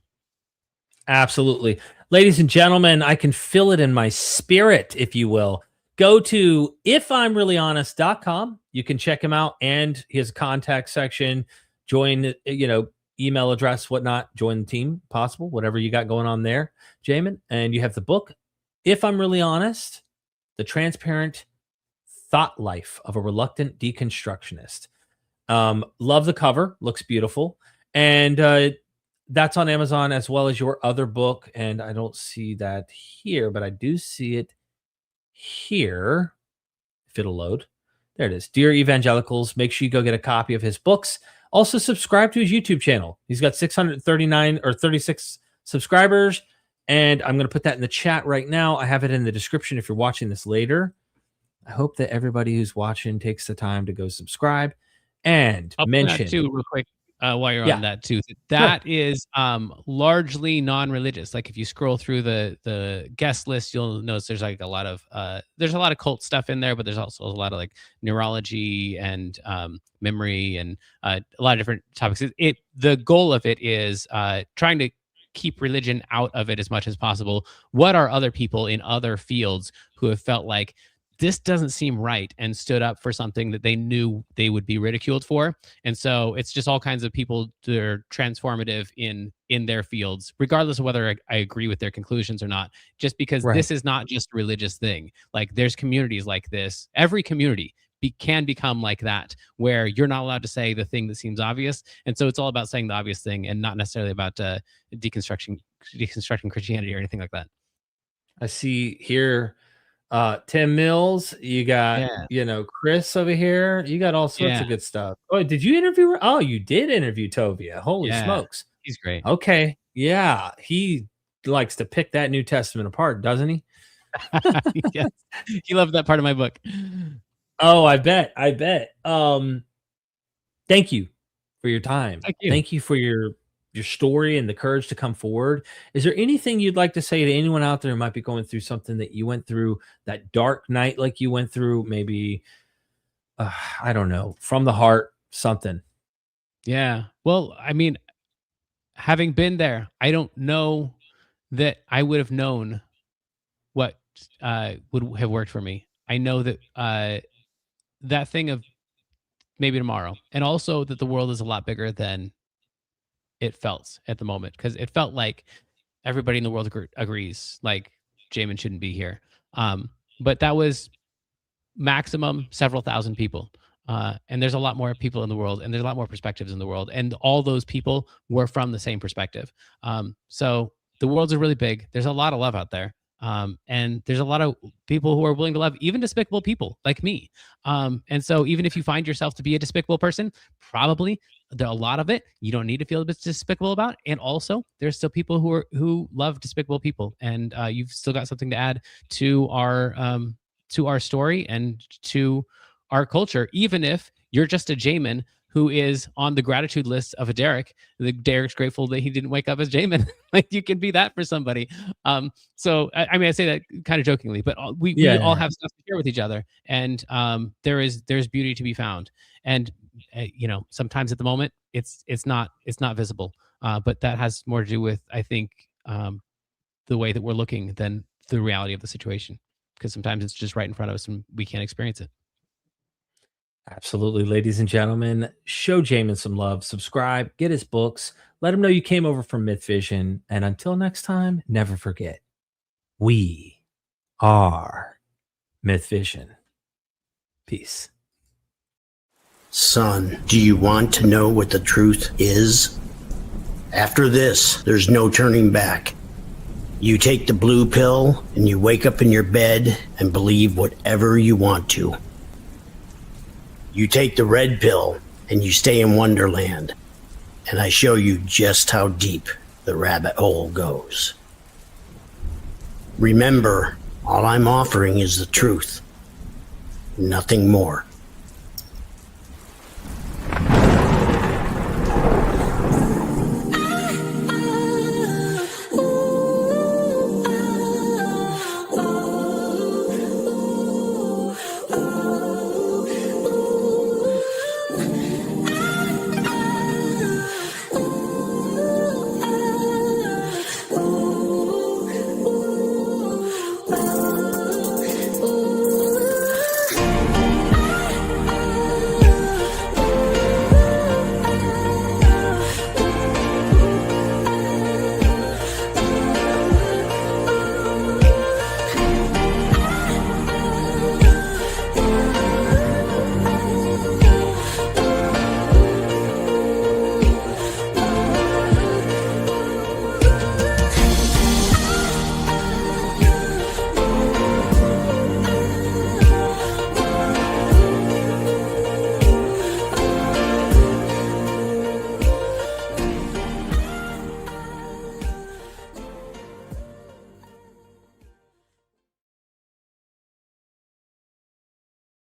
Absolutely. Ladies and gentlemen, I can feel it in my spirit, if you will. Go to ifimreallyhonest.com. You can check him out and his contact section. Join, email address, whatnot. Join the team, possible, whatever you got going on there, Jamin. And you have the book, If I'm Really Honest, The Transparent Thought Life of a Reluctant Deconstructionist. Love the cover. Looks beautiful. And that's on Amazon, as well as your other book. And I don't see that here, but I do see it here. If it'll load. There it is. Dear Evangelicals, make sure you go get a copy of his books. Also, subscribe to his YouTube channel. He's got 639 or 36 subscribers. And I'm going to put that in the chat right now. I have it in the description if you're watching this later. I hope that everybody who's watching takes the time to go subscribe and I'll point out mention. too, real quick, while you're Yeah, on that too. sure. That is largely non-religious. Like if you scroll through the guest list, you'll notice there's like a lot of cult stuff in there, but there's also a lot of like neurology and memory and a lot of different topics. The goal of it is trying to keep religion out of it as much as possible. What are other people in other fields who have felt like this doesn't seem right and stood up for something that they knew they would be ridiculed for? And so it's just all kinds of people that are transformative in their fields, regardless of whether I agree with their conclusions or not, just because Right. this is not just a religious thing. Like there's communities like this. Every community can become like that, where you're not allowed to say the thing that seems obvious. And so it's all about saying the obvious thing and not necessarily about deconstructing Christianity or anything like that. I see here Tim Mills, you got, Yeah. Chris over here. You got all sorts Yeah. of good stuff. Oh, did you interview her? Oh, you did interview Tovia. Holy Yeah. smokes. He's great. Okay. Yeah. He likes to pick that New Testament apart, doesn't he? Yes. He loved that part of my book. Oh, I bet. Thank you for your time. Thank you. Thank you for your story and the courage to come forward. Is there anything you'd like to say to anyone out there who might be going through something that you went through, that dark night like you went through, maybe I don't know, from the heart, something? Yeah. Well, I mean, having been there, I don't know that I would have known what would have worked for me. I know that that thing of maybe tomorrow, and also that the world is a lot bigger than it felt at the moment, because it felt like everybody in the world agrees, like Jamin shouldn't be here. But that was maximum several thousand people. And there's a lot more people in the world, and there's a lot more perspectives in the world. And all those people were from the same perspective. So the world's really big. There's a lot of love out there. And there's a lot of people who are willing to love even despicable people like me. And so even if you find yourself to be a despicable person, probably there are a lot of it you don't need to feel a bit despicable about. And also there's still people who love despicable people. And you've still got something to add to our story and to our culture, even if you're just a Jamin who is on the gratitude list of a Derek. Derek's grateful that he didn't wake up as Jamin. Like, you can be that for somebody. So I mean, I say that kind of jokingly, but we all have stuff to share with each other, and there's beauty to be found. And sometimes at the moment it's not visible, but that has more to do with, I think, the way that we're looking than the reality of the situation, because sometimes it's just right in front of us and we can't experience it. Absolutely, ladies and gentlemen. Show Jamin some love. Subscribe, get his books, let him know you came over from Myth Vision. And until next time, never forget, we are Myth Vision. Peace. Son, do you want to know what the truth is? After this, there's no turning back. You take the blue pill and you wake up in your bed and believe whatever you want to. You take the red pill and you stay in Wonderland, and I show you just how deep the rabbit hole goes. Remember, all I'm offering is the truth, nothing more.